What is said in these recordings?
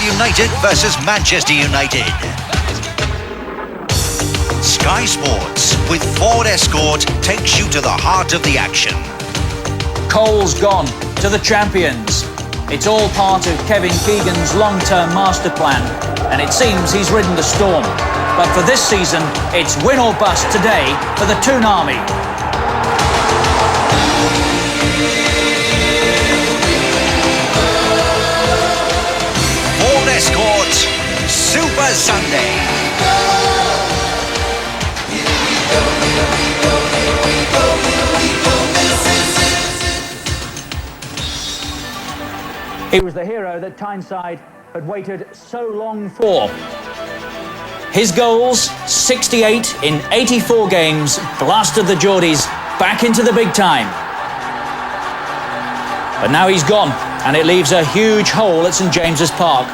United versus Manchester United. Sky Sports with Ford Escort takes you to the heart of the action. Cole's gone to the champions. It's all part of Kevin Keegan's long-term master plan, and it seems he's ridden the storm. But for this season, it's win or bust today for the Toon Army. Ford Escort Super Sunday. He was the hero that Tyneside had waited so long for. His goals, 68 in 84 games, blasted the Geordies back into the big time. But now he's gone, and it leaves a huge hole at St James's Park.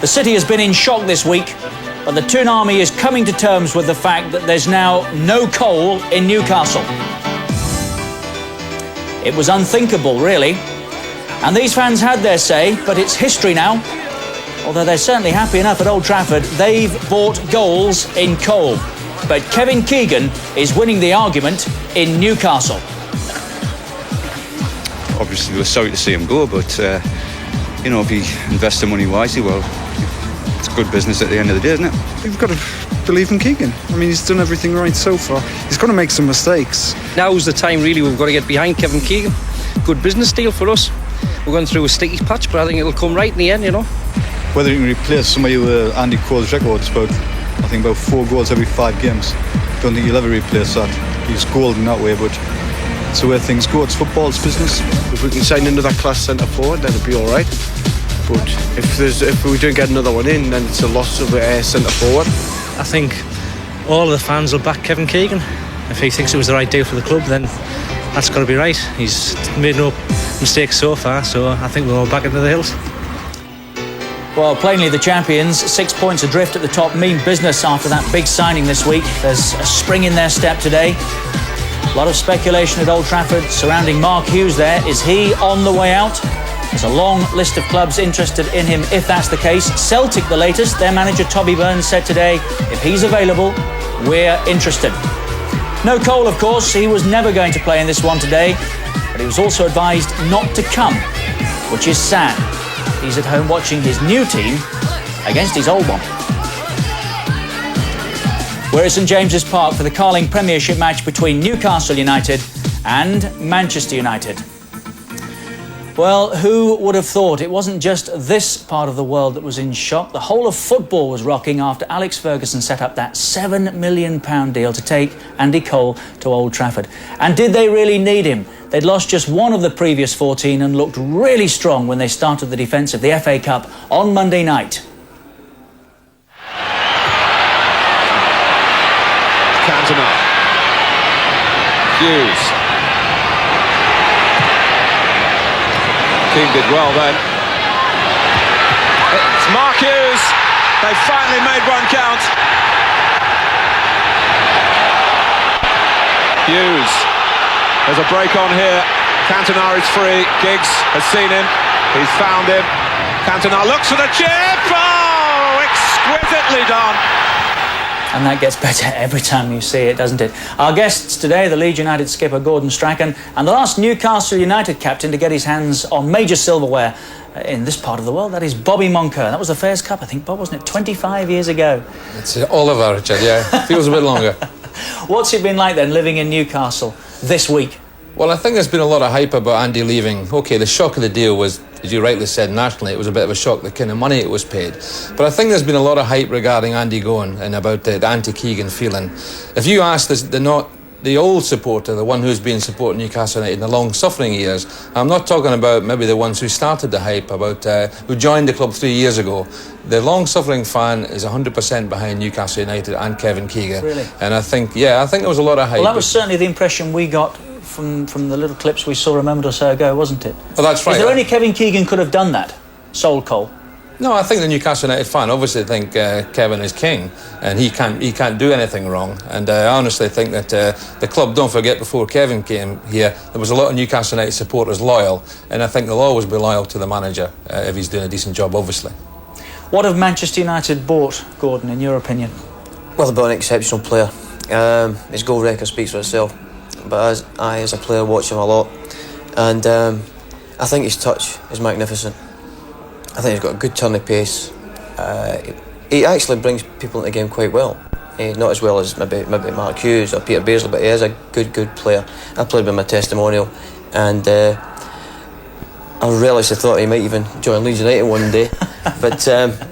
The city has been in shock this week, but the Toon Army is coming to terms with the fact that there's now no Cole in Newcastle. It was unthinkable, really. And these fans had their say, but it's history now. Although they're certainly happy enough at Old Trafford, they've bought goals in Cole. But Kevin Keegan is winning the argument in Newcastle. Obviously, we're sorry to see him go, but, you know, if he invests the money wisely, well, it's good business at the end of the day, isn't it? You've got to believe in Keegan. I mean, he's done everything right so far. He's going to make some mistakes. Now's the time, really, we've got to get behind Kevin Keegan. Good business deal for us. We're going through a sticky patch, but I think it'll come right in the end, you know. Whether you can replace somebody with Andy Cole's record, it's about, I think, about 4 goals every 5 games. Don't think you'll ever replace that. He's golden that way, but it's the way things go. It's football's business. If we can sign another class centre forward, then it'll be all right. But if we don't get another one in, then it's a loss of a centre forward. I think all of the fans will back Kevin Keegan. If he thinks it was the right deal for the club, then that's got to be right. He's made no mistakes so far, so I think we're all back into the hills. Well, plainly the champions, 6 points adrift at the top, mean business after that big signing this week. There's a spring in their step today. A lot of speculation at Old Trafford surrounding Mark Hughes there. Is he on the way out? There's a long list of clubs interested in him if that's the case. Celtic, the latest. Their manager, Toby Burns, said today, if he's available, we're interested. No Cole, of course. He was never going to play in this one today, but he was also advised not to come, which is sad. He's at home watching his new team against his old one. We're at St James's Park for the Carling Premiership match between Newcastle United and Manchester United. Well, who would have thought it wasn't just this part of the world that was in shock? The whole of football was rocking after Alex Ferguson set up that £7 million deal to take Andy Cole to Old Trafford. And did they really need him? They'd lost just one of the previous 14 and looked really strong when they started the defence of the FA Cup on Monday night. Cantona. Hughes. Keane did well then. It's Mark Hughes. They finally made one count. Hughes. There's a break on here. Cantona is free. Giggs has seen him. He's found him. Cantona looks for the chip. Oh, exquisitely done. And that gets better every time you see it, doesn't it? Our guests today, the Leeds United skipper Gordon Strachan and the last Newcastle United captain to get his hands on major silverware in this part of the world. That is Bobby Moncur. That was the Fairs Cup, I think, Bob, wasn't it? 25 years ago. It's Oliver, Richard, yeah. Feels a bit longer. What's it been like then, living in Newcastle this week? Well, I think there's been a lot of hype about Andy leaving. OK, the shock of the deal was, as you rightly said, nationally, it was a bit of a shock, the kind of money it was paid. But I think there's been a lot of hype regarding Andy going and about the anti-Keegan feeling. If you ask the old supporter, the one who's been supporting Newcastle United in the long-suffering years, I'm not talking about maybe the ones who started the hype, about who joined the club 3 years ago. The long-suffering fan is 100% behind Newcastle United and Kevin Keegan. Really? And I think there was a lot of hype. Well, that was certainly the impression we got from the little clips we saw a moment or so ago, wasn't it? Well, that's right. Is there only Kevin Keegan could have done that? Sold Cole? No, I think the Newcastle United fan obviously think Kevin is king and he can't do anything wrong. And I honestly think that the club, don't forget, before Kevin came here, there was a lot of Newcastle United supporters loyal, and I think they'll always be loyal to the manager if he's doing a decent job, obviously. What have Manchester United bought, Gordon, in your opinion? Well, they bought an exceptional player. His goal record speaks for itself. But as a player, watch him a lot, and I think his touch is magnificent. I think he's got a good turn of pace. He actually brings people into the game quite well. Not as well as maybe Mark Hughes or Peter Beardsley, but he is a good player. I played with him a testimonial, and I realised I thought he might even join Leeds United one day, but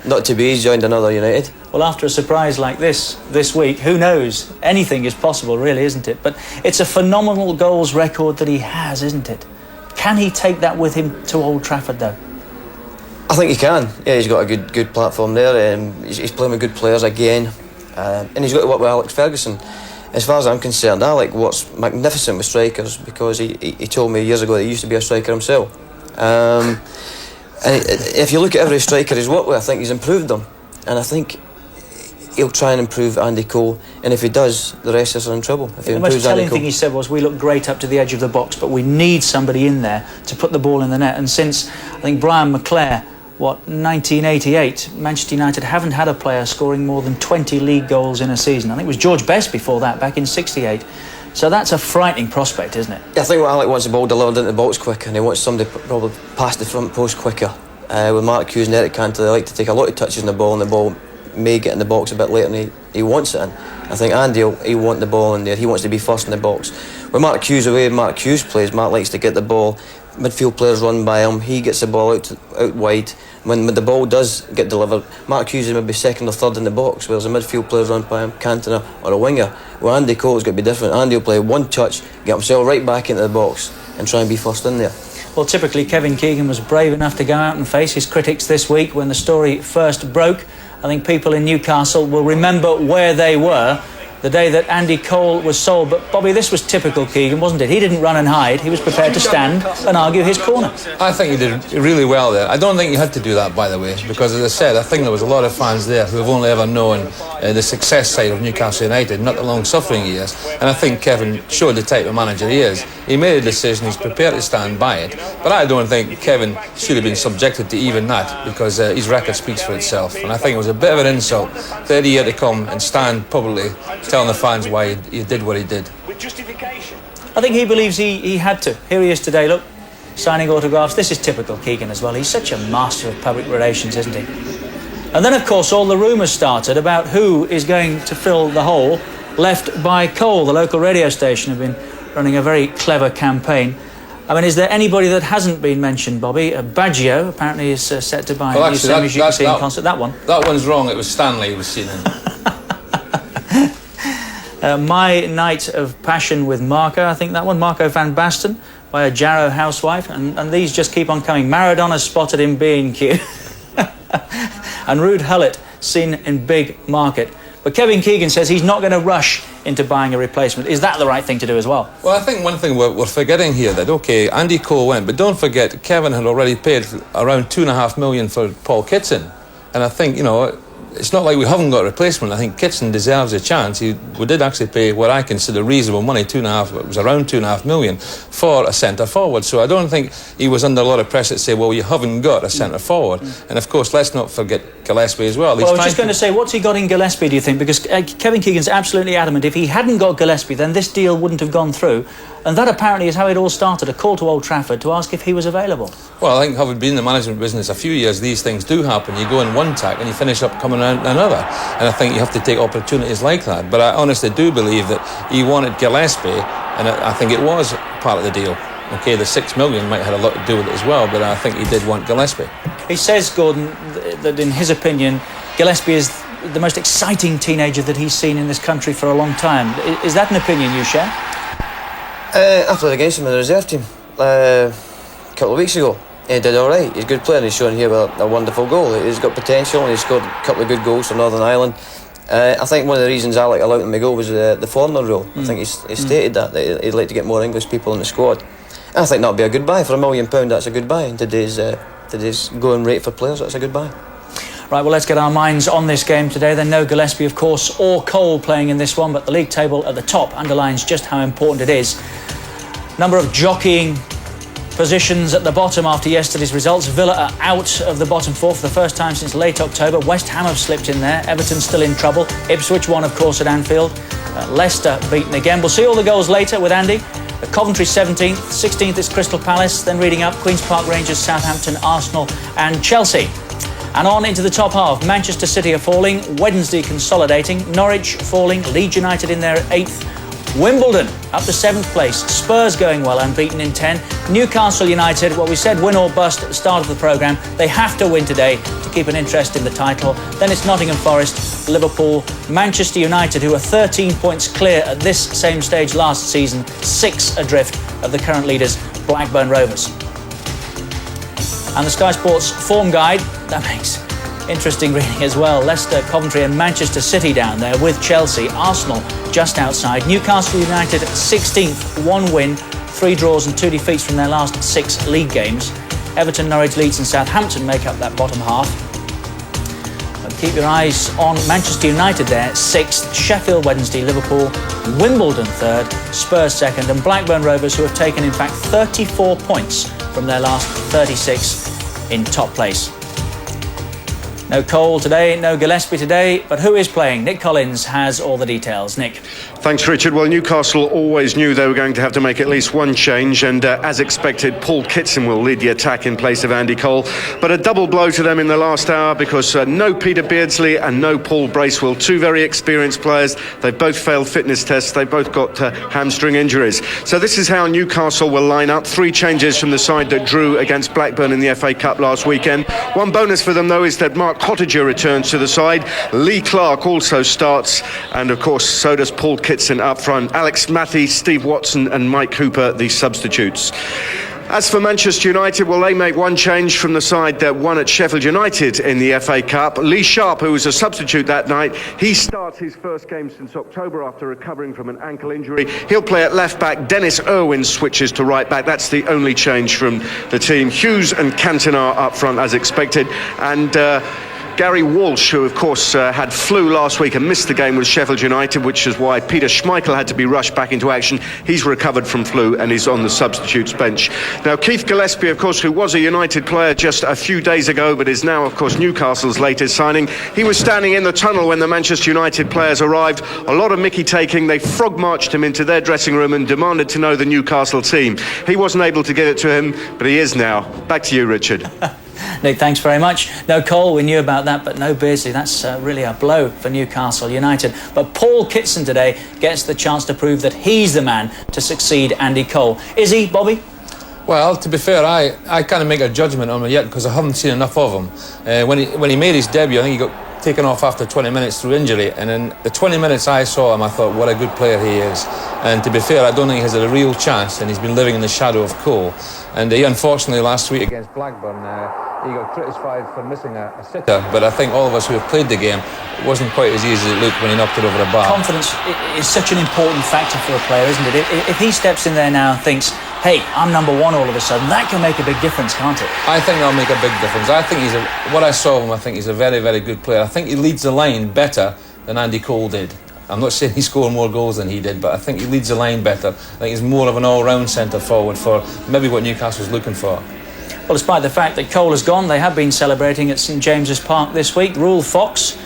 not to be. He's joined another United. Well, after a surprise like this week, who knows? Anything is possible, really, isn't it? But it's a phenomenal goals record that he has, isn't it? Can he take that with him to Old Trafford, though? I think he can. Yeah, he's got a good platform there. He's playing with good players again, and he's got to work with Alex Ferguson. As far as I'm concerned, I like what's magnificent with strikers, because he told me years ago that he used to be a striker himself. And if you look at every striker he's worked with, I think he's improved them, and I think he'll try and improve Andy Cole, and if he does, the rest of us are in trouble. If he the most telling Andy Cole, thing he said was, we look great up to the edge of the box, but we need somebody in there to put the ball in the net. And since, I think, Brian McClare, 1988, Manchester United haven't had a player scoring more than 20 league goals in a season. I think it was George Best before that, back in '68. So that's a frightening prospect, isn't it? Yeah, I think what Alec wants the ball delivered into the box quicker, and he wants somebody probably past the front post quicker. With Mark Hughes and Eric Cantona, they like to take a lot of touches on the ball, and the ball may get in the box a bit later than he wants it in. I think Andy he want the ball in there. He wants to be first in the box. With Mark Hughes, the way Mark Hughes plays, Mark likes to get the ball. Midfield players run by him. He gets the ball out wide. When the ball does get delivered, Mark Hughes is maybe second or third in the box, whereas the midfield players run by him, Cantona or a winger. Well, Andy Cole's got to be different. Andy will play one touch, get himself right back into the box and try and be first in there. Well, typically Kevin Keegan was brave enough to go out and face his critics this week when the story first broke. I think people in Newcastle will remember where they were the day that Andy Cole was sold. But, Bobby, this was typical Keegan, wasn't it? He didn't run and hide. He was prepared to stand and argue his corner. I think he did really well there. I don't think you had to do that, by the way, because, as I said, I think there was a lot of fans there who have only ever known the success side of Newcastle United, not the long-suffering years. And I think Kevin showed the type of manager he is. He made a decision, he's prepared to stand by it. But I don't think Kevin should have been subjected to even that, because his record speaks for itself. And I think it was a bit of an insult that he had to come and stand publicly telling the fans why he did what he did. With justification. I think he believes he had to. Here he is today, look, signing autographs. This is typical Keegan as well. He's such a master of public relations, isn't he? And then, of course, all the rumours started about who is going to fill the hole left by Cole. The local radio station have been running a very clever campaign. I mean, is there anybody that hasn't been mentioned, Bobby? Baggio apparently is set to buy a new semi in concert. That one. That one's wrong. It was Stanley who was seen in. My Night of Passion with Marco, I think that one. Marco van Basten by a Jarrow housewife. And these just keep on coming. Maradona spotted in B&Q. And Ruud Gullit seen in Big Market. But Kevin Keegan says he's not going to rush into buying a replacement. Is that the right thing to do as well? Well, I think one thing we're forgetting here, that, OK, Andy Cole went, but don't forget, Kevin had already paid around $2.5 million for Paul Kitson. And I think, you know, it's not like we haven't got a replacement. I think Kitson deserves a chance. We did actually pay what I consider reasonable money, it was around $2.5 million for a centre forward. So I don't think he was under a lot of pressure to say, well, you haven't got a centre forward. And of course, let's not forget Gillespie as well. Well, I was just going to say, what's he got in Gillespie, do you think? Because Kevin Keegan's absolutely adamant if he hadn't got Gillespie, then this deal wouldn't have gone through. And that apparently is how it all started, a call to Old Trafford to ask if he was available. Well, I think having been in the management business a few years, these things do happen. You go in one tack and you finish up coming out another. And I think you have to take opportunities like that. But I honestly do believe that he wanted Gillespie, and I think it was part of the deal. OK, the $6 million might have had a lot to do with it as well, but I think he did want Gillespie. He says, Gordon, that in his opinion, Gillespie is the most exciting teenager that he's seen in this country for a long time. Is that an opinion you share? I played against him in the reserve team a couple of weeks ago. He did all right. He's a good player, and he's shown here a wonderful goal. He's got potential, and he's scored a couple of good goals for Northern Ireland. I think one of the reasons Alec allowed him to go was the foreigner rule. I think he stated that he'd like to get more English people in the squad. And I think that'd be a good buy. For £1 million, that's a good buy. In today's going rate for players, that's a good buy. Right, well, let's get our minds on this game today. Then no Gillespie, of course, or Cole playing in this one, but the league table at the top underlines just how important it is. Number of jockeying Positions at the bottom after yesterday's results. Villa are out of the bottom four for the first time since late October. West Ham have slipped in there. Everton still in trouble. Ipswich won, of course, at Anfield. Leicester beaten again. We'll see all the goals later with Andy. Coventry 17th. 16th is Crystal Palace. Then reading up Queen's Park Rangers, Southampton, Arsenal and Chelsea. And on into the top half. Manchester City are falling. Wednesday consolidating. Norwich falling. Leeds United in there at 8th. Wimbledon up to 7th place. Spurs going well, unbeaten in 10. Newcastle United, well, we said win or bust at the start of the programme. They have to win today to keep an interest in the title. Then it's Nottingham Forest, Liverpool, Manchester United, who are 13 points clear at this same stage last season, 6 adrift of the current leaders, Blackburn Rovers. And the Sky Sports form guide, that makes interesting reading as well. Leicester, Coventry and Manchester City down there with Chelsea. Arsenal just outside. Newcastle United 16th, 1 win, 3 draws and 2 defeats from their last 6 league games. Everton, Norwich, Leeds and Southampton make up that bottom half. But keep your eyes on Manchester United there, 6th. Sheffield Wednesday, Liverpool, Wimbledon 3rd, Spurs 2nd and Blackburn Rovers, who have taken in fact 34 points from their last 36 in top place. No Cole today, no Gillespie today, but who is playing? Nick Collins has all the details. Nick. Thanks, Richard. Well, Newcastle always knew they were going to have to make at least one change, and as expected, Paul Kitson will lead the attack in place of Andy Cole. But a double blow to them in the last hour because no Peter Beardsley and no Paul Bracewell, 2 very experienced players. They've both failed fitness tests. They've both got hamstring injuries. So this is how Newcastle will line up. 3 changes from the side that drew against Blackburn in the FA Cup last weekend. One bonus for them, though, is that Mark Cottager returns to the side. Lee Clark also starts, and of course so does Paul Kitson up front. Alex Matthews, Steve Watson and Mike Hooper, the substitutes. As for Manchester United, well, they make one change from the side that won at Sheffield United in the FA Cup. Lee Sharp, who was a substitute that night, he starts his first game since October after recovering from an ankle injury. He'll play at left back. Dennis Irwin switches to right back. That's the only change from the team. Hughes and Cantona up front as expected, and Gary Walsh, who of course had flu last week and missed the game with Sheffield United, which is why Peter Schmeichel had to be rushed back into action. He's recovered from flu and is on the substitutes bench. Now, Keith Gillespie, of course, who was a United player just a few days ago, but is now, of course, Newcastle's latest signing. He was standing in the tunnel when the Manchester United players arrived. A lot of mickey taking. They frog-marched him into their dressing room and demanded to know the Newcastle team. He wasn't able to give it to him, but he is now. Back to you, Richard. Nick, thanks very much. No Cole, we knew about that, but no Beardsley. That's really a blow for Newcastle United. But Paul Kitson today gets the chance to prove that he's the man to succeed Andy Cole. Is he, Bobby? Well, to be fair, I can't make a judgment on him yet because I haven't seen enough of him. When he made his debut, I think he got taken off after 20 minutes through injury, and in the 20 minutes I saw him, I thought, what a good player he is. And to be fair, I don't think he has a real chance, and he's been living in the shadow of Cole. And he, unfortunately, last week against Blackburn, he got criticised for missing a sitter, but I think all of us who have played the game, it wasn't quite as easy as it looked when he knocked it over the bar. Confidence is such an important factor for a player, isn't it? If he steps in there now and thinks, hey, I'm number one all of a sudden, that can make a big difference, can't it? I think that'll make a big difference. I think what I saw of him, I think he's a very, very good player. I think he leads the line better than Andy Cole did. I'm not saying he's scoring more goals than he did, but I think he leads the line better. I think he's more of an all-round centre-forward for maybe what Newcastle's looking for. Well, despite the fact that Cole has gone, they have been celebrating at St James's Park this week. Rule Fox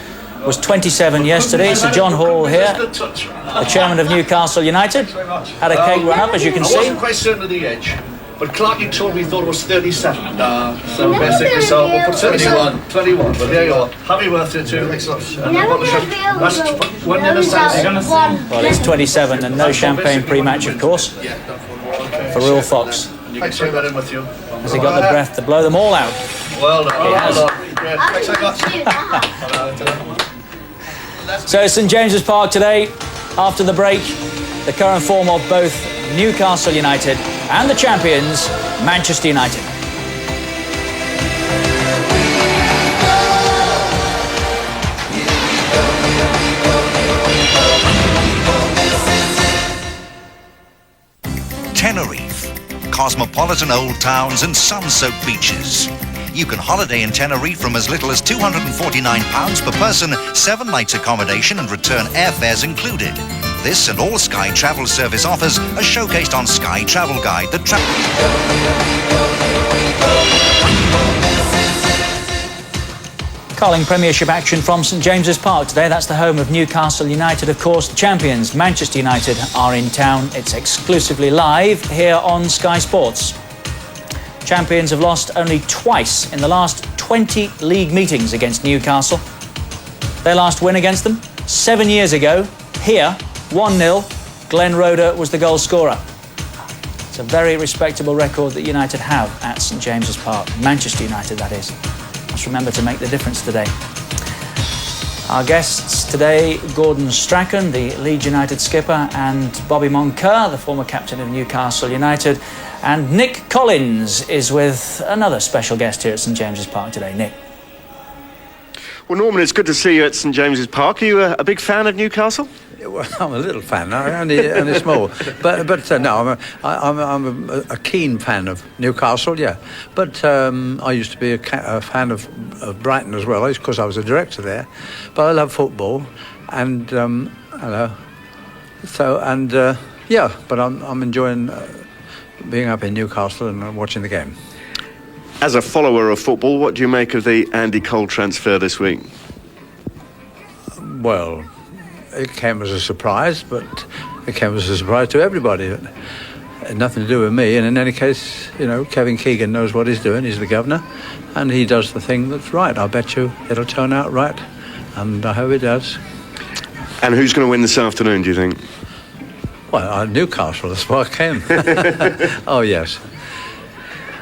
was 27 yesterday. Sir John Hall here, the chairman of Newcastle United, had a cake run up, as you can see. I wasn't quite certain of the age, but Clarky told me he thought it was 37. So basically, so we'll put 21. But there you are. Happy birthday to you. That's when you understand. Well, it's 27 and no champagne pre-match, of course, for Rule Fox. You can take that in with you. Has he got the breath to blow them all out? Well done. He has. So St James's Park today, after the break, the current form of both Newcastle United and the champions, Manchester United. Tenerife. Cosmopolitan old towns and sun-soaked beaches. You can holiday in Tenerife from as little as £249 per person, 7 nights accommodation and return airfares included. This and all Sky Travel Service offers are showcased on Sky Travel Guide. The Carling Premiership action from St James's Park today. That's the home of Newcastle United, of course. The champions, Manchester United, are in town. It's exclusively live here on Sky Sports. Champions have lost only twice in the last 20 league meetings against Newcastle. Their last win against them 7 years ago. Here, 1-0. Glenn Roeder was the goal scorer. It's a very respectable record that United have at St James's Park. Manchester United, that is. Must remember to make the difference today. Our guests today, Gordon Strachan, the Leeds United skipper, and Bobby Moncur, the former captain of Newcastle United. And Nick Collins is with another special guest here at St James's Park today. Nick. Well, Norman, it's good to see you at St James's Park. Are you a big fan of Newcastle? Well, I'm a little fan, only small, but no, I'm a keen fan of Newcastle, yeah. But I used to be a fan of Brighton as well, because I was a director there. But I love football, and yeah. But I'm enjoying being up in Newcastle and watching the game. As a follower of football, what do you make of the Andy Cole transfer this week? Well, it came as a surprise, but it came as a surprise to everybody. It had nothing to do with me, and in any case, Kevin Keegan knows what he's doing. He's the governor, and he does the thing that's right. I bet you it'll turn out right, and I hope it does. And who's going to win this afternoon, do you think? Well, Newcastle, that's why I came. Oh, yes.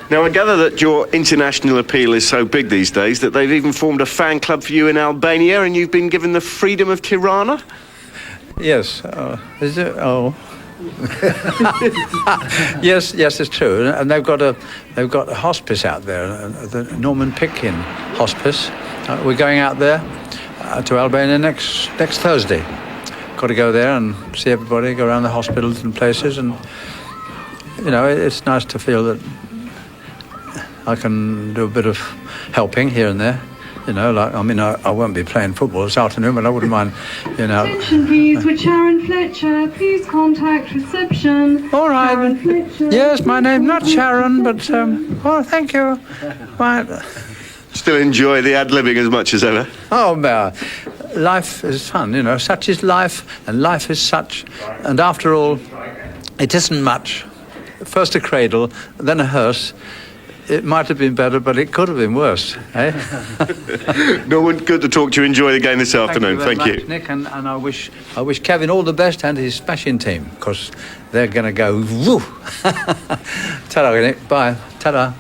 Now, I gather that your international appeal is so big these days that they've even formed a fan club for you in Albania, and you've been given the freedom of Tirana? Yes. Is it? Oh. Yes, it's true. And they've got a hospice out there, the Norman Pitkin Hospice. We're going out there to Albania next Thursday. Got to go there and see everybody, go around the hospitals and places, and it's nice to feel that I can do a bit of helping here and there. I won't be playing football this afternoon, but I wouldn't mind, Attention, please, with Sharon Fletcher. Please contact reception. All right. Sharon Fletcher. Yes, my name, not Sharon, but, thank you. Right. Still enjoy the ad-libbing as much as ever? Oh, life is fun, such is life, and life is such. And after all, it isn't much. First a cradle, then a hearse. It might have been better, but it could have been worse, eh? Norman, good to talk to you. Enjoy the game this afternoon. Thank you. Much, Nick, and I wish Kevin all the best and his smashing team, because they're going to go woo. Ta-da, Nick. Bye. Ta-da.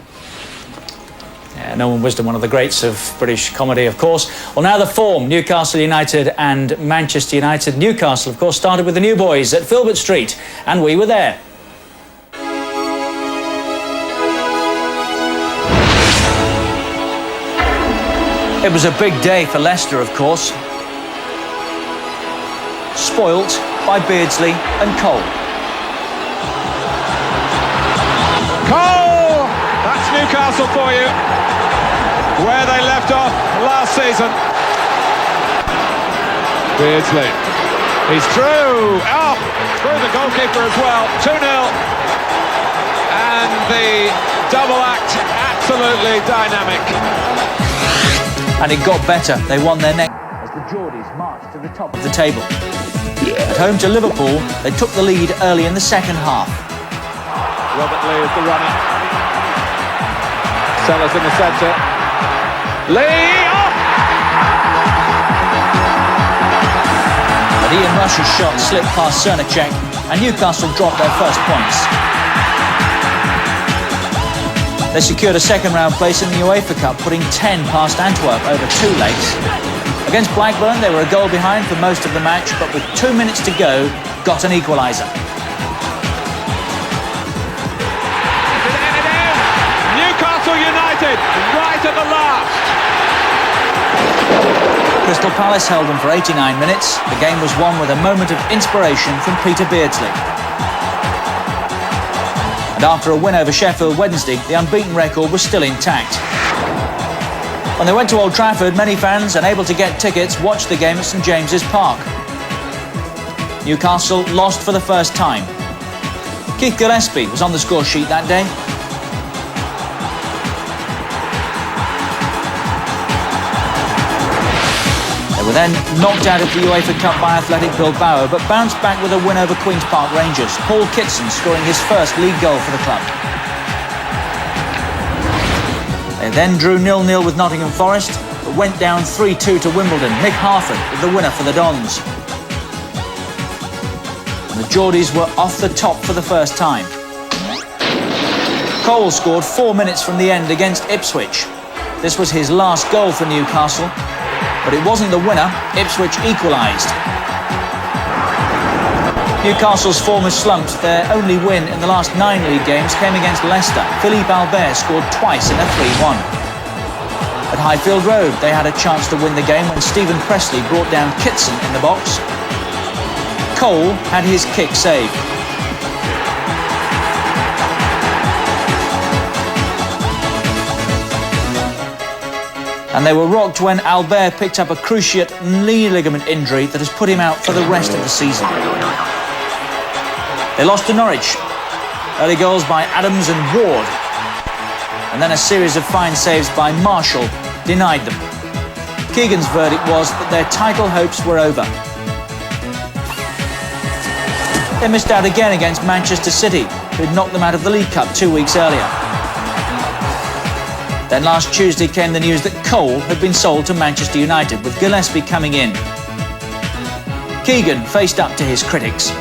Yeah, Norman Wisdom, one of the greats of British comedy, of course. Well, now the form, Newcastle United and Manchester United. Newcastle, of course, started with the new boys at Filbert Street, and we were there. It was a big day for Leicester, of course. Spoilt by Beardsley and Cole. Cole! That's Newcastle for you. Where they left off last season. Beardsley. He's through. Oh, through the goalkeeper as well. 2-0. And the double act absolutely dynamic. And it got better. They won their next as the Geordies marched to the top of the table. At home to Liverpool, they took the lead early in the second half. Robert Lee is the runner. Sellers in the centre. Lee! Oh! But Ian Rush's shot slipped past Cernacek, and Newcastle dropped their first points. They secured a second-round place in the UEFA Cup, putting 10 past Antwerp over 2 legs. Against Blackburn, they were a goal behind for most of the match, but with 2 minutes to go, got an equaliser. Newcastle United, right at the last. Crystal Palace held them for 89 minutes. The game was won with a moment of inspiration from Peter Beardsley. And after a win over Sheffield Wednesday, the unbeaten record was still intact. When they went to Old Trafford, many fans, unable to get tickets, watched the game at St James's Park. Newcastle lost for the first time. Keith Gillespie was on the score sheet that day. They were then knocked out of the UEFA Cup by Athletic Bilbao, but bounced back with a win over Queen's Park Rangers. Paul Kitson scoring his first league goal for the club. They then drew 0-0 with Nottingham Forest, but went down 3-2 to Wimbledon. Nick Harford was the winner for the Dons. And the Geordies were off the top for the first time. Cole scored 4 minutes from the end against Ipswich. This was his last goal for Newcastle, but it wasn't the winner. Ipswich equalised. Newcastle's form has slumped. Their only win in the last 9 league games came against Leicester. Philippe Albert scored twice in a 3-1. At Highfield Road, they had a chance to win the game when Stephen Pressley brought down Kitson in the box. Cole had his kick saved. And they were rocked when Albert picked up a cruciate knee ligament injury that has put him out for the rest of the season. They lost to Norwich. Early goals by Adams and Ward. And then a series of fine saves by Marshall denied them. Keegan's verdict was that their title hopes were over. They missed out again against Manchester City, who'd knocked them out of the League Cup 2 weeks earlier. Then last Tuesday came the news that Cole had been sold to Manchester United, with Gillespie coming in. Keegan faced up to his critics.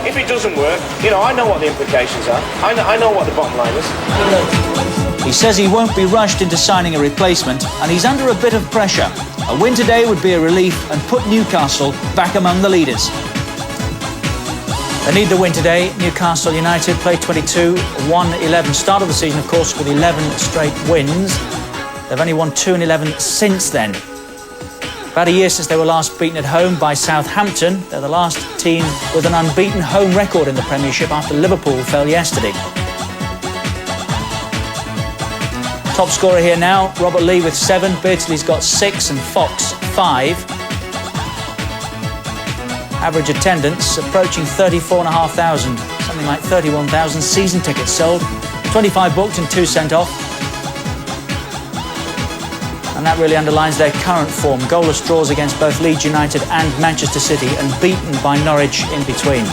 If it doesn't work, I know what the implications are. I know what the bottom line is. He says he won't be rushed into signing a replacement, and he's under a bit of pressure. A win today would be a relief and put Newcastle back among the leaders. They need the win today. Newcastle United played 22, won 11. Start of the season, of course, with 11 straight wins. They've only won 2 and 11 since then. About a year since they were last beaten at home by Southampton. They're the last team with an unbeaten home record in the Premiership after Liverpool fell yesterday. Top scorer here now, Robert Lee with 7. Beardsley's got 6 and Fox 5. Average attendance approaching 34,500, something like 31,000 season tickets sold. 25 booked and 2 sent off. And that really underlines their current form. Goalless draws against both Leeds United and Manchester City, and beaten by Norwich in between.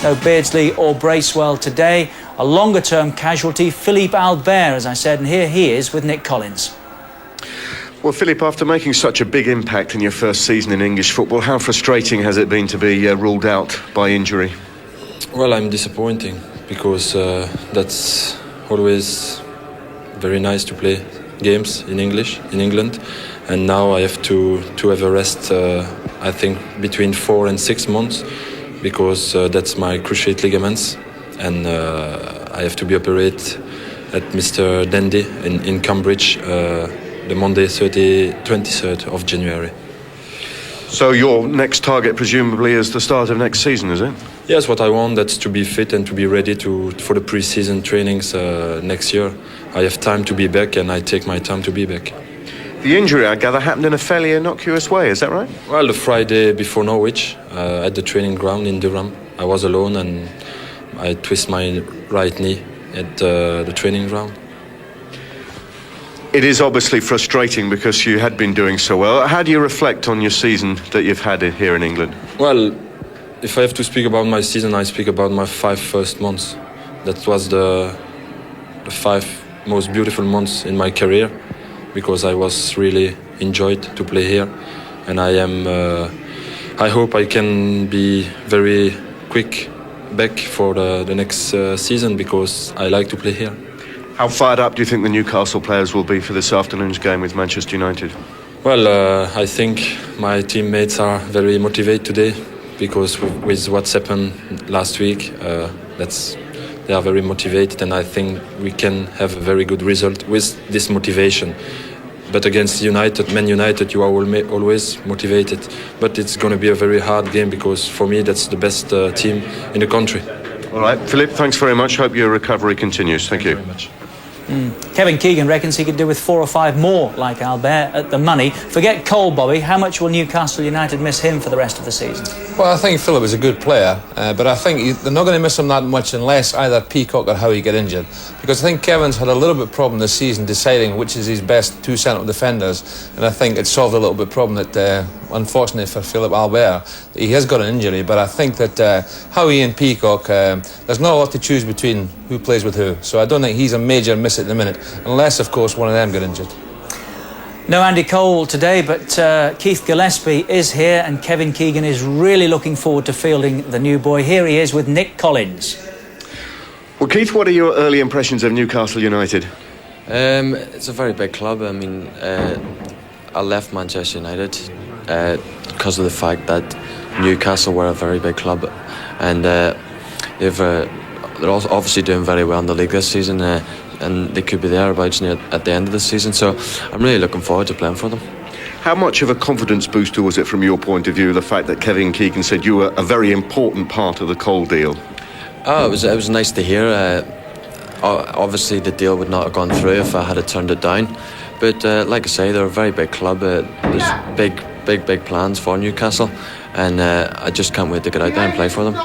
No Beardsley or Bracewell today. A longer-term casualty, Philippe Albert, as I said, and here he is with Nick Collins. Well, Philippe, after making such a big impact in your first season in English football, how frustrating has it been to be ruled out by injury? Well, I'm disappointing because that's always very nice to play games in English in England, and now I have to have a rest. I think between 4 and 6 months, because that's my cruciate ligaments, and I have to be operated at Mr. Dendy in Cambridge the Monday 23rd of January. So your next target presumably is the start of next season, is it? Yes, what I want, that's to be fit and to be ready for the pre-season trainings next year. I have time to be back, and I take my time to be back. The injury, I gather, happened in a fairly innocuous way, is that right? Well, the Friday before Norwich, at the training ground in Durham, I was alone and I twist my right knee at the training ground. It is obviously frustrating because you had been doing so well. How do you reflect on your season that you've had here in England? Well, if I have to speak about my season, I speak about my 5 first months. That was the 5 most beautiful months in my career, because I was really enjoyed to play here, and I hope I can be very quick back for the next season, because I like to play here. How fired up do you think the Newcastle players will be for this afternoon's game with Manchester United? Well, I think my teammates are very motivated today, because with what's happened last week, they are very motivated, and I think we can have a very good result with this motivation. But against Man United, you are always motivated. But it's going to be a very hard game, because for me that's the best team in the country. All right, Philippe, thanks very much. Hope your recovery continues. Thank you. Very much. Kevin Keegan reckons he could do with 4 or 5 more like Albert at the money. Forget Cole, Bobby. How much will Newcastle United miss him for the rest of the season? Well, I think Philip is a good player, but I think they're not going to miss him that much unless either Peacock or Howie get injured. Because I think Kevin's had a little bit of problem this season deciding which is his best 2 central defenders, and I think it solved a little bit of problem that, unfortunately for Philip Albert, he has got an injury. But I think that Howie and Peacock, there's not a lot to choose between who plays with who. So I don't think he's a major miss at the minute, unless, of course, one of them get injured. No Andy Cole today, but Keith Gillespie is here, and Kevin Keegan is really looking forward to fielding the new boy. Here he is with Nick Collins. Well, Keith, what are your early impressions of Newcastle United? It's a very big club. I mean, I left Manchester United because of the fact that Newcastle were a very big club, and they're also obviously doing very well in the league this season, and they could be thereabouts at the end of the season. So I'm really looking forward to playing for them. How much of a confidence booster was it from your point of view, the fact that Kevin Keegan said you were a very important part of the Cole deal? Oh, it was nice to hear. Obviously, the deal would not have gone through if I had turned it down. But like I say, they're a very big club. There's big plans for Newcastle, and I just can't wait to get out there and play for them.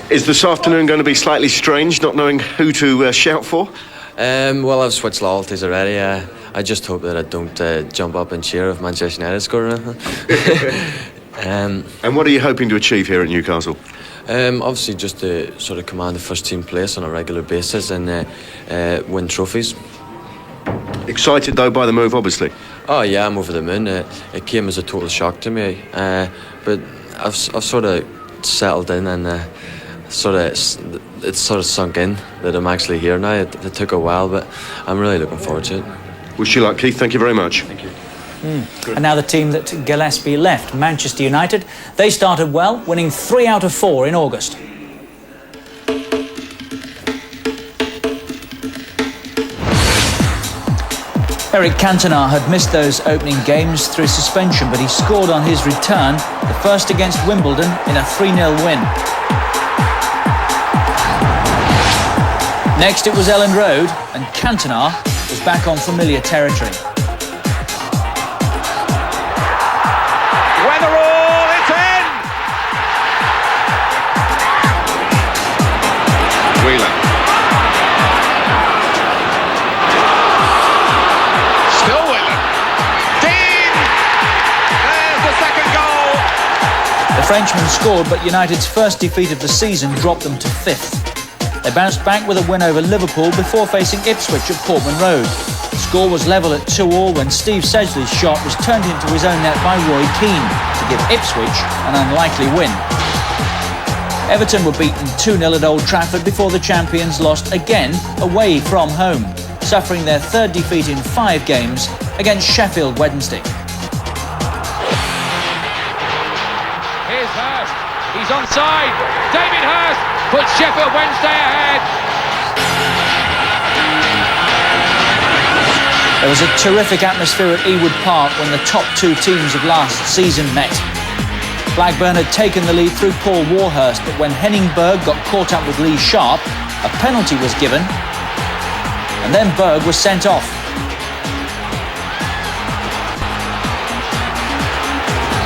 Is this afternoon going to be slightly strange, not knowing who to shout for? Well, I've switched loyalties already. I just hope that I don't jump up and cheer if Manchester United score or anything. And what are you hoping to achieve here at Newcastle? Obviously just to sort of command the first team place on a regular basis and win trophies. Excited though by the move, obviously? Oh yeah, I'm over the moon. It came as a total shock to me, but I've sort of settled in, and it's sort of sunk in that I'm actually here now. It took a while, but I'm really looking forward to it. Wish you luck, Keith. Thank you very much. Thank you. And now the team that Gillespie left, Manchester United. They started well, winning 3 out of 4 in August. Eric Cantona had missed those opening games through suspension, but he scored on his return, the first against Wimbledon in a 3-0 win. Next it was Ellen Road, and Cantona was back on familiar territory. Weatherall, it's in! Wheeler. Still Wheeler. Dean! There's the second goal! The Frenchman scored, but United's first defeat of the season dropped them to 5th. They bounced back with a win over Liverpool before facing Ipswich at Portman Road. The score was level at 2-2 when Steve Sedgley's shot was turned into his own net by Roy Keane to give Ipswich an unlikely win. Everton were beaten 2-0 at Old Trafford before the champions lost again away from home, suffering their 3rd defeat in 5 games against Sheffield Wednesday. Here's Hurst. He's onside. David Hurst puts Sheffield Wednesday ahead. There was a terrific atmosphere at Ewood Park when the top 2 teams of last season met. Blackburn had taken the lead through Paul Warhurst, but when Henning Berg got caught up with Lee Sharp, a penalty was given, and then Berg was sent off.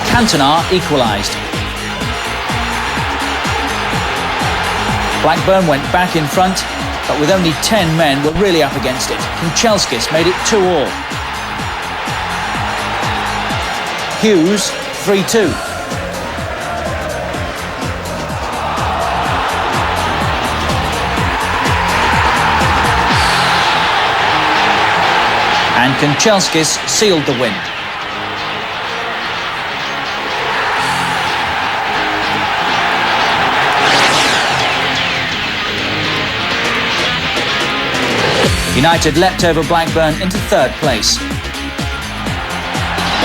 Cantona equalised. Blackburn went back in front, but with only 10 men were really up against it. Kunchelskis made it 2-2. Hughes 3-2. And Kunchelskis sealed the win. United leapt over Blackburn into 3rd place. The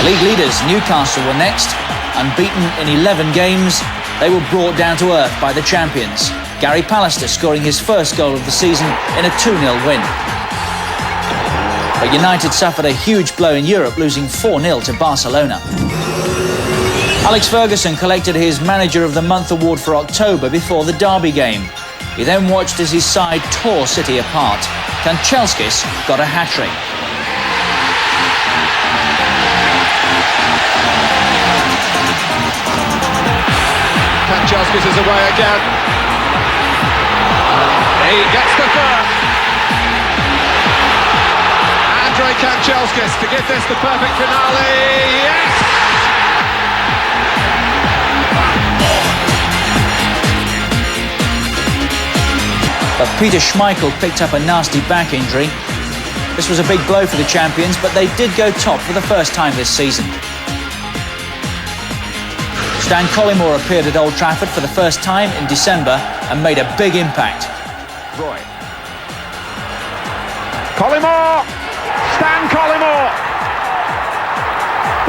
league leaders, Newcastle, were next. Unbeaten in 11 games, they were brought down to earth by the champions. Gary Pallister scoring his first goal of the season in a 2-0 win. But United suffered a huge blow in Europe, losing 4-0 to Barcelona. Alex Ferguson collected his Manager of the Month award for October before the Derby game. He then watched as his side tore City apart. Kanchelskis got a hat-trick. Kanchelskis is away again. He gets the first. Andrei Kanchelskis to give this the perfect finale. Yes! But Peter Schmeichel picked up a nasty back injury. This was a big blow for the champions, but they did go top for the first time this season. Stan Collymore appeared at Old Trafford for the first time in December and made a big impact. Roy. Collymore! Stan Collymore!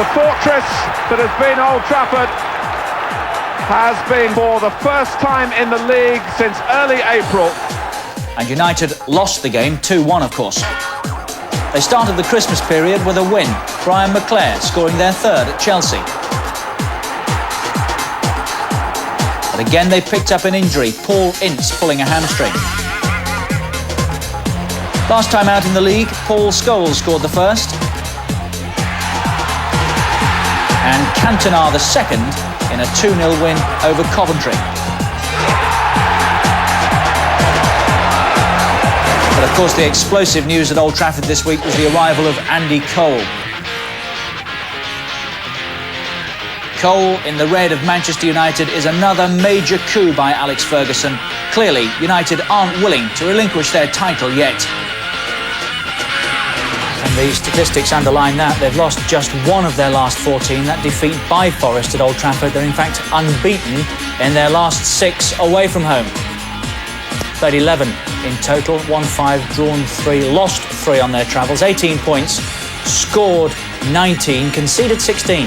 The fortress that has been Old Trafford has been for the first time in the league since early April. And United lost the game 2-1, of course. They started the Christmas period with a win, Brian McClair scoring their third at Chelsea. But again they picked up an injury, Paul Ince pulling a hamstring. Last time out in the league, Paul Scholes scored the first. And Cantona the second in a 2-0 win over Coventry. But of course the explosive news at Old Trafford this week was the arrival of Andy Cole. Cole in the red of Manchester United is another major coup by Alex Ferguson. Clearly, United aren't willing to relinquish their title yet. And the statistics underline that. They've lost just one of their last 14. That defeat by Forest at Old Trafford. They're in fact unbeaten in their last 6 away from home. Played 11 in total, won 5, drawn 3, lost 3 on their travels, 18 points, scored 19, conceded 16.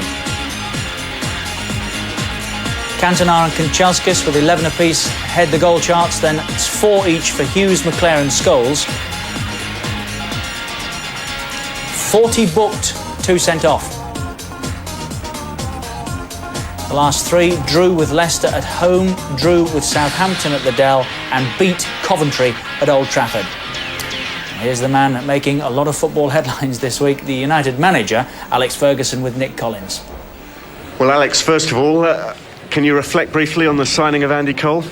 Cantona and Kanchelskis with 11 apiece head the goal charts, then it's 4 each for Hughes, McClair and Scholes. 40 booked, 2 sent off. The last 3 drew with Leicester at home, drew with Southampton at the Dell and beat Coventry at Old Trafford. Here's the man making a lot of football headlines this week, the United manager, Alex Ferguson, with Nick Collins. Well, Alex, first of all, can you reflect briefly on the signing of Andy Cole?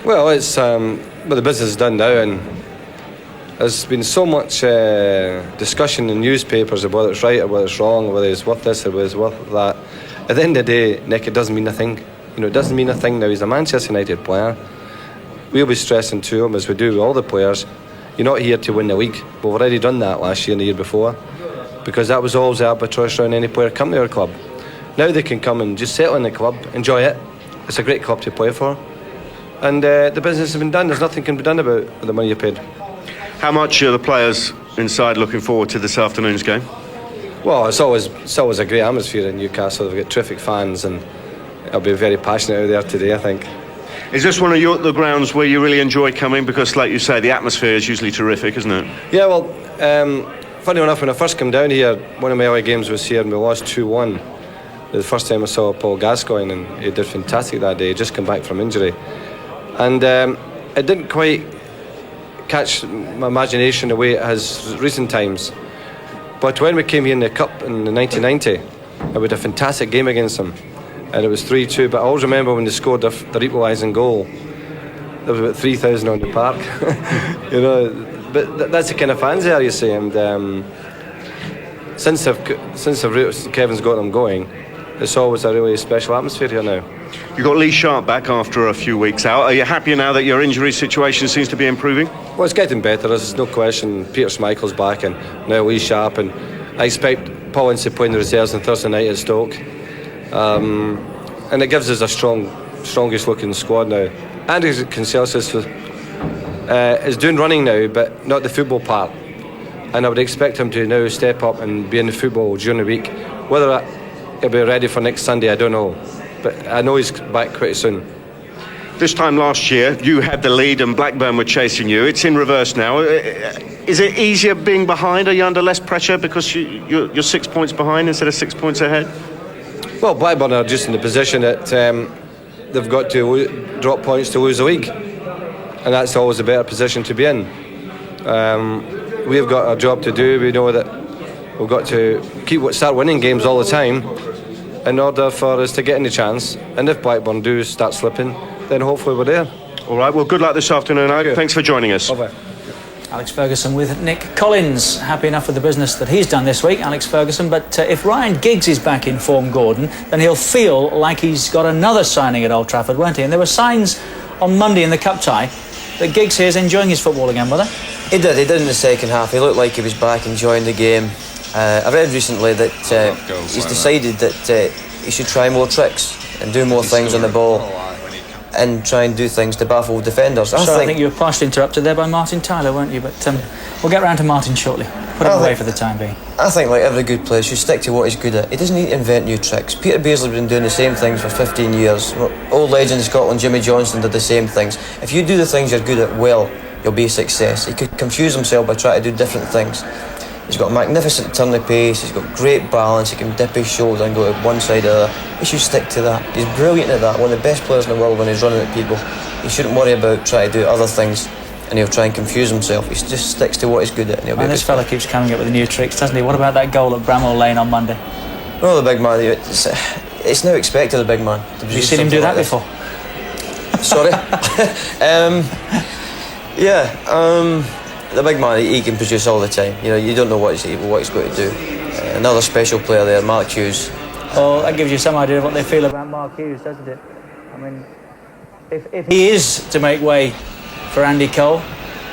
Well, it's the business is done now, and there's been so much discussion in newspapers about whether it's right or whether it's wrong, or whether it's worth this or whether it's worth that. At the end of the day, Nick, it doesn't mean a thing. You know, it doesn't mean a thing now. He's a Manchester United player. We'll be stressing to him, as we do with all the players, you're not here to win the league. We've already done that last year and the year before, because that was always the albatross around any player coming to our club. Now they can come and just settle in the club, enjoy it. It's a great club to play for. And the business has been done. There's nothing can be done about the money you paid. How much are the players inside looking forward to this afternoon's game? Well, it's always a great atmosphere in Newcastle. They've got terrific fans, and it'll be very passionate out there today, I think. Is this one of the grounds where you really enjoy coming? Because, like you say, the atmosphere is usually terrific, isn't it? Yeah, well, funny enough, when I first came down here, one of my early games was here and we lost 2-1. The first time I saw Paul Gascoigne, and he did fantastic that day. He just come back from injury. And it didn't quite catch my imagination the way it has recent times. But when we came here in the Cup in 1990, I had a fantastic game against them. And it was 3-2, but I always remember when they scored their equalising goal, there was about 3,000 on the park. You know, but that's the kind of fans there, you see. And since Kevin's got them going, it's always a really special atmosphere here now. You got Lee Sharp back after a few weeks out. Are you happier now that your injury situation seems to be improving? Well, it's getting better. There's no question. Peter Schmeichel's back, and now Lee Sharp, and I expect Paul Ince to play in the reserves on Thursday night at Stoke. And it gives us a strongest looking squad now. Andy Kanchelskis is doing running now, but not the football part. And I would expect him to now step up and be in the football during the week. Whether he'll be ready for next Sunday, I don't know. But I know he's back pretty soon. This time last year, you had the lead and Blackburn were chasing you. It's in reverse now. Is it easier being behind? Are you under less pressure because you're 6 points behind instead of 6 points ahead? Well, Blackburn are just in the position that they've got to drop points to lose the league. And that's always a better position to be in. We've got a job to do. We know that we've got to start winning games all the time in order for us to get any chance. And if Blackburn do start slipping, then hopefully we're there. All right, well, good luck this afternoon, Alex. Thanks for joining us. Bye-bye. Alex Ferguson with Nick Collins. Happy enough with the business that he's done this week, Alex Ferguson. But if Ryan Giggs is back in form, Gordon, then he'll feel like he's got another signing at Old Trafford, won't he? And there were signs on Monday in the cup tie that Giggs here is enjoying his football again, were there? He did in the second half. He looked like he was back enjoying the game. I read recently that he's decided that he should try more tricks and do more things on the ball and try and do things to baffle defenders. I think you were partially interrupted there by Martin Tyler, weren't you? But we'll get round to Martin shortly. Put him away for the time being. I think, like every good player, should stick to what he's good at. He doesn't need to invent new tricks. Peter Beardsley's been doing the same things for 15 years. Old legend in Scotland, Jimmy Johnstone, did the same things. If you do the things you're good at well, you'll be a success. He could confuse himself by trying to do different things. He's got a magnificent turn of pace, he's got great balance, he can dip his shoulder and go to one side or the other. He should stick to that. He's brilliant at that, one of the best players in the world when he's running at people. He shouldn't worry about trying to do other things and he'll try and confuse himself. He just sticks to what he's good at and he'll be this fella keeps coming up with new tricks, doesn't he? What about that goal at Bramall Lane on Monday? Well, the big man, it's now expected of the big man. Have you seen him do that before? Sorry? The big man, he can produce all the time. You know, you don't know what he's going to do. Another special player there, Mark Hughes. Well, that gives you some idea of what they feel about Mark Hughes, doesn't it? I mean, if he is to make way for Andy Cole,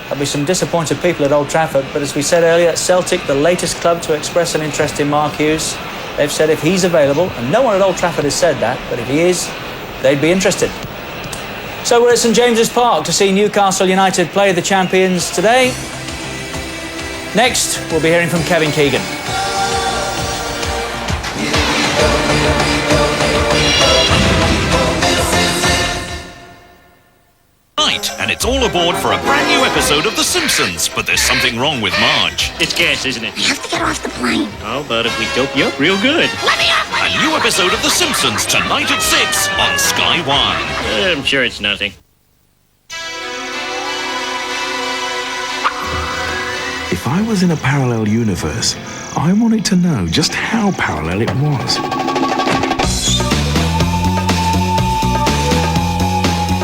there'll be some disappointed people at Old Trafford. But as we said earlier, Celtic, the latest club to express an interest in Mark Hughes, they've said if he's available, and no one at Old Trafford has said that, but if he is, they'd be interested. So we're at St James's Park to see Newcastle United play the champions today. Next, we'll be hearing from Kevin Keegan. Right, and it's all aboard for a brand new episode of The Simpsons, but there's something wrong with Marge. It's gas, isn't it? You have to get off the plane. Oh, but if we dope you up real good. Let me off! A new episode of The Simpsons tonight at 6 on Sky One. I'm sure it's nothing. If I was in a parallel universe, I wanted to know just how parallel it was.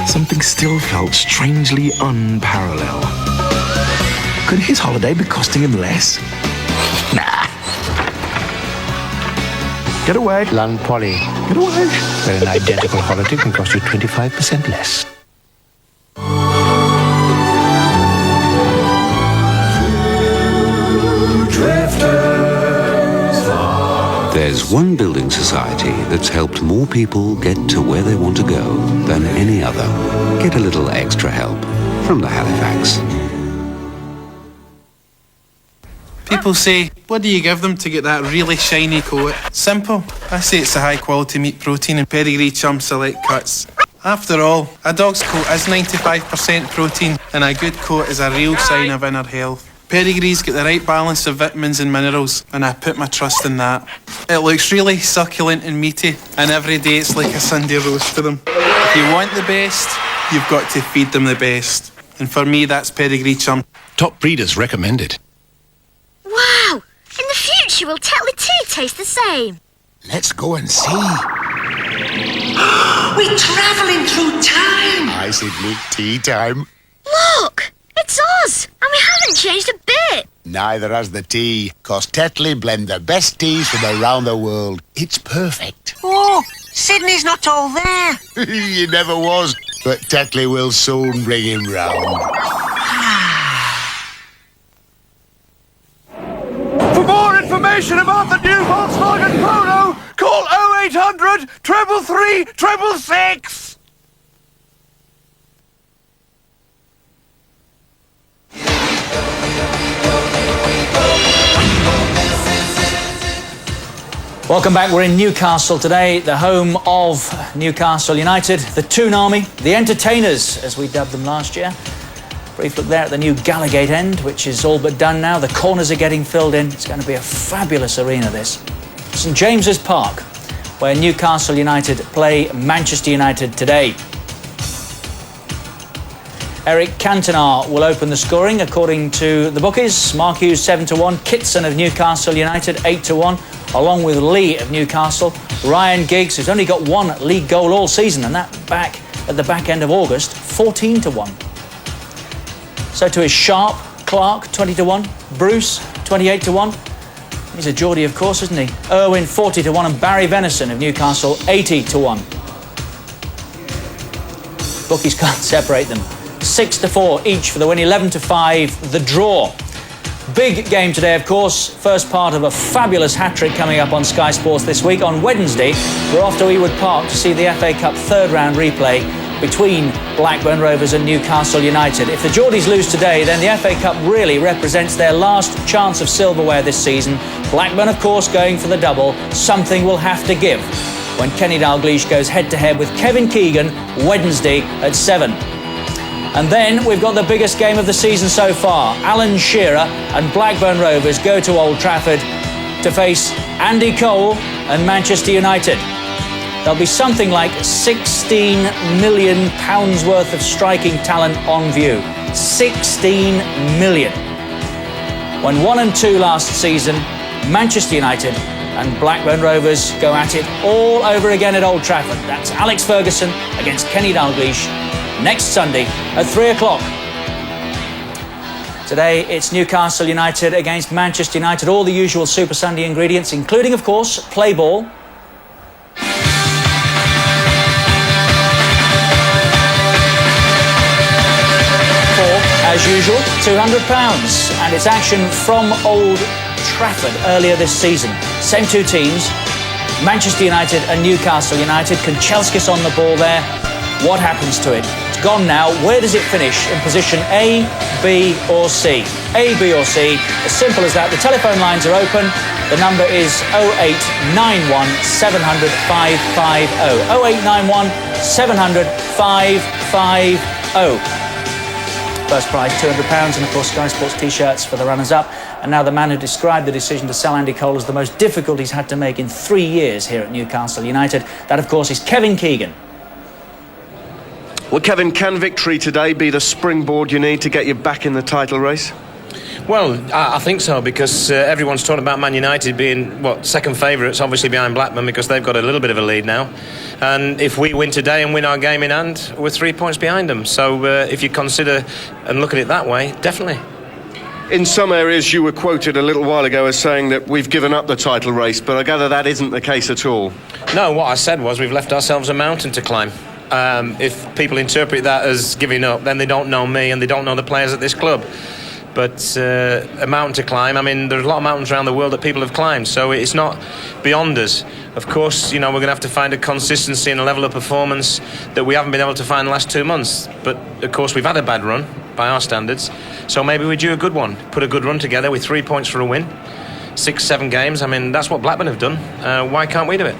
Something still felt strangely unparalleled. Could his holiday be costing him less? Nah. Get away. Land Polly. Get away. Where an identical holiday can cost you 25% less. There's one building society that's helped more people get to where they want to go than any other. Get a little extra help from the Halifax. People say, what do you give them to get that really shiny coat? Simple. I say it's a high quality meat protein and pedigree chum select cuts. After all, a dog's coat is 95% protein and a good coat is a real sign of inner health. Pedigree's got the right balance of vitamins and minerals, and I put my trust in that. It looks really succulent and meaty, and every day it's like a Sunday roast for them. If you want the best, you've got to feed them the best. And for me, that's Pedigree Chum. Top breeders recommended. Wow! In the future, will Tetley tea taste the same? Let's go and see. We're travelling through time! I said, look, tea time. Look! It's us! And we haven't changed a bit! Neither has the tea, 'cause Tetley blend the best teas from around the world. It's perfect. Oh, Sydney's not all there! He never was, but Tetley will soon bring him round. For more information about the new Volkswagen Polo, call 0800 333 666! Welcome back. We're in Newcastle today, the home of Newcastle United, the Toon Army, the Entertainers, as we dubbed them last year. Brief look there at the new Gallagate end, which is all but done now. The corners are getting filled in. It's going to be a fabulous arena, this. St James's Park, where Newcastle United play Manchester United today. Eric Cantona will open the scoring according to the bookies. Mark Hughes 7-1, Kitson of Newcastle United 8-1, along with Lee of Newcastle. Ryan Giggs, who's only got one league goal all season, and that back at the back end of August, 14-1. So to his Sharp, Clark 20-1, Bruce 28-1. He's a Geordie, of course, isn't he? Irwin 40-1, and Barry Venison of Newcastle 80-1. Bookies can't separate them. 6-4 each for the win, 11-5 the draw. Big game today, of course. First part of a fabulous hat-trick coming up on Sky Sports this week. On Wednesday, we're off to Ewood Park to see the FA Cup third round replay between Blackburn Rovers and Newcastle United. If the Geordies lose today, then the FA Cup really represents their last chance of silverware this season. Blackburn, of course, going for the double. Something will have to give when Kenny Dalglish goes head-to-head with Kevin Keegan Wednesday at 7. And then we've got the biggest game of the season so far. Alan Shearer and Blackburn Rovers go to Old Trafford to face Andy Cole and Manchester United. There'll be something like £16 million worth of striking talent on view. 16 million. When 1 and 2 last season, Manchester United and Blackburn Rovers go at it all over again at Old Trafford. That's Alex Ferguson against Kenny Dalglish next Sunday at 3 o'clock. Today it's Newcastle United against Manchester United. All the usual Super Sunday ingredients, including, of course, play ball. As usual, £200, and it's action from Old Trafford earlier this season. Same two teams, Manchester United and Newcastle United. Kanchelskis on the ball there. What happens to it? It's gone now. Where does it finish? In position A, B or C? A, B or C. As simple as that. The telephone lines are open. The number is 0891 700 550. 0891 700 550. First prize, £200, and of course Sky Sports T-shirts for the runners-up. And now the man who described the decision to sell Andy Cole as the most difficult he's had to make in 3 years here at Newcastle United. That, of course, is Kevin Keegan. Well, Kevin, can victory today be the springboard you need to get you back in the title race? Well, I think so, because everyone's talking about Man United being, second favourites, obviously behind Blackburn, because they've got a little bit of a lead now. And if we win today and win our game in hand, we're 3 points behind them. So if you consider and look at it that way, definitely. In some areas, you were quoted a little while ago as saying that we've given up the title race, but I gather that isn't the case at all. No, what I said was we've left ourselves a mountain to climb. If people interpret that as giving up, then they don't know me and they don't know the players at this club. But a mountain to climb, I mean, there's a lot of mountains around the world that people have climbed, so it's not beyond us. Of course, we're going to have to find a consistency and a level of performance that we haven't been able to find the last 2 months. But, of course, we've had a bad run by our standards, so maybe we do a good one. Put a good run together with 3 points for a win, 6-7 games. I mean, that's what Blackburn have done. Why can't we do it?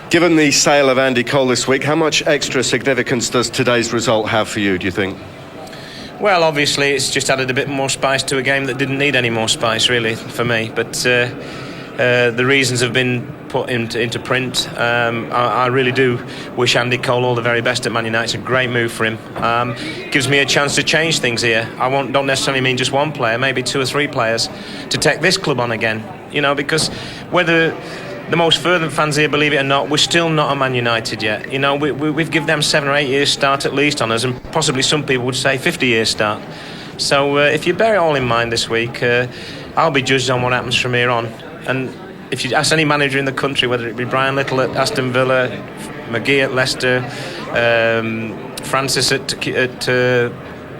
Given the sale of Andy Cole this week, how much extra significance does today's result have for you, do you think? Well, obviously, it's just added a bit more spice to a game that didn't need any more spice, really, for me. But the reasons have been put into print. I really do wish Andy Cole all the very best at Man United. It's a great move for him. Gives me a chance to change things here. Don't necessarily mean just one player, maybe 2 or 3 players, to take this club on again. Because whether the most fervent fans here believe it or not, we're still not a Man United yet. We've given them 7 or 8 years start at least on us, and possibly some people would say 50 years start. So if you bear it all in mind this week, I'll be judged on what happens from here on. And if you ask any manager in the country, whether it be Brian Little at Aston Villa, McGee at Leicester, Francis at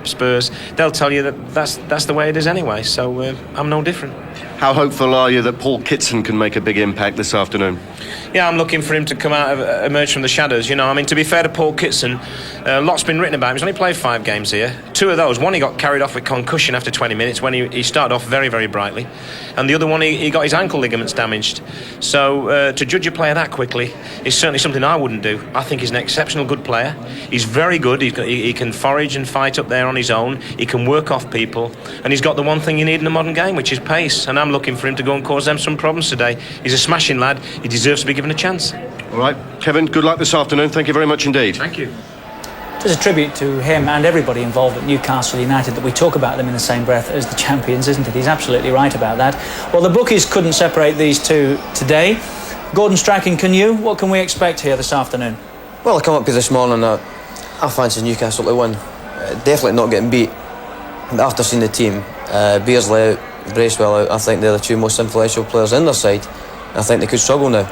Spurs, they'll tell you that's the way it is anyway. So I'm no different. How hopeful are you that Paul Kitson can make a big impact this afternoon? Yeah, I'm looking for him to emerge from the shadows. To be fair to Paul Kitson, a lot's been written about him. He's only played 5 games here. 2 of those, one he got carried off with concussion after 20 minutes when he started off very, very brightly, and the other one he got his ankle ligaments damaged. So to judge a player that quickly is certainly something I wouldn't do. I think he's an exceptional good player. He's very good. He can forage and fight up there on his own. He can work off people, and he's got the one thing you need in a modern game, which is pace. And I'm looking for him to go and cause them some problems today. He's a smashing lad. He deserves to be given a chance. All right, Kevin, good luck this afternoon. Thank you very much indeed. Thank you. It's a tribute to him and everybody involved at Newcastle United that we talk about them in the same breath as the champions, isn't it? He's absolutely right about that. Well, the bookies couldn't separate these two today. Gordon Strachan, can you? What can we expect here this afternoon? Well, I come up here this morning, I fancy Newcastle to win. Definitely not getting beat. But after seeing the team, Beardsley out, Bracewell out, I think they're the two most influential players in their side. I think they could struggle now.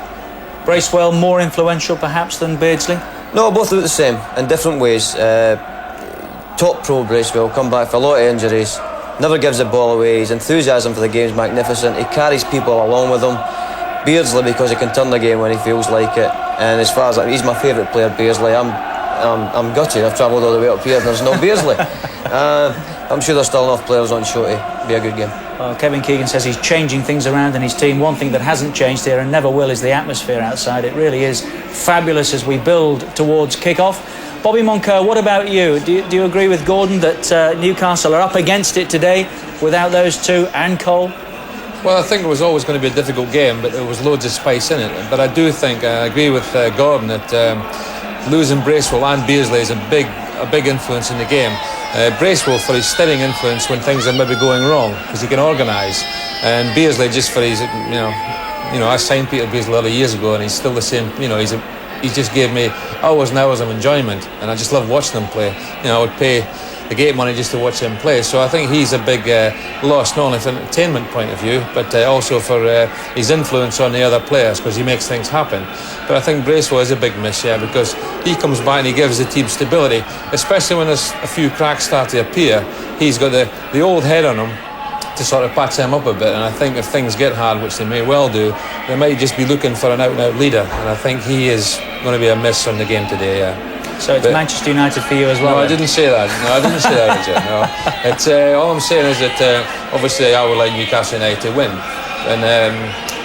Bracewell more influential perhaps than Beardsley? No, both are the same, in different ways. Top pro Bracewell, come back for a lot of injuries, never gives the ball away, his enthusiasm for the game is magnificent, he carries people along with him. Beardsley, because he can turn the game when he feels like it, and as far as he's my favourite player, Beardsley. I'm gutted, I've travelled all the way up here and there's no Beardsley. I'm sure there's still enough players on show to be a good game. Well, Kevin Keegan says he's changing things around in his team. One thing that hasn't changed here and never will is the atmosphere outside. It really is fabulous as we build towards kick-off. Bobby Moncur, what about you? Do you agree with Gordon that Newcastle are up against it today without those two and Cole? Well, I think it was always going to be a difficult game, but there was loads of spice in it. But I do think, I agree with Gordon, that losing Bracewell and Beardsley is a big influence in the game. Bracewell for his steadying influence when things are maybe going wrong, because he can organise, and Beardsley just for his, I signed Peter Beardsley a lot of years ago, and he's still the same. He just gave me hours and hours of enjoyment, and I just love watching him play. I would pay the gate money just to watch him play. So I think he's a big loss, not only from an entertainment point of view, but also for his influence on the other players, because he makes things happen. But I think Bracewell is a big miss, because he comes back and he gives the team stability, especially when there's a few cracks start to appear. He's got the old head on him to sort of patch them up a bit, and I think if things get hard, which they may well do, they might just be looking for an out-and-out leader, and I think he is going to be a miss on the game today, So it's Manchester United for you as well? No, I didn't say that. Richard. No. It's, all I'm saying is that obviously I would like Newcastle United to win, and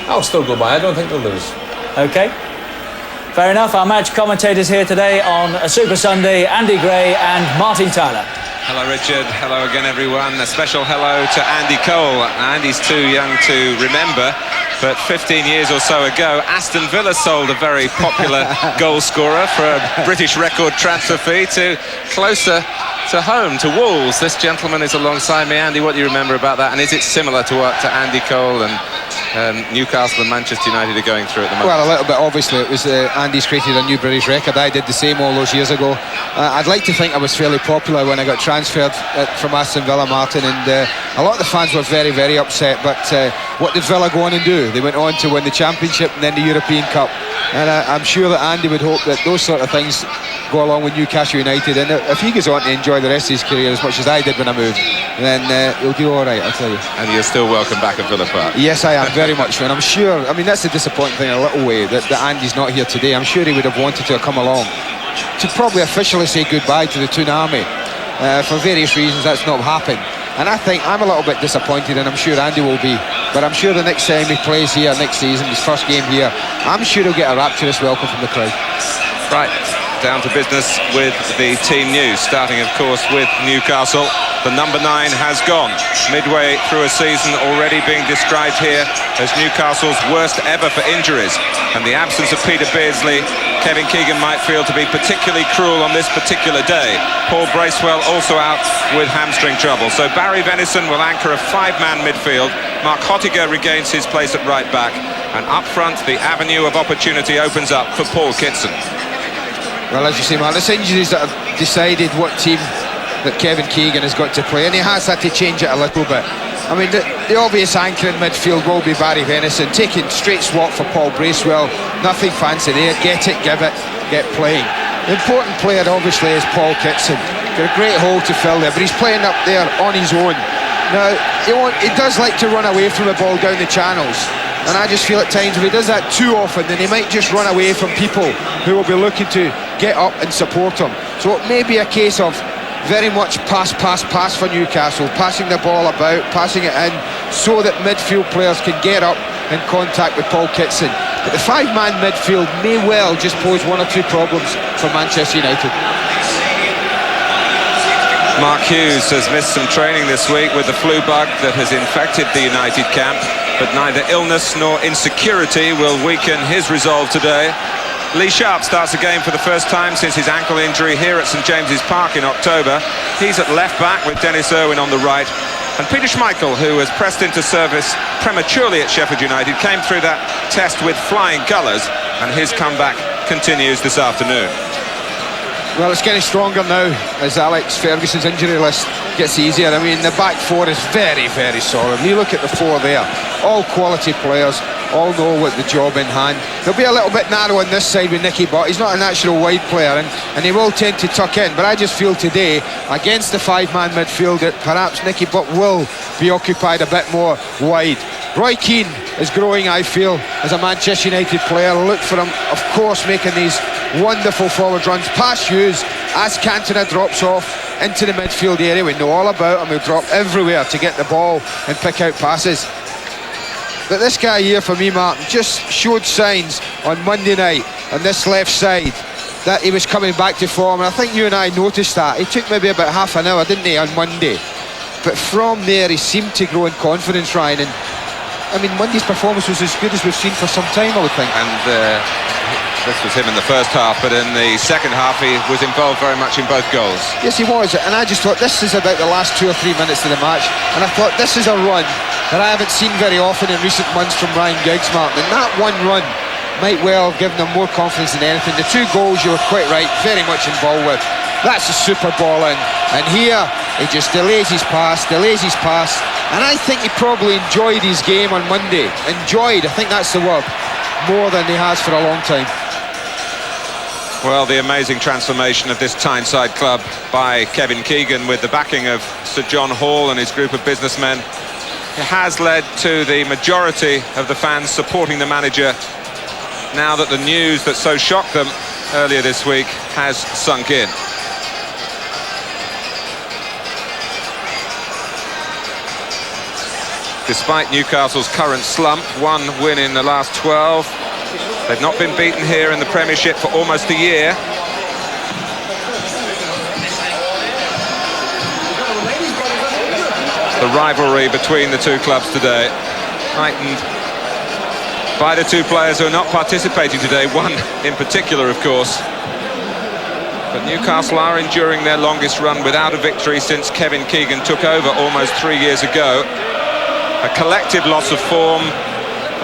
I'll still go by. I don't think they'll lose. Okay. Fair enough. Our match commentators here today on a Super Sunday, Andy Gray and Martin Tyler. Hello, Richard. Hello again, everyone. A special hello to Andy Cole. Andy's too young to remember, but 15 years or so ago, Aston Villa sold a very popular goal scorer for a British record transfer fee to closer to home, to Wolves. This gentleman is alongside me. Andy, what do you remember about that? And is it similar to what Andy Cole and Newcastle and Manchester United are going through at the moment? Well, a little bit. Obviously, it was Andy's created a new British record. I did the same all those years ago. I'd like to think I was fairly popular when I got transferred from Aston Villa, Martin, and a lot of the fans were very, very upset. But what did Villa go on and do? They went on to win the Championship and then the European Cup. And I'm sure that Andy would hope that those sort of things go along with Newcastle United, and if he goes on to enjoy the rest of his career as much as I did when I moved, then he'll do all right, I'll tell you. And you're still welcome back at Villa Park? Yes, I am, very much, and I'm sure, I mean, that's the disappointing thing in a little way, that Andy's not here today. I'm sure he would have wanted to have come along to probably officially say goodbye to the Toon Army. For various reasons that's not happened, and I think I'm a little bit disappointed, and I'm sure Andy will be, but I'm sure the next time he plays here next season, his first game here, I'm sure he'll get a rapturous welcome from the crowd. Right, down to business with the team news, starting of course with Newcastle. The number 9 has gone, midway through a season already being described here as Newcastle's worst ever for injuries, and the absence of Peter Beardsley, Kevin Keegan might feel to be particularly cruel on this particular day. Paul Bracewell also out with hamstring trouble, so Barry Venison will anchor a 5-man midfield. Mark Hottiger regains his place at right back, and up front the avenue of opportunity opens up for Paul Kitson. Well, as you say, Mark, it's injuries that have decided what team that Kevin Keegan has got to play, and he has had to change it a little bit. I mean, the obvious anchor in midfield will be Barry Venison, taking straight swap for Paul Bracewell. Nothing fancy there. Get it, give it, get playing. The important player, obviously, is Paul Kitson. Got a great hole to fill there, but he's playing up there on his own. Now, he does like to run away from the ball down the channels, and I just feel at times if he does that too often, then he might just run away from people who will be looking to get up and support him. So it may be a case of very much pass for Newcastle, passing the ball about, passing it in, so that midfield players can get up in contact with Paul Kitson. But the 5-man midfield may well just pose 1 or 2 problems for Manchester United. Mark Hughes has missed some training this week with the flu bug that has infected the United camp, but neither illness nor insecurity will weaken his resolve today. Lee Sharp starts the game for the first time since his ankle injury here at St James's Park in October. He's at left back with Dennis Irwin on the right. And Peter Schmeichel, who was pressed into service prematurely at Sheffield United, came through that test with flying colours, and his comeback continues this afternoon. Well, it's getting stronger now as Alex Ferguson's injury list gets easier. I mean, the back four is very, very solid. When you look at the four there, all quality players, all know what the job in hand. They'll be a little bit narrow on this side with Nicky Butt. He's not a natural wide player, and he will tend to tuck in. But I just feel today, against the five-man midfield, that perhaps Nicky Butt will be occupied a bit more wide. Roy Keane is growing, I feel, as a Manchester United player. Look for him, of course, making these wonderful forward runs past Hughes as Cantona drops off into the midfield area. We know all about him. He'll drop everywhere to get the ball and pick out passes. But this guy here, for me, Martin, just showed signs on Monday night on this left side that he was coming back to form, and I think you and I noticed that. He took maybe about half an hour, didn't he, on Monday? But from there, he seemed to grow in confidence, Ryan, and I mean, Monday's performance was as good as we've seen for some time, I would think. And this was him in the first half, but in the second half he was involved very much in both goals. Yes, he was, and I just thought this is about the last 2 or 3 minutes of the match, and I thought this is a run that I haven't seen very often in recent months from Ryan Giggs, Martin, and that one run might well have given them more confidence than anything. The 2 goals, you were quite right, very much involved with. That's a super ball in, and here he just delays his pass, and I think he probably enjoyed his game on Monday. Enjoyed, I think that's the word, more than he has for a long time. Well, the amazing transformation of this Tyneside club by Kevin Keegan with the backing of Sir John Hall and his group of businessmen, it has led to the majority of the fans supporting the manager now that the news that so shocked them earlier this week has sunk in. Despite Newcastle's current slump, 1 win in the last 12. They've not been beaten here in the Premiership for almost a year. The rivalry between the two clubs today, heightened by the 2 players who are not participating today, one in particular, of course. But Newcastle are enduring their longest run without a victory since Kevin Keegan took over almost 3 years ago. A collective loss of form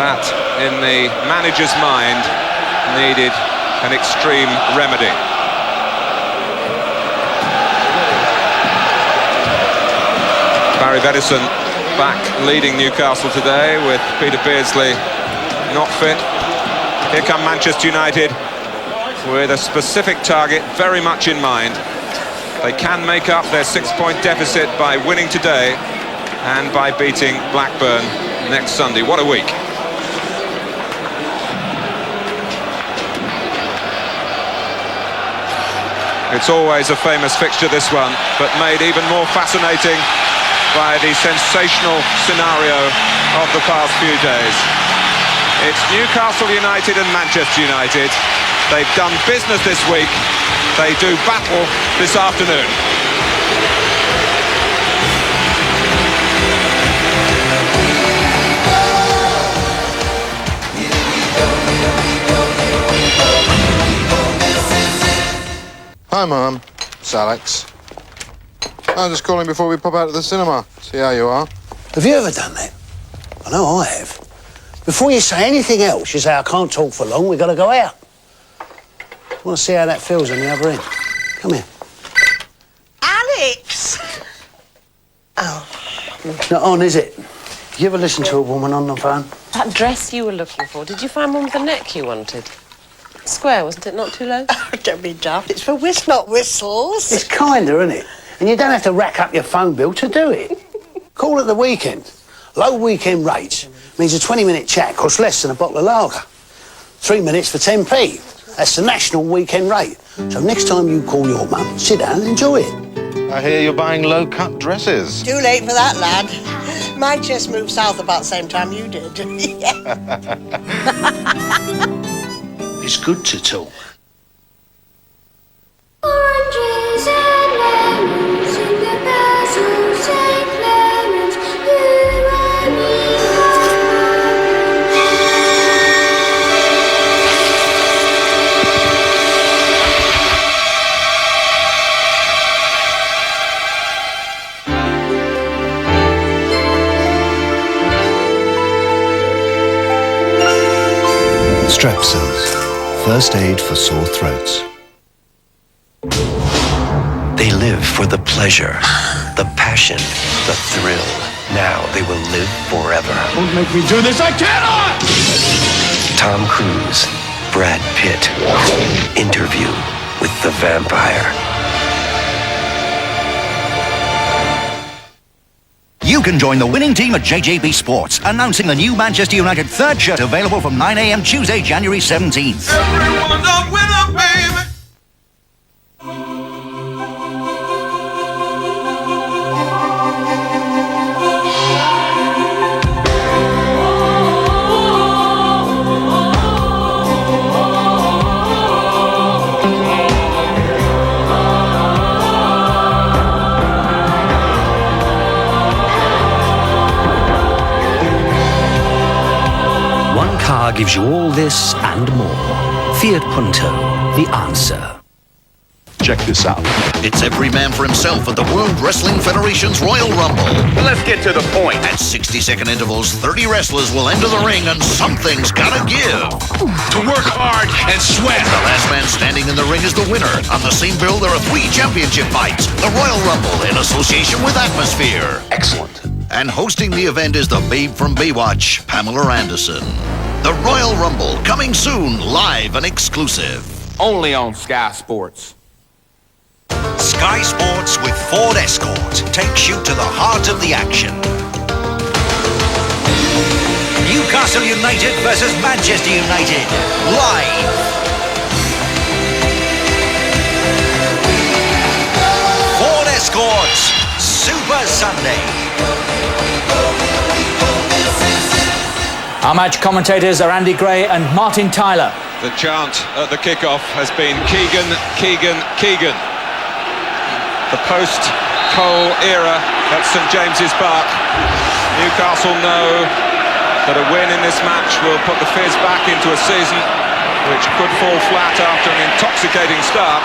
that, in the manager's mind, needed an extreme remedy. Barry Vedison back leading Newcastle today with Peter Beardsley not fit. Here come Manchester United with a specific target very much in mind. They can make up their 6-point deficit by winning today and by beating Blackburn next Sunday. What a week. It's always a famous fixture, this one, but made even more fascinating by the sensational scenario of the past few days. It's Newcastle United and Manchester United. They've done business this week. They do battle this afternoon. Hi, Mum. It's Alex. I'm just calling before we pop out to the cinema. See how you are. Have you ever done that? I know I have. Before you say anything else, you say, I can't talk for long, we've got to go out. I want to see how that feels on the other end. Come here. Alex! Oh. Not on, is it? You ever listen to a woman on the phone? That dress you were looking for, did you find one with the neck you wanted? Square, wasn't it? Not too low? Oh, don't be daft. It's for not whistles. It's kinder, isn't it? And you don't have to rack up your phone bill to do it. Call it the weekend. Low weekend rates means a 20-minute chat costs less than a bottle of lager. 3 minutes for 10p. That's the national weekend rate. So next time you call your mum, sit down and enjoy it. I hear you're buying low-cut dresses. Too late for that, lad. My just moved south about the same time you did. It's good to talk. Oranges and lemons in the basil St. Clements, you and me are. Strepsils, first aid for sore throats. They live for the pleasure, the passion, the thrill. Now they will live forever. Don't make me do this, I cannot! Tom Cruise, Brad Pitt, Interview with the Vampire. You can join the winning team at JJB Sports, announcing the new Manchester United third shirt available from 9 a.m. Tuesday, January 17th. Everyone's a winner, baby! One car gives you all this and more. Fiat Punto, the answer. Check this out. It's every man for himself at the World Wrestling Federation's Royal Rumble. Let's get to the point. At 60-second intervals, 30 wrestlers will enter the ring and something's gotta give. To work hard and sweat. The last man standing in the ring is the winner. On the same bill, there are 3 championship fights. The Royal Rumble in association with Atmosphere. Excellent. And hosting the event is the babe from Baywatch, Pamela Anderson. The Royal Rumble, coming soon, live and exclusive. Only on Sky Sports. Sky Sports with Ford Escort takes you to the heart of the action. Newcastle United versus Manchester United, live. Ford Escort, Super Sunday. Our match commentators are Andy Gray and Martin Tyler. The chant at the kickoff has been Keegan, Keegan, Keegan. The post-Cole era at St James's Park. Newcastle know that a win in this match will put the Fizz back into a season which could fall flat after an intoxicating start.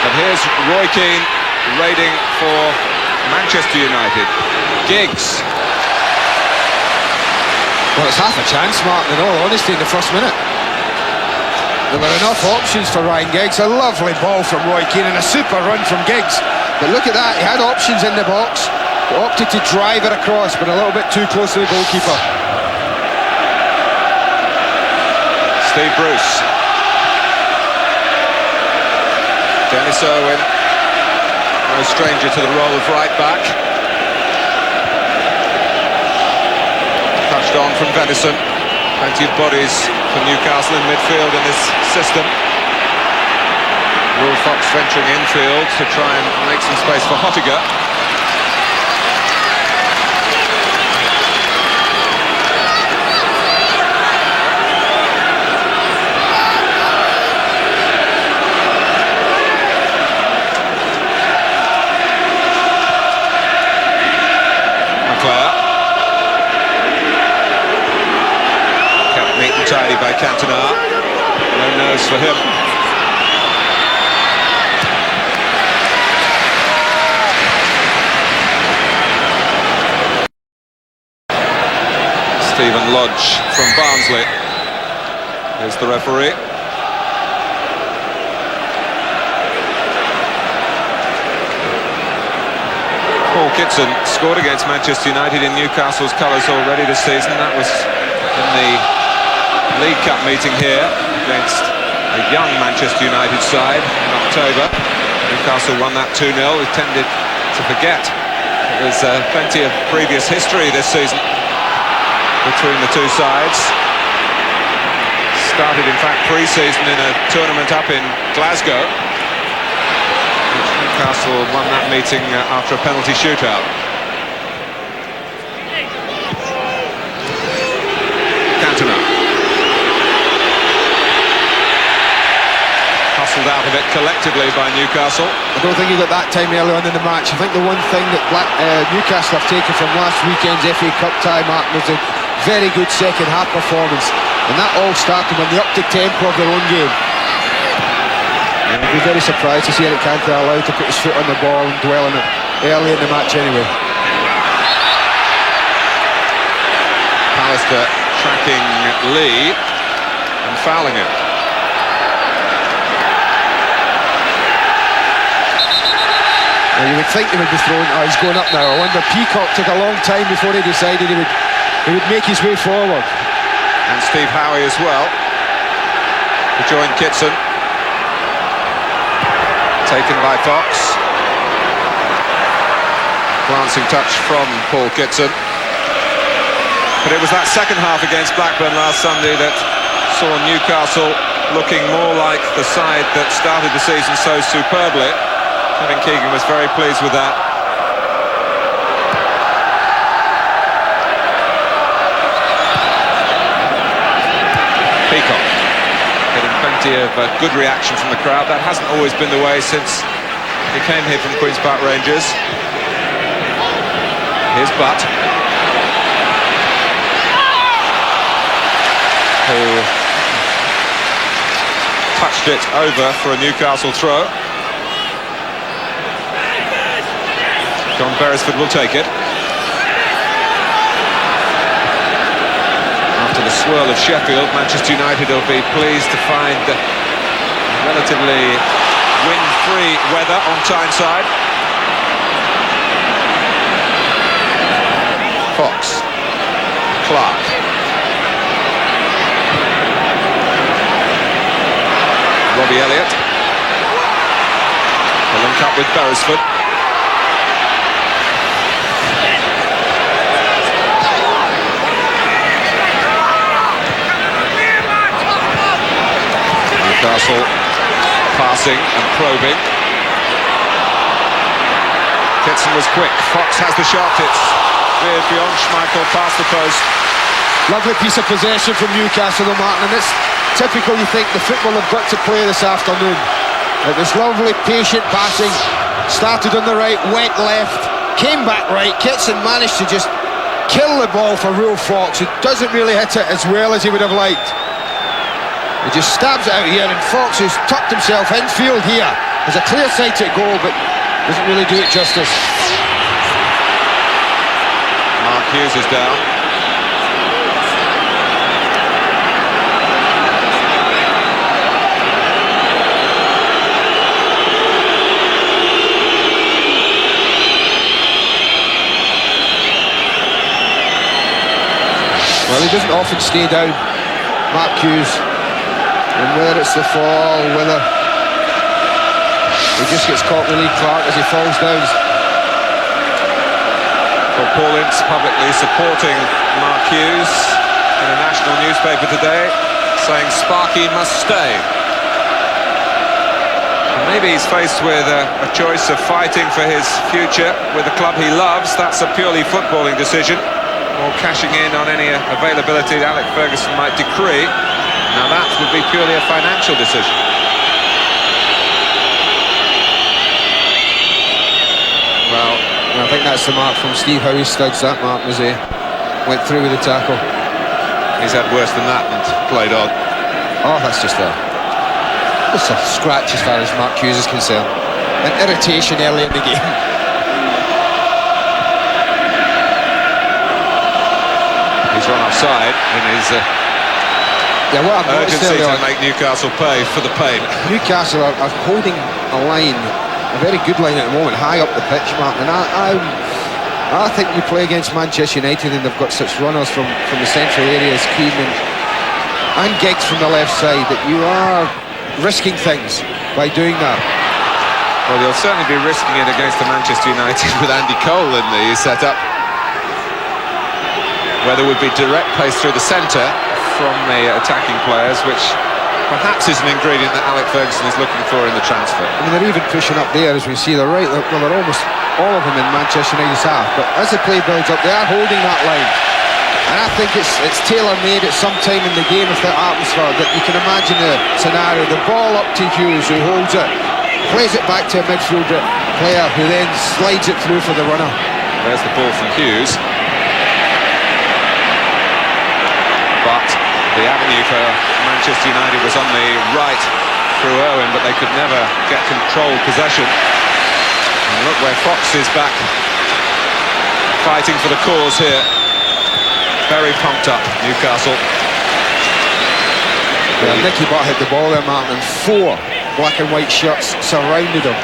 But here's Roy Keane raiding for Manchester United. Giggs. Well, it's half a chance, Martin, in all honesty, in the first minute. There were enough options for Ryan Giggs. A lovely ball from Roy Keane and a super run from Giggs. But look at that, he had options in the box. He opted to drive it across, but a little bit too close to the goalkeeper. Steve Bruce. Dennis Irwin, no stranger to the role of right back. Touched on from Venison. Plenty of bodies for Newcastle in midfield in this system. Will Fox venturing infield to try and make some space for Hottiger. Neat and tidy by Cantona. No nerves for him. Stephen Lodge from Barnsley. Here's the referee. Paul Kitson scored against Manchester United in Newcastle's colours already this season. That was in the League Cup meeting here against a young Manchester United side in October. Newcastle won that 2-0. We tended to forget there's plenty of previous history this season between the two sides. Started in fact pre-season in a tournament up in Glasgow. Newcastle won that meeting after a penalty shootout. Cantona. Hustled out of it collectively by Newcastle. I don't think he got that time early on in the match. I think the one thing that Newcastle have taken from last weekend's FA Cup tie, Martin, was a very good second half performance. And that all started when they upped the tempo of their own game. I'd be very surprised to see Eric Cantona allowed to put his foot on the ball and dwell on it early in the match anyway. Pallister tracking Lee and fouling him. Well, you would think he would be thrown. Oh, he's going up now. I wonder, Peacock took a long time before he decided he would make his way forward. And Steve Howie as well to join Kitson. Taken by Fox. Glancing touch from Paul Kitson. But it was that second half against Blackburn last Sunday that saw Newcastle looking more like the side that started the season so superbly. Kevin Keegan was very pleased with that. Peacock getting plenty of good reaction from the crowd. That hasn't always been the way since he came here from Queen's Park Rangers. Here's Butt, who touched it over for a Newcastle throw. John Beresford will take it. After the swirl of Sheffield, Manchester United will be pleased to find relatively wind-free weather on Tyneside. Fox, Clark. Robbie Elliott. They'll link up with Beresford. Newcastle passing and probing. Kitson was quick. Fox has the shot. It's veered beyond Schmeichel, past the post. Lovely piece of possession from Newcastle, though, Martin, and it's typical. You think the football have got to play this afternoon. It was lovely, patient passing. Started on the right, went left, came back right. Kitson managed to just kill the ball for Will Fox, who doesn't really hit it as well as he would have liked. He just stabs it out here, and Fox, who's tucked himself infield here, has a clear sighted goal, but doesn't really do it justice. Mark Hughes is down. Well, he doesn't often stay down, Mark Hughes. And whether it's the fall, whether he just gets caught with Lee Clark as he falls down. Well, Paul Ince publicly supporting Mark Hughes in a national newspaper today, saying Sparky must stay. And maybe he's faced with a choice of fighting for his future with the club he loves. That's a purely footballing decision, or cashing in on any availability that Alex Ferguson might decree. Now that would be purely a financial decision. Well, I think that's the mark from Steve Howie Studs, that mark, as he went through with the tackle. He's had worse than that and played on. Oh, that's just a scratch as far as Mark Hughes is concerned. An irritation early in the game. He's run offside in his what I've urgency to make Newcastle pay for the pain. Newcastle are holding a line, a very good line at the moment, high up the pitch, Mark. And I think you play against Manchester United and they've got such runners from the central areas, Keane and Giggs from the left side, that you are risking things by doing that. Well, you'll certainly be risking it against the Manchester United with Andy Cole in the setup, where there would be direct pace through the centre from the attacking players, which perhaps is an ingredient that Alex Ferguson is looking for in the transfer. I mean, they're even pushing up there, as we see. They're right, well, they're almost all of them in Manchester United's half, but as the play builds up, they are holding that line. And I think it's tailor-made at some time in the game with that atmosphere, that you can imagine the scenario. The ball up to Hughes, who holds it, plays it back to a midfield player, who then slides it through for the runner. There's the ball from Hughes. But the avenue for Manchester United was on the right through Owen, but they could never get controlled possession. And look where Fox is back, fighting for the cause here. very pumped up, Newcastle. Yeah, Nicky Butt hit the ball there, Martin, and 4 black and white shirts surrounded him.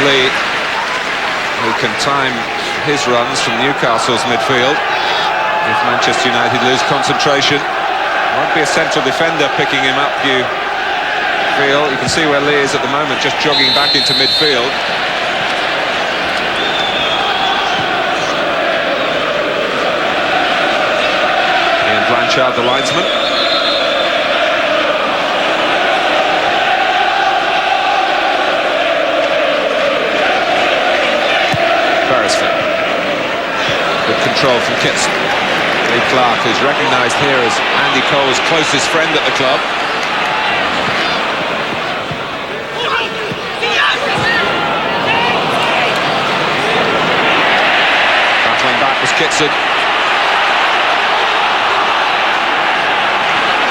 Lee, who can time his runs from Newcastle's midfield. If Manchester United lose concentration, won't be a central defender picking him up, you feel. You can see where Lee is at the moment, just jogging back into midfield. Ian Blanchard, the linesman. Beresford. Good control from Kitson. Lee Clark, who's recognised here as Andy Cole's closest friend at the club. Battling back was Kitson.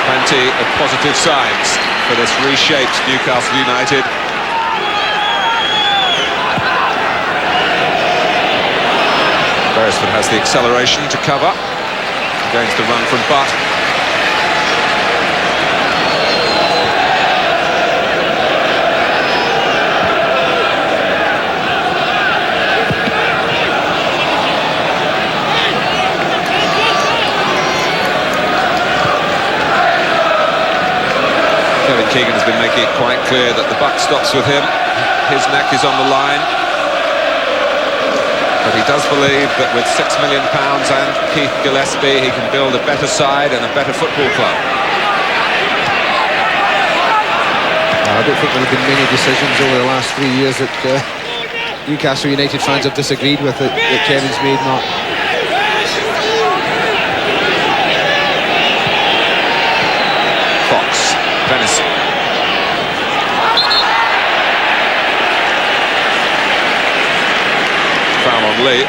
Plenty of positive signs for this reshaped Newcastle United. Beresford has the acceleration to cover against the run from Butt. Kevin Keegan has been making it quite clear that the buck stops with him. His neck is on the line. But he does believe that with £6 million and Keith Gillespie, he can build a better side and a better football club. I don't think there have been many decisions over the last 3 years that Newcastle United fans have disagreed with that Kevin's made, Mark. Fox, Venison. Foul on Lee.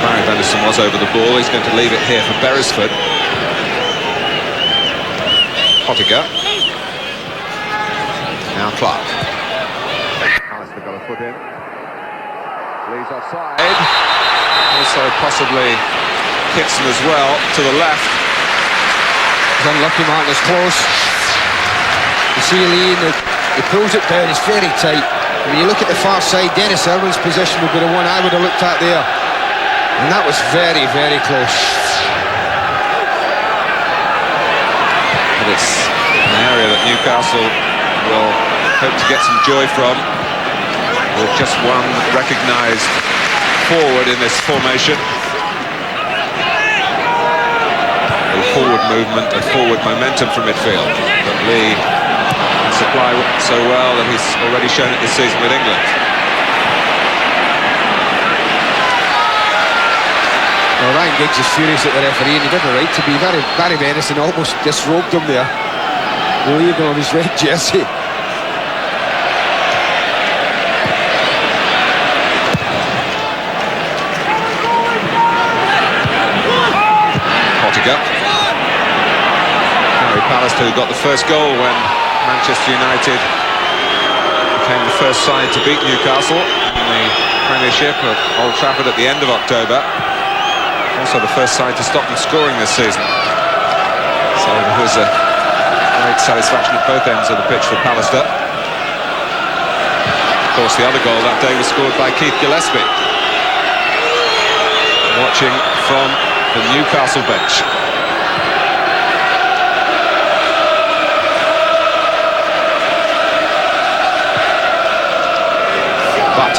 Barry Venison was over the ball. He's going to leave it here for Beresford. Pottinger. Now Clark. Alistair got a foot in. Lee's offside. Also possibly Kitson as well, to the left. He's unlucky, Martin, it's close. You see Lee, he pulls it down, it's very tight. When you look at the far side, Dennis Irwin's position would be the one I would have looked at there. And that was very, very close. But it's an area that Newcastle will hope to get some joy from, with just one recognised forward in this formation. A forward movement, a forward momentum from midfield that Lee can supply so well that he's already shown it this season with England. Well, Ryan Giggs is furious at the referee, and he did the right to be. Barry Venison almost disrobed him there, waving on his red jersey. Harry Pallister, who got the first goal when Manchester United became the first side to beat Newcastle in the Premiership at Old Trafford at the end of October. Also the first side to stop them scoring this season. So there was a great satisfaction at both ends of the pitch for Pallister. Of course, the other goal that day was scored by Keith Gillespie. Watching from the Newcastle bench. But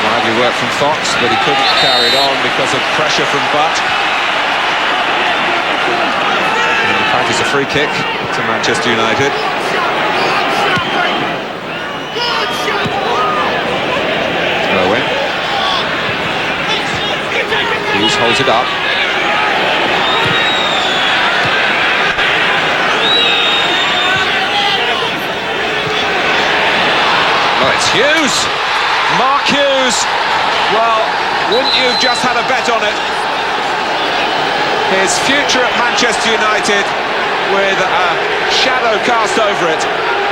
lively work from Fox, but he couldn't carry it on because of pressure from Butt. And in fact, it's a free kick to Manchester United. Owen. Hughes holds it up. Hughes. Mark Hughes. Well, wouldn't you have just had a bet on it? His future at Manchester United with a shadow cast over it,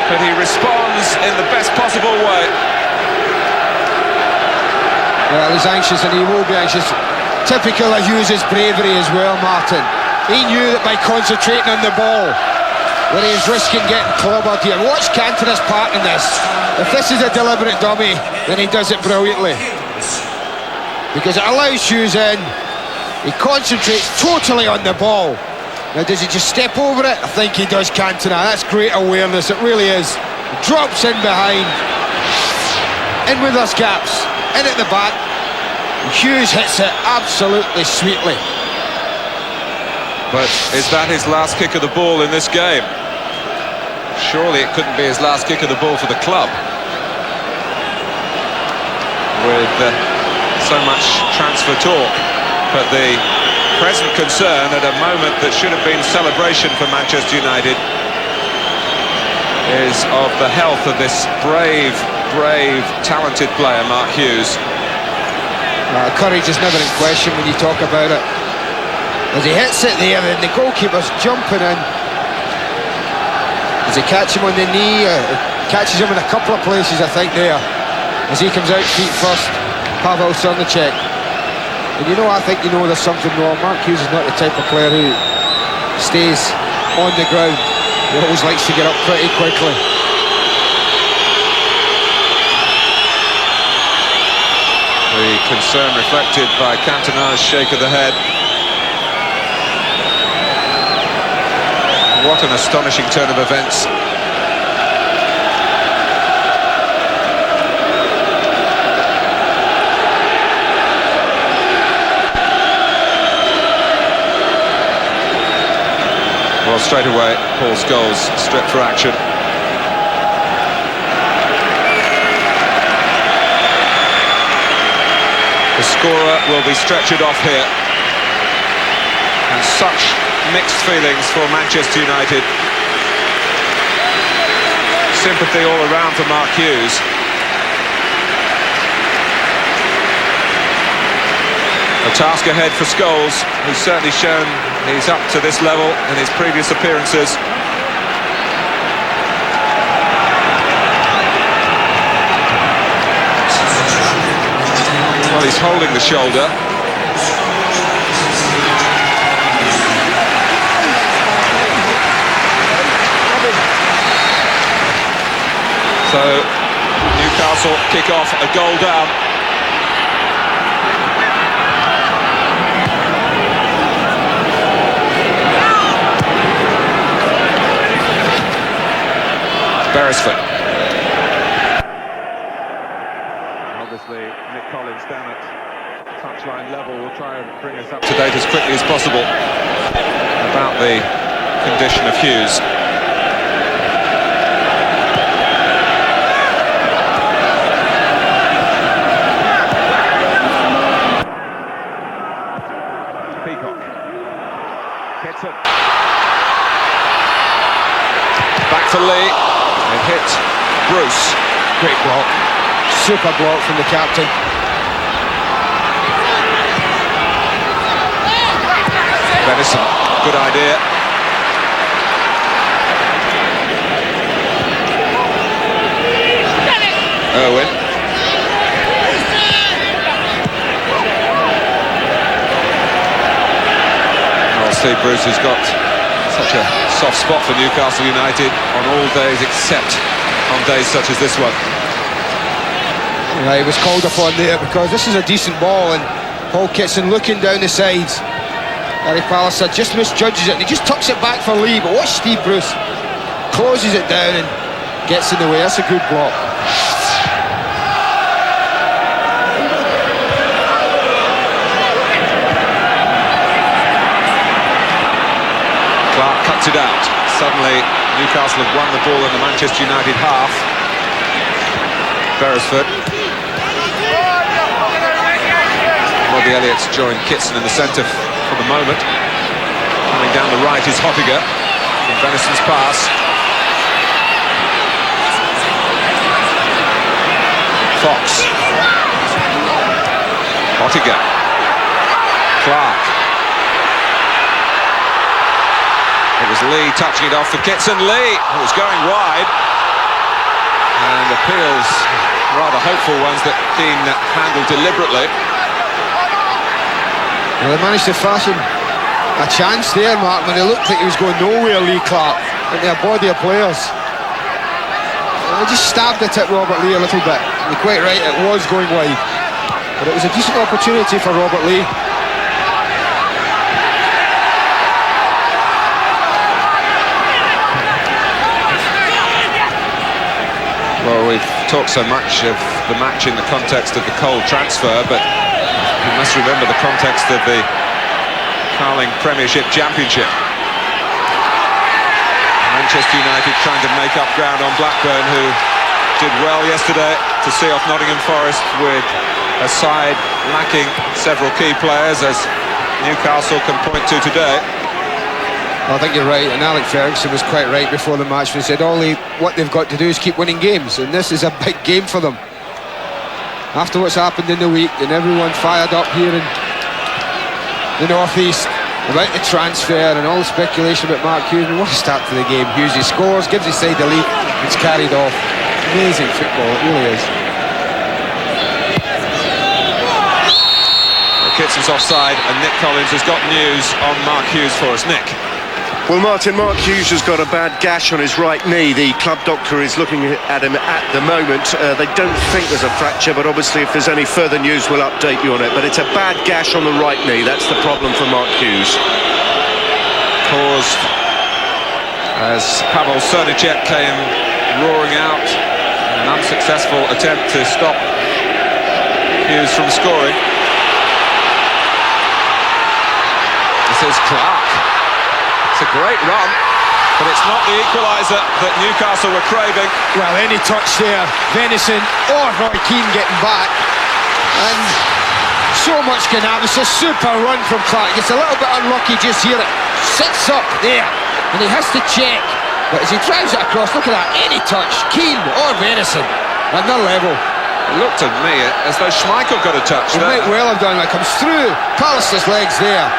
but he responds in the best possible way. Well, he's anxious and he will be anxious. Typical of Hughes' bravery as well, Martin. He knew that by concentrating on the ball that he was risking getting clobbered here. Watch Cantona's part in this. If this is a deliberate dummy, then he does it brilliantly. Because it allows Hughes in. He concentrates totally on the ball. Now, does he just step over it? I think he does, Cantona. That's great awareness, it really is. Drops in behind. In with those gaps. In at the back. Hughes hits it absolutely sweetly. But is that his last kick of the ball in this game? Surely it couldn't be his last kick of the ball for the club. With so much transfer talk. But the present concern at a moment that should have been celebration for Manchester United is of the health of this brave, talented player, Mark Hughes. Courage is never in question when you talk about it. As he hits it there, and the goalkeeper's jumping in. Does he catch him on the knee? Catches him in a couple of places, I think, there. As he comes out feet first, Pavel's on the check. And you know, I think you know there's something wrong. Mark Hughes is not the type of player who stays on the ground. He always likes to get up pretty quickly. The concern reflected by Cantona's shake of the head. What an astonishing turn of events. Well, straight away, Paul Scholes stripped for action. The scorer will be stretchered off here. And such mixed feelings for Manchester United. Sympathy all around for Mark Hughes. A task ahead for Scholes, who's certainly shown he's up to this level in his previous appearances. Well, he's holding the shoulder. So, Newcastle kick off a goal down. Beresford. Obviously, Nick Collins down at touchline level will try and bring us up to date as quickly as possible about the condition of Hughes. Peacock. Hits it. Back to Lee. It hit Bruce. Great block. Super block from the captain. Venison, good idea. Irwin. Well, Steve Bruce has got such a soft spot for Newcastle United on all days except on days such as this one. Yeah, he was called upon there because this is a decent ball and Paul Kitson looking down the sides. Gary Palliser just misjudges it and he just tucks it back for Lee, but watch Steve Bruce closes it down and gets in the way. That's a good block. Clark cuts it out. Suddenly Newcastle have won the ball in the Manchester United half. Beresford. Robbie Elliott's joined Kitson in the centre for the moment. Coming down the right is Hottiger. And Venison's pass. Fox. Ottinger. Clark. It was Lee touching it off for Kitson. Lee, who was going wide. And appeals, rather hopeful ones that Keane handled deliberately. Well, they managed to fashion a chance there, Mark, when it looked like he was going nowhere, Lee Clark, into a body of players. They just stabbed it at Robert Lee a little bit. You're quite right, it was going wide. But it was a decent opportunity for Robert Lee. Well, we've talked so much of the match in the context of the Cole transfer, but you must remember the context of the Carling Premiership Championship. Manchester United trying to make up ground on Blackburn, who did well yesterday to see off Nottingham Forest with a side lacking several key players, as Newcastle can point to today. I think you're right, and Alex Ferguson was quite right before the match when he said what they've got to do is keep winning games, and this is a big game for them. After what's happened in the week, and everyone fired up here in the North East about the transfer and all the speculation about Mark Hughes. What a start to the game. Hughes, he scores, gives his side the lead, it's carried off. Amazing football, it really is. Kitson's offside, and Nick Collins has got news on Mark Hughes for us. Nick. Well, Martin, Mark Hughes has got a bad gash on his right knee. The club doctor is looking at him at the moment. They don't think there's a fracture, but obviously if there's any further news, we'll update you on it. But it's a bad gash on the right knee. That's the problem for Mark Hughes. Caused as Pavel Srnicek came roaring out. An unsuccessful attempt to stop Hughes from scoring. This is Clark. It's a great run, but it's not the equaliser that Newcastle were craving. Well, any touch there, Venison or Roy Keane getting back, and so much can happen. It's a super run from Clark. It's a little bit unlucky just here. It sits up there, and he has to check. But as he drives it across, look at that, any touch, Keane or Venison, at their level. It looked to me as though Schmeichel got a touch. He might well have done. It comes through Palace's legs there.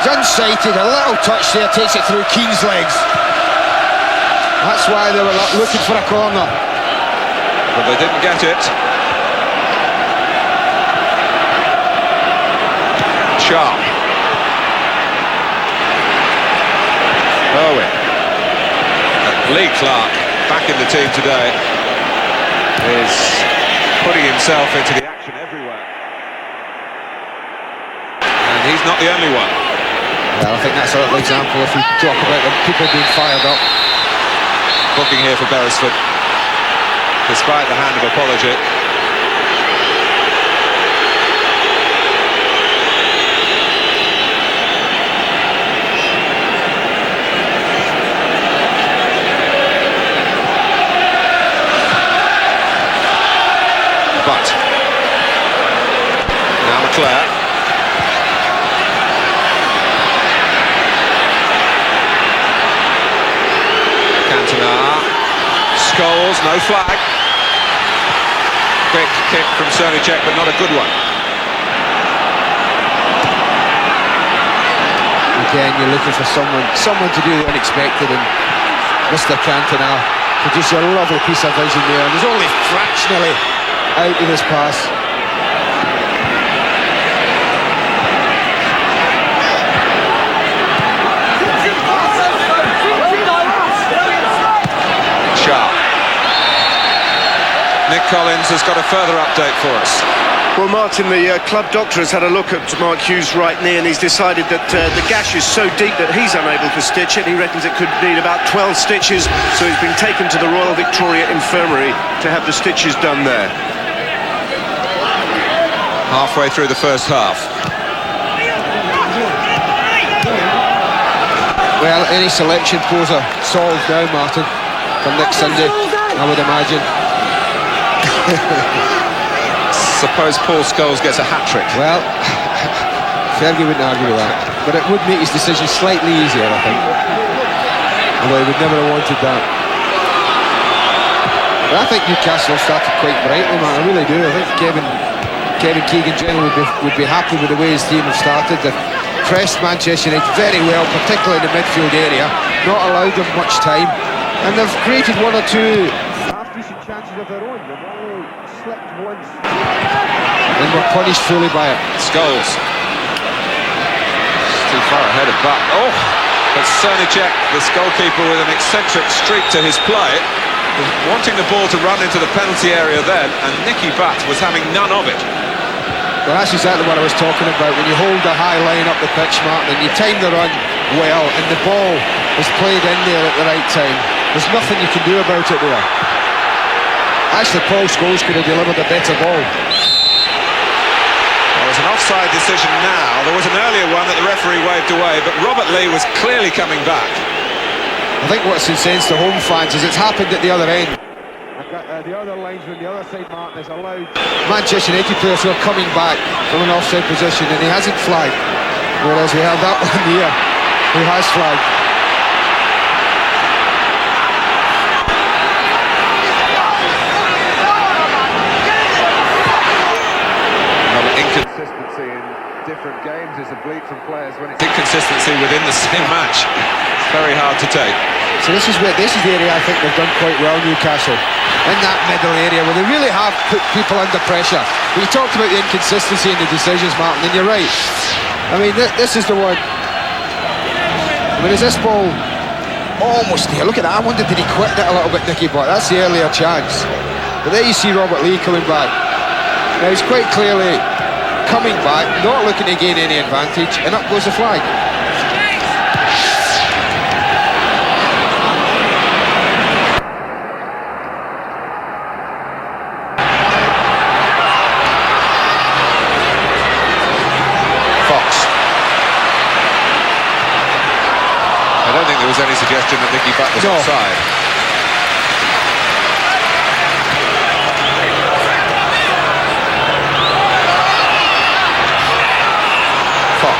He's unsighted, a little touch there, takes it through Keane's legs. That's why they were looking for a corner. But they didn't get it. Sharp. Owen. Lee Clark, back in the team today, is putting himself into the action everywhere. And he's not the only one. Well, I think that's a little example if we talk about the people being fired up. Booking here for Beresford, despite the hand of apology. But now McClare. Scholes, no flag. Quick kick from Srnicek, but not a good one. Again, you're looking for someone to do the unexpected, and Mr. Cantona produced a lovely piece of vision there, and was only fractionally out of this pass. Nick Collins has got a further update for us. Well, Martin, the club doctor has had a look at Mark Hughes' right knee, and he's decided that the gash is so deep that he's unable to stitch it. He reckons it could need about 12 stitches, so he's been taken to the Royal Victoria Infirmary to have the stitches done there. Halfway through the first half. Well, any selection poser solved now, Martin, from next Sunday, I would imagine. Suppose Paul Scholes gets a hat-trick. Well, Fergie wouldn't argue with that, but it would make his decision slightly easier, I think. Although he would never have wanted that. But I think Newcastle started quite brightly, man. I really do. I think Kevin Keegan generally would be happy with the way his team have started. They've pressed Manchester United very well, particularly in the midfield area, not allowed them much time, and they've created one or two half-decent chances of their own. They've only slipped once and were punished fully by it. Scholes. Too far ahead of Butt. Oh, but Cernicek, this goalkeeper, with an eccentric streak to his play, was wanting the ball to run into the penalty area then, and Nicky Butt was having none of it. Well, that's exactly what I was talking about. When you hold a high line up the pitch, Martin, and you time the run well, and the ball is played in there at the right time, there's nothing you can do about it there. Actually, Paul Scholes could have delivered a better ball. There was an offside decision now. There was an earlier one that the referee waved away, but Robert Lee was clearly coming back. I think what's incensed the home fans is it's happened at the other end. The other linesman, the other side, Martin, has allowed Manchester United players who are coming back from an offside position, and he hasn't flagged. Whereas we have that one here who has flagged. Inconsistency in different games is a bleat from players when it's inconsistency within the same match. It's very hard to take. So this is the area I think they've done quite well, Newcastle, in that middle area where they really have put people under pressure. But you talked about the inconsistency in the decisions, Martin, and you're right. I mean, this is the one. I mean, is this ball almost there? Look at that. I wondered, did he quit it a little bit, Nicky Butt? That's the earlier chance. But there you see Robert Lee coming back. Now he's quite clearly coming back, not looking to gain any advantage, and up goes the flag. I don't think there was any suggestion that Nicky Butt was offside. Fox.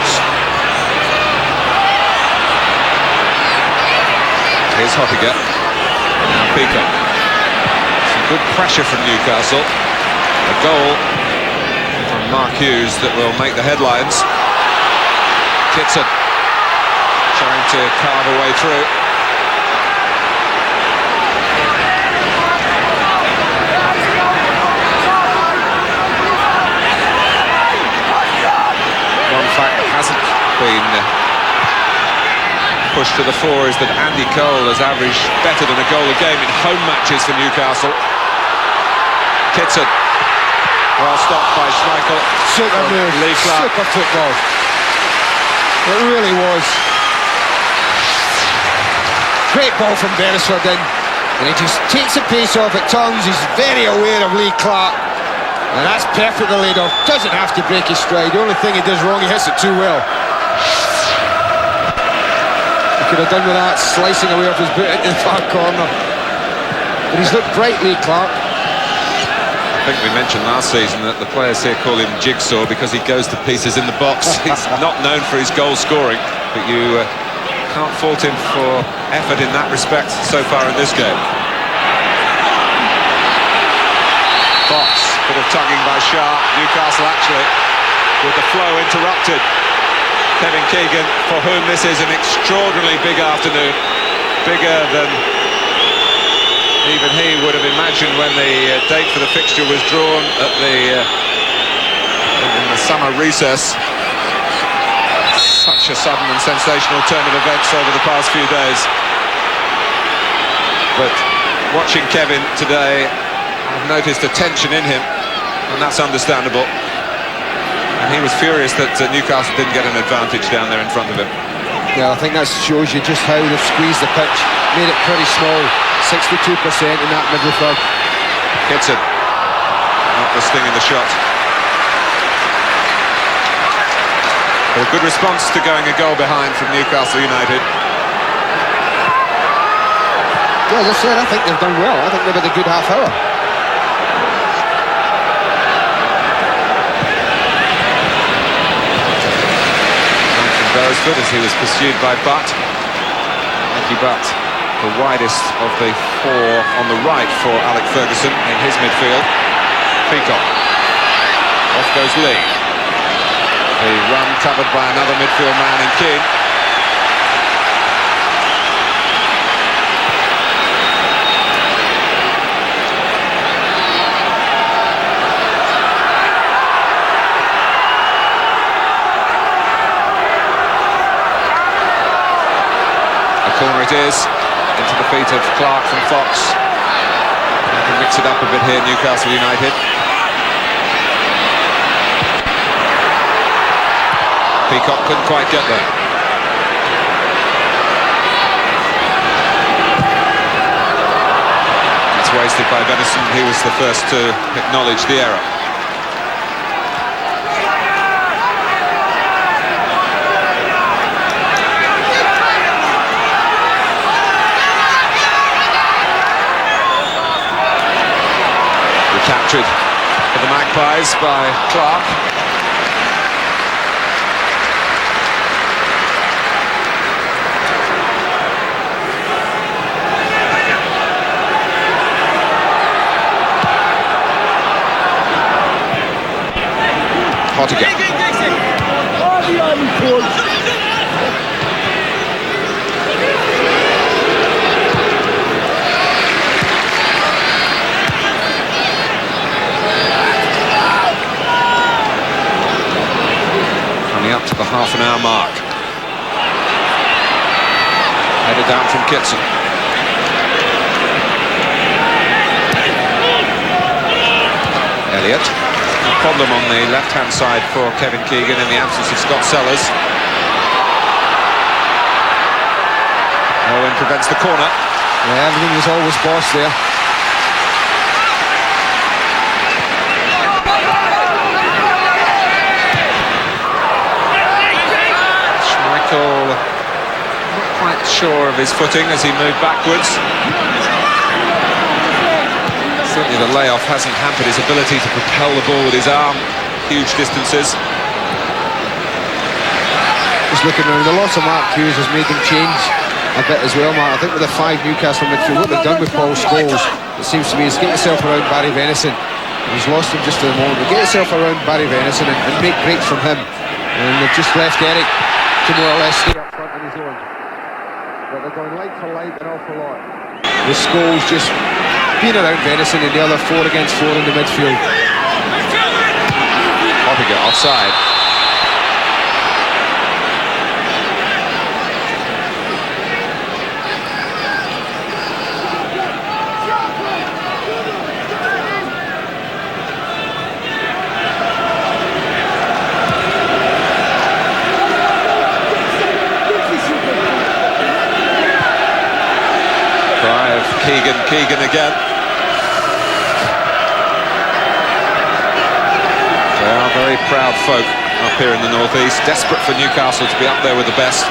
Here's Hoppiger. Now Peacock. Some good pressure from Newcastle. A goal from Mark Hughes that will make the headlines. Kitson trying to carve a way through. One fact that hasn't been pushed to the fore is that Andy Cole has averaged better than a goal a game in home matches for Newcastle. Kitson, well stopped by Schmeichel. Super move, super football. It really was. Great ball from Beresford in, and he just takes the pace off at tongues. He's very aware of Lee Clark, and that's perfectly laid off. Doesn't have to break his stride. The only thing he does wrong, he hits it too well. He could have done with that, slicing away off his boot into the far corner. But he's looked bright, Lee Clark. I think we mentioned last season that the players here call him Jigsaw because he goes to pieces in the box. He's not known for his goal scoring, but you can't fault him for effort in that respect so far in this game. Fox, bit of tugging by Sharp. Newcastle actually with the flow interrupted. Kevin Keegan, for whom this is an extraordinarily big afternoon, bigger than even he would have imagined when the date for the fixture was drawn at in the summer recess. Such a sudden and sensational turn of events over the past few days. But watching Kevin today, I've noticed a tension in him, and that's understandable. And he was furious that Newcastle didn't get an advantage down there in front of him. Yeah, I think that shows you just how they've squeezed the pitch, made it pretty small, 62% in that middle third. Kitson, not the sting in the shot. But a good response to going a goal behind from Newcastle United. Yeah, as I said, I think they've done well. I think they've had a good half hour. Beresford as he was pursued by Butt. Nicky Butt The widest of the four on the right for Alec Ferguson in his midfield. Peacock. Off goes Lee. The run covered by another midfield man in Keane. A corner it is. Into the feet of Clark from Fox. They can mix it up a bit here, Newcastle United. Peacock couldn't quite get there. It's wasted by Venison. He was the first to acknowledge the error. Captured for the Magpies by Clark. Pottinger. Up to the half-an-hour mark. Headed down from Kitson. Elliott. A problem on the left-hand side for Kevin Keegan in the absence of Scott Sellers. Owen prevents the corner. Yeah, everything was always boss there. Not quite sure of his footing as he moved backwards. Certainly the layoff hasn't hampered his ability to propel the ball with his arm huge distances. Just looking around, the loss of Mark Hughes has made them change a bit as well, Mark. I think with the 5 Newcastle midfield, what they've done with Paul Scholes, it seems to me, is get yourself around Barry Venison. He's lost him just for the moment, but get yourself around Barry Venison and make breaks from him. And they've just left Eric to more or less stay up front on his own. But they're going light for light an awful lot. The Scholes just being around Venison and the other 4 against 4 in the midfield. Pottinger offside. Keegan again. They are very proud folk up here in the northeast, desperate for Newcastle to be up there with the best.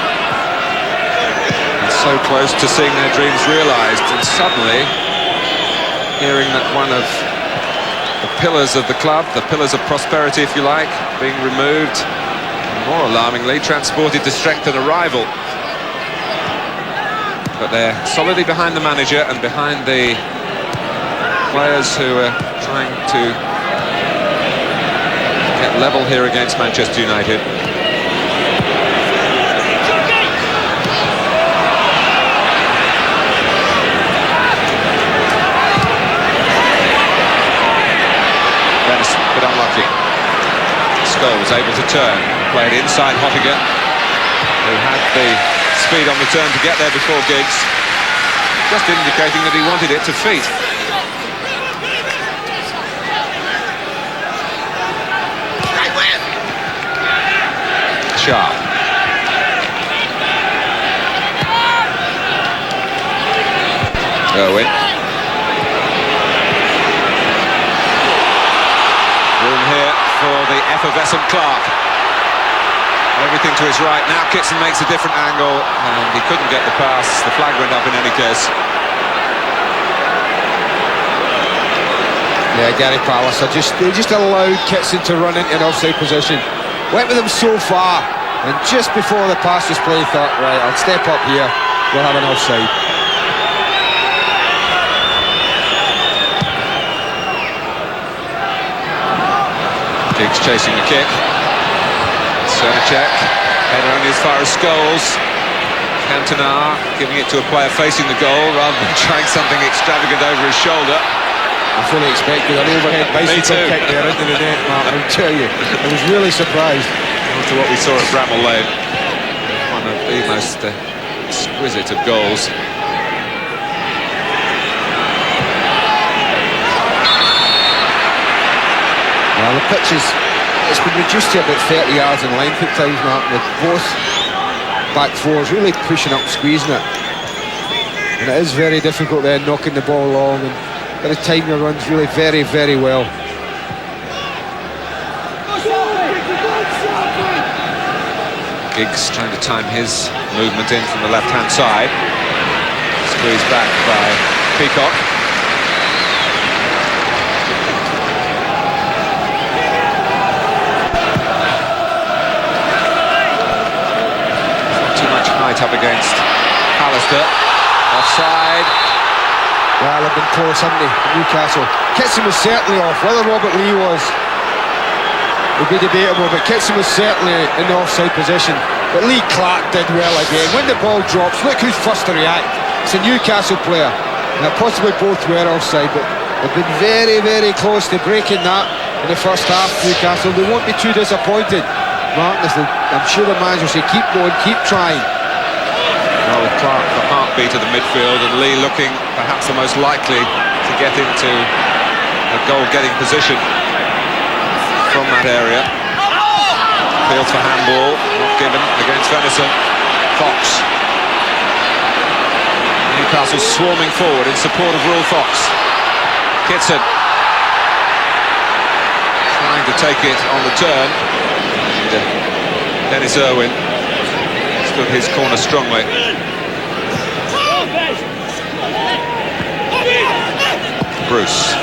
And so close to seeing their dreams realised, and suddenly hearing that one of the pillars of the club, the pillars of prosperity if you like, being removed, and more alarmingly transported to strengthen a rival. But they're solidly behind the manager and behind the players who are trying to get level here against Manchester United. Venison, a bit unlucky. Scholes able to turn, played inside Pottinger, who had the speed on the turn to get there before Giggs, just indicating that he wanted it to feet. Sharp. Irwin. Room here for the effervescent Clark. Everything to his right. Now Kitson makes a different angle and he couldn't get the pass. The flag went up in any case. Yeah, Gary Palliser just allowed Kitson to run into an offside position. Went with him so far, and just before the pass was played, thought, right, I'll step up here, we'll have an offside. Giggs chasing the kick. Sernacek, header only as far as Scholes. Cantona giving it to a player facing the goal rather than trying something extravagant over his shoulder. I fully expected an overhead bicycle kick there into the net, Mark. I'll tell you, I was really surprised. To what we saw at Bramall Lane. One of the most exquisite of goals. Well, the pitch it's been reduced to about 30 yards in length at times, Mark, with both back fours really pushing up, squeezing it. And it is very difficult then knocking the ball long, and got to time your runs really very, very well. Giggs trying to time his movement in from the left-hand side. Squeezed back by Peacock. Not too much height up against Alistair. Offside. Well, they've been close, haven't they, Newcastle? Kitson was certainly off. Whether Robert Lee was would be debatable, but Kitson was certainly in the offside position. But Lee Clark did well again. When the ball drops, look who's first to react. It's a Newcastle player. Now, possibly both were offside, but they've been very, very close to breaking that in the first half, Newcastle. They won't be too disappointed, Mark. I'm sure the manager will say, keep going, keep trying. Well, Clark, the heartbeat of the midfield, and Lee looking perhaps the most likely to get into a goal-getting position from that area. Appeal for handball, not given against Venison. Fox. Newcastle swarming forward in support of Ruel Fox. Kitson trying to take it on the turn. Dennis Irwin stood his corner strongly. Bruce.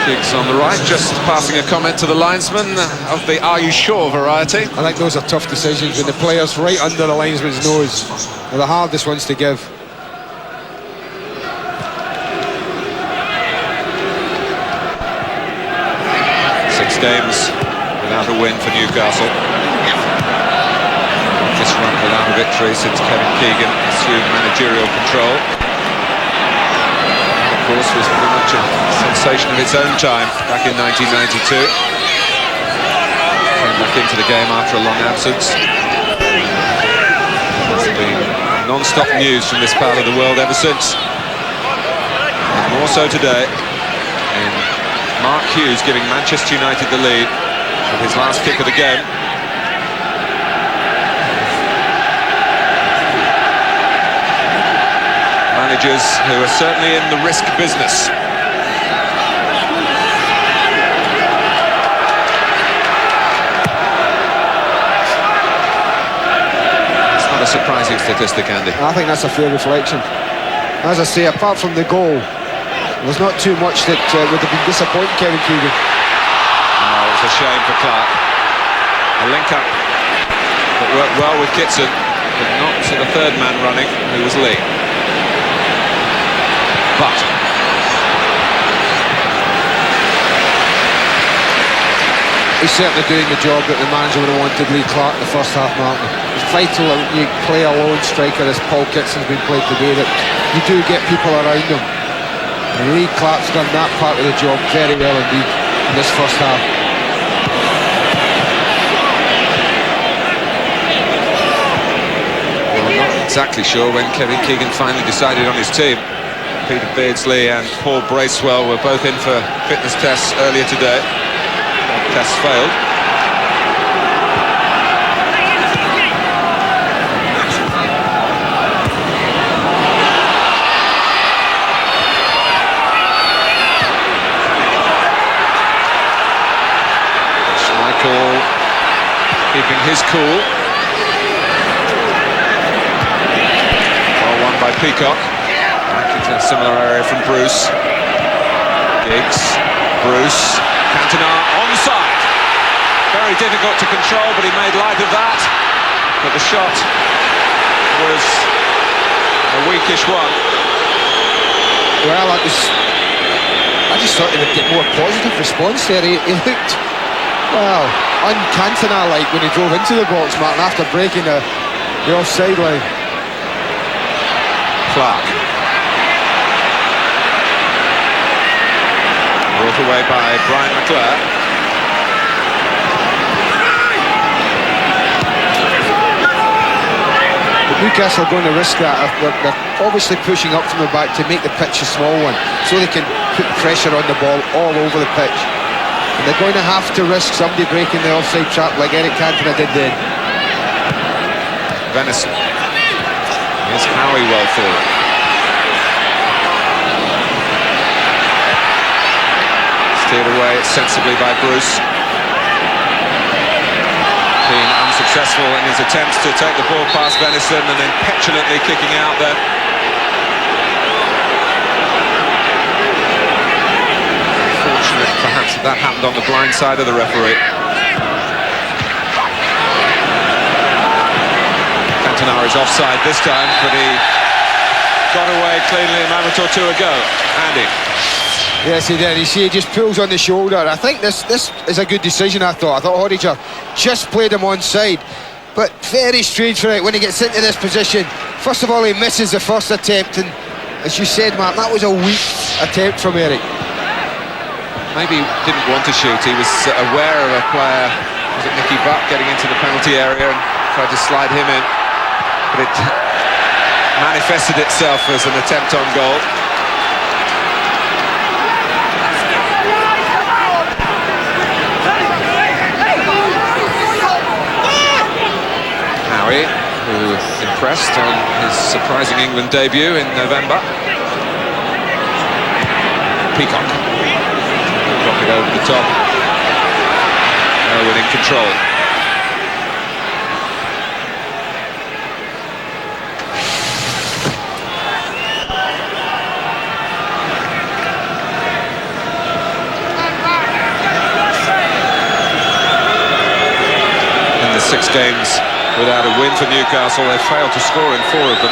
Giggs on the right, just passing a comment to the linesman of the "Are you sure" variety. I think those are tough decisions when the player's right under the linesman's nose. They're the hardest ones to give. Six games without a win for Newcastle. This run without a victory since Kevin Keegan assumed managerial control. Of course, was pretty much a sensation of its own time back in 1992. Came back into the game after a long absence. It's been non-stop news from this part of the world ever since. And more so today, in Mark Hughes giving Manchester United the lead with his last kick of the game. Managers who are certainly in the risk business. It's not a surprising statistic, Andy. I think that's a fair reflection. As I say, apart from the goal, there's not too much that would have been disappointing Kevin Keegan. Oh, it's a shame for Clark. A link-up that worked well with Kitson, but not to the third man running, who was Lee. But he's certainly doing the job that the manager would have wanted Lee Clark in the first half, Martin. It's vital that you play a lone striker as Paul Kitson's been played today, that you do get people around him. And Lee Clark's done that part of the job very well indeed in this first half. Well, I'm not exactly sure when Kevin Keegan finally decided on his team. Peter Beardsley and Paul Bracewell were both in for fitness tests earlier today. Tests failed. Schmeichel keeping his cool. Well won by Peacock. A similar area from Bruce. Giggs, Bruce, Cantona onside. Very difficult to control, but he made light of that. But the shot was a weakish one. Well, I just thought he would get more positive response there. He looked, well, un-Cantona-like when he drove into the box, Martin, after breaking the offside line. Clark. Brought away by Brian McClure. Newcastle are going to risk that. They're obviously pushing up from the back to make the pitch a small one, so they can put pressure on the ball all over the pitch. And they're going to have to risk somebody breaking the offside trap like Eric Cantona did then. Venison. Here's Howie well forward. Steered away sensibly by Bruce. Been unsuccessful in his attempts to take the ball past Venison and then petulantly kicking out there. Fortunate perhaps that happened on the blind side of the referee. Cantona is offside this time, but he got away cleanly a moment or two ago. Andy. Yes, he did. You see, he just pulls on the shoulder. I think this is a good decision, I thought. I thought Horridger just played him onside. But very strange for it when he gets into this position. First of all, he misses the first attempt. And as you said, Mark, that was a weak attempt from Eric. Maybe he didn't want to shoot. He was aware of a player, was it Nicky Butt, getting into the penalty area and tried to slide him in. But it manifested itself as an attempt on goal. Who impressed on his surprising England debut in November. Peacock. Drop it over the top. Owen in control. In the 6 games without a win for Newcastle, they've failed to score in 4 of them.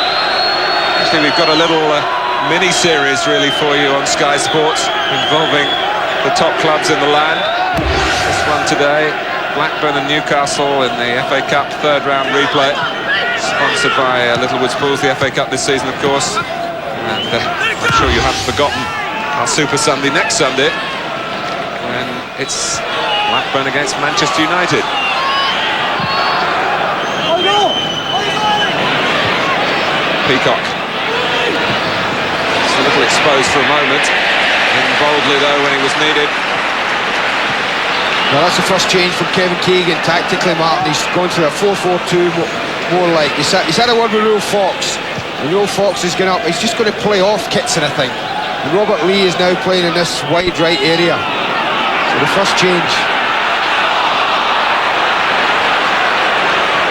Actually, we've got a little mini-series really for you on Sky Sports involving the top clubs in the land. This one today, Blackburn and Newcastle in the FA Cup 3rd round replay, sponsored by Littlewoods Pools, the FA Cup this season, of course. And I'm sure you haven't forgotten our Super Sunday next Sunday, when it's Blackburn against Manchester United. Peacock. Just a little exposed for a moment. In boldly though when he was needed. Well, that's the first change from Kevin Keegan tactically, Martin. He's gone to a 4-4-2 more like. He's had a word with Will Fox. And Will Fox is going up. He's just going to play off Kitson, I think. And Robert Lee is now playing in this wide right area. So the first change.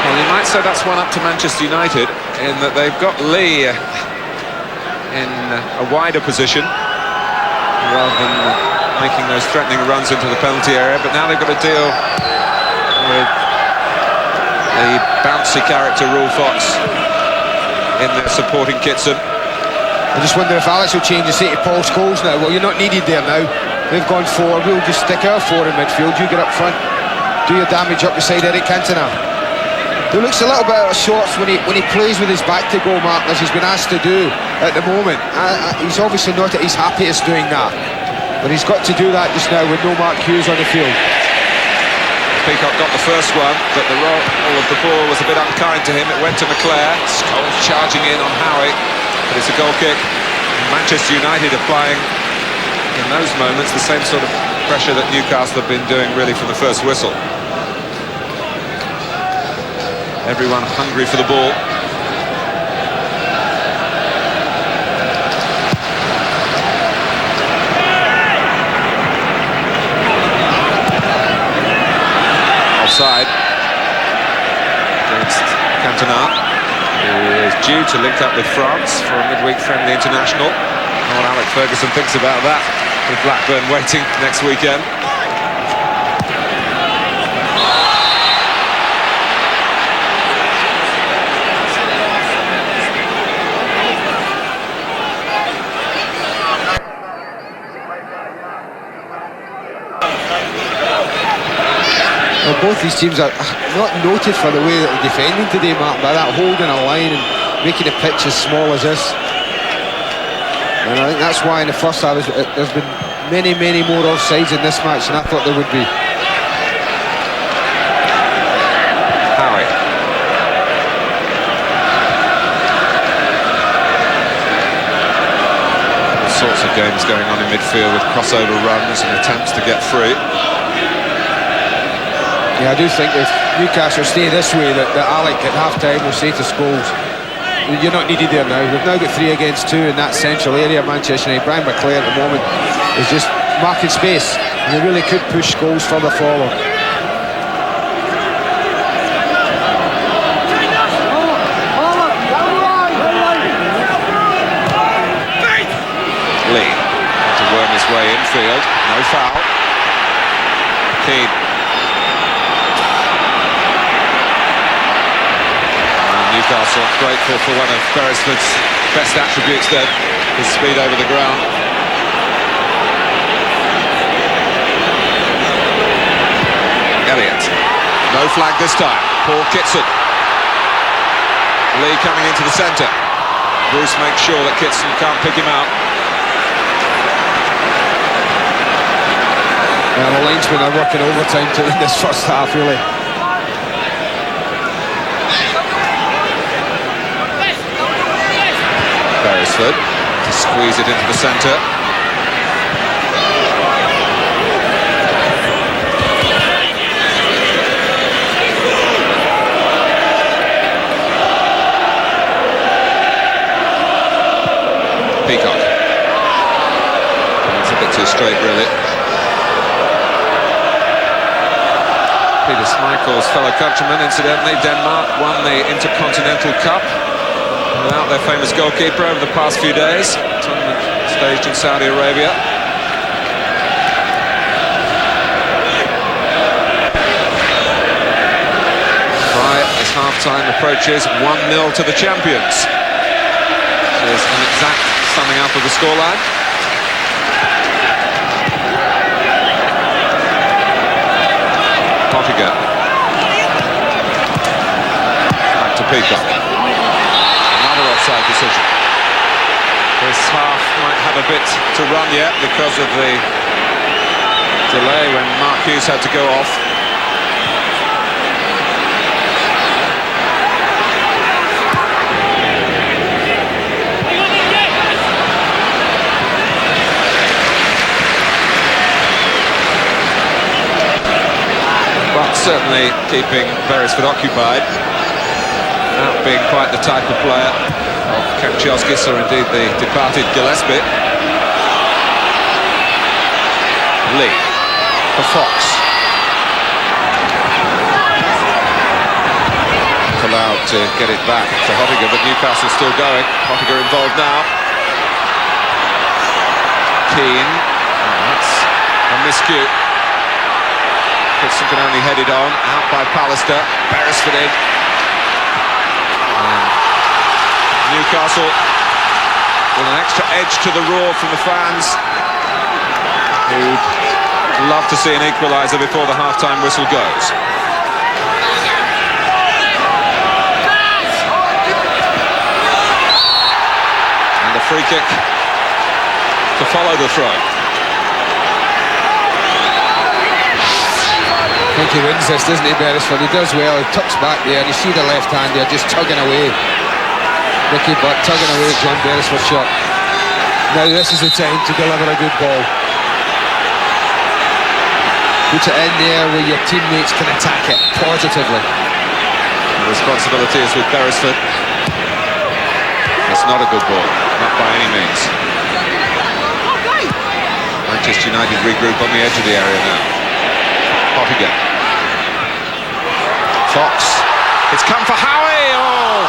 Well, you might say that's one up to Manchester United in that they've got Lee in a wider position rather than making those threatening runs into the penalty area, but now they've got to deal with the bouncy character Will Fox in their supporting Kitson. I just wonder if Alex will change and say to Paul Scholes now, well, you're not needed there now. They've gone forward, we'll just stick our 4 in midfield, you get up front, do your damage up beside Eric Cantona. He looks a little bit out of sorts when he plays with his back to goal, Mark, as he's been asked to do at the moment. He's obviously not at his happiest doing that, but he's got to do that just now with no Mark Hughes on the field. Peacock got the first one, but the roll of the ball was a bit unkind to him. It went to McClare. Scholes charging in on Howie, but it's a goal kick. Manchester United applying in those moments the same sort of pressure that Newcastle have been doing really from the first whistle. Everyone hungry for the ball. Offside against Cantona, who is due to link up with France for a midweek friendly international. Know what Alex Ferguson thinks about that, with Blackburn waiting next weekend. Well, both these teams are not noted for the way that they're defending today, Mark, by that holding a line and making the pitch as small as this. And I think that's why in the first half there's been many, many more offsides in this match than I thought there would be. Howie. All sorts of games going on in midfield with crossover runs and attempts to get free. Yeah, I do think if Newcastle stay this way, that Alec at half-time will say to Scholes, you're not needed there now. We've now got 3 against 2 in that central area of Manchester United. Brian McClair at the moment is just marking space, and they really could push Scholes further forward. Lee to worm his way infield. No foul. Keane. Newcastle grateful for one of Beresford's best attributes there, his speed over the ground. Elliott, no flag this time. Paul Kitson. Lee coming into the centre. Bruce makes sure that Kitson can't pick him out. Yeah, the linesmen are working overtime in this first half, really. Beresford to squeeze it into the centre. Peacock. It's a bit too straight, really. Peter Schmeichel's fellow countryman, incidentally, Denmark won the Intercontinental Cup without their famous goalkeeper over the past few days. Tournament staged in Saudi Arabia. Right as half-time approaches, 1-0 to the champions. There's an exact summing up of the scoreline. Pottinger. Back to Peacock. Another offside decision. This half might have a bit to run yet because of the delay when Mark Hughes had to go off. But certainly keeping Beresford occupied, without being quite the type of player of Kamchowskis or indeed the departed Gillespie. Lee for Fox. Allowed to get it back to Pottinger, but Newcastle still going. Pottinger involved now. Keane. Oh, that's a miscue. Kitson can only head it on, out by Pallister, Beresford in. And Newcastle with an extra edge to the roar from the fans, who'd love to see an equaliser before the half-time whistle goes. And a free kick to follow the throw. I think he wins this, doesn't he, Beresford? He does well, he tucks back there, and you see the left hand there just tugging away. Ricky Butt tugging away at John Beresford's shot. Now this is the time to deliver a good ball. Put it in there where your teammates can attack it positively. The responsibility is with Beresford. It's not a good ball, not by any means. Manchester United regroup on the edge of the area now. Pottinger. Fox. It's come for Howie. Oh!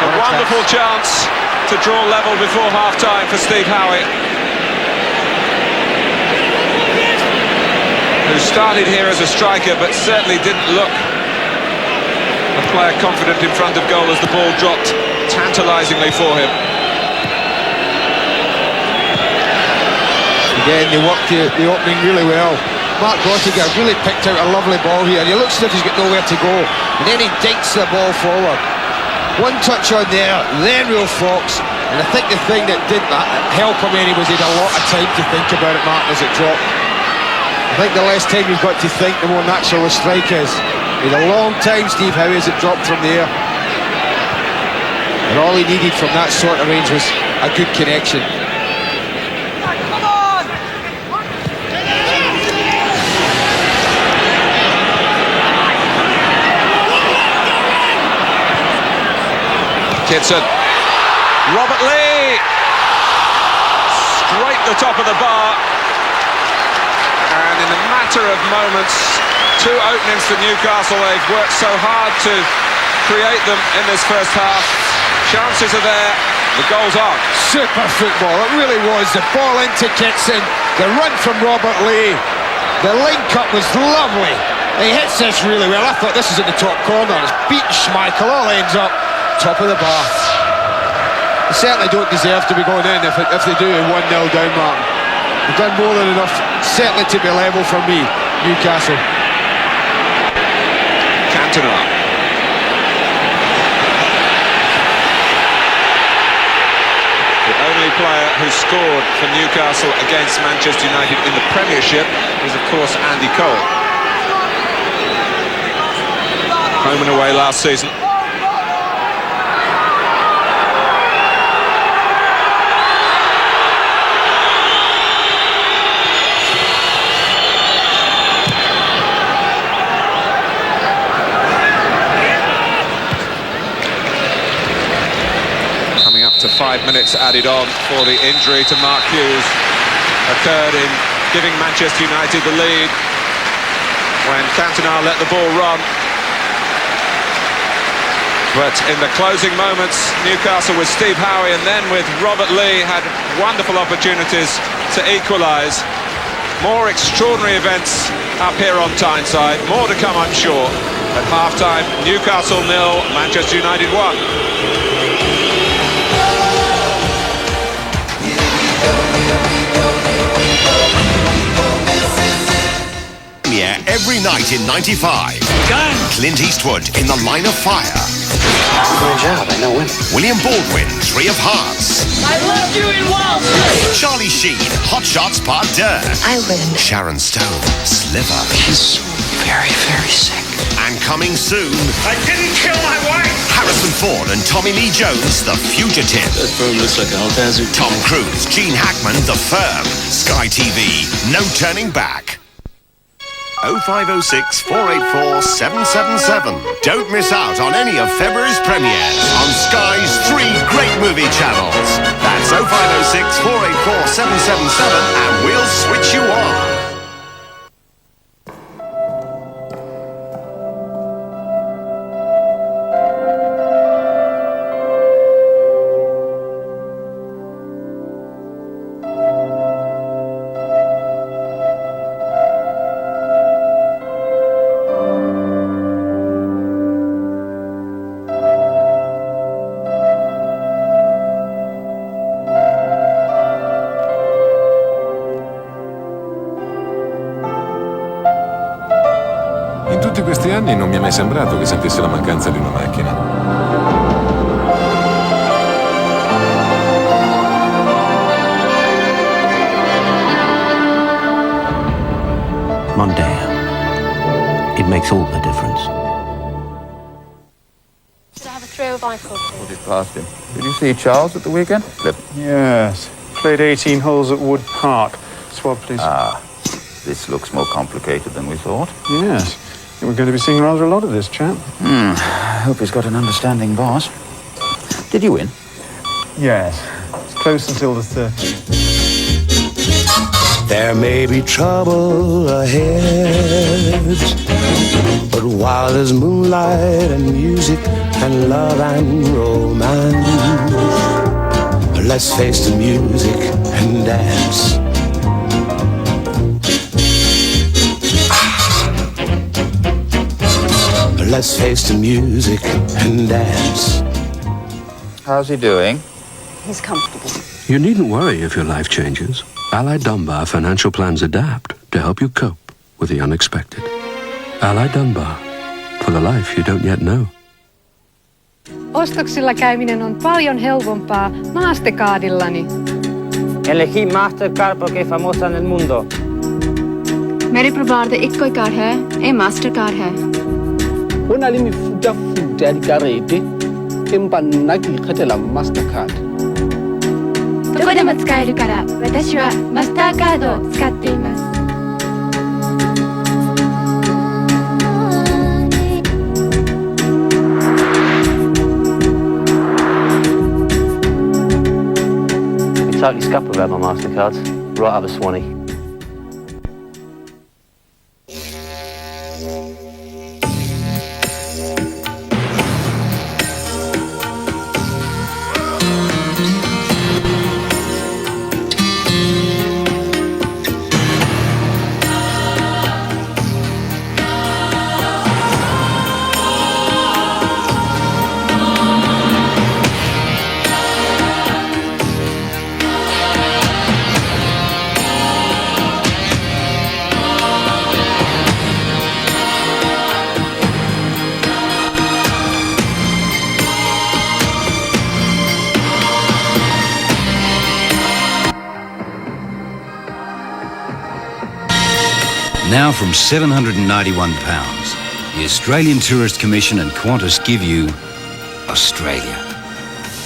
A wonderful chance to draw level before half-time for Steve Howie, who started here as a striker but certainly didn't look a player confident in front of goal as the ball dropped tantalisingly for him. Again, they worked the opening really well. Mark Gottiger really picked out a lovely ball here. He looks as if he's got nowhere to go, and then he dinks the ball forward. One touch on there, then Will Fox, and I think the thing that did help him any was he had a lot of time to think about it, Martin, as it dropped. I think the less time you've got to think, the more natural a strike is. He had a long time, Steve Howe, as it dropped from the air. And all he needed from that sort of range was a good connection. Kitson. Robert Lee. Straight the top of the bar. And in a matter of moments, 2 openings for Newcastle. They've worked so hard to create them in this first half. Chances are there. The goals aren't. Super football, it really was. The ball into Kitson, the run from Robert Lee. The link-up was lovely. He hits this really well. I thought this was in the top corner. It's beaten Schmeichel, all ends up top of the bar. They certainly don't deserve to be going in if they do 1-0 down, Martin. They've done more than enough, certainly to be level for me, Newcastle. Cantona. The only player who scored for Newcastle against Manchester United in the Premiership is, of course, Andy Cole. Home and away last season. To 5 minutes added on for the injury to Mark Hughes occurred in giving Manchester United the lead when Cantona let the ball run. But in the closing moments, Newcastle with Steve Howe and then with Robert Lee had wonderful opportunities to equalise. More extraordinary events up here on Tyneside. More to come, I'm sure. At half-time, Newcastle 0, Manchester United 1. Every night in 95. Clint Eastwood in The Line of Fire. William Baldwin, 3 of Hearts. I love you in Wall Street. Charlie Sheen, Hot Shots Part 2. I win. Sharon Stone, Sliver. He's so very, very sick. And coming soon, I didn't kill my wife. Harrison Ford and Tommy Lee Jones, The Fugitive. That firm looks like a hot hazard. Tom Cruise, Gene Hackman, The Firm. Sky TV, No Turning Back. 0506 484 777. Don't miss out on any of February's premieres on Sky's 3 great movie channels. That's 0506 484 777 and we'll switch you on. In tutti questi anni non mi è mai sembrato che sentissi la mancanza di una macchina. Mondeo. It makes all the difference. To have a throw of alcohol. Put it past him. Did you see Charles at the weekend? Flip. Yes. Played 18 holes at Wood Park. Swab, please. Ah, this looks more complicated than we thought. Yes. We're going to be seeing rather a lot of this chap. I hope he's got an understanding boss. Did you win? Yes. It's close until the 30th. There may be trouble ahead, but while there's moonlight and music and love and romance, let's face the music and dance. Let's face the music and dance. How's he doing? He's comfortable. You needn't worry if your life changes. Allied Dunbar financial plans adapt to help you cope. with the unexpected. Ally Dunbar, for the life you don't yet know. Ostoksilla käyminen on paljon helpompaa Mastercardillani. Elegí Mastercard porque es famosa en el mundo. मेरे परिवार ਦਾ ਇੱਕੋ ਹੀ card ਹੈ ਇਹ Mastercard ਹੈ Hona le mefuta-futa ya dikarete empa nna ke ikgethela Mastercard. どこでも使えるから私はマスターカードを使っています We totally scuppered about my Mastercards, right up a Swanee. Now from £791, the Australian Tourist Commission and Qantas give you Australia.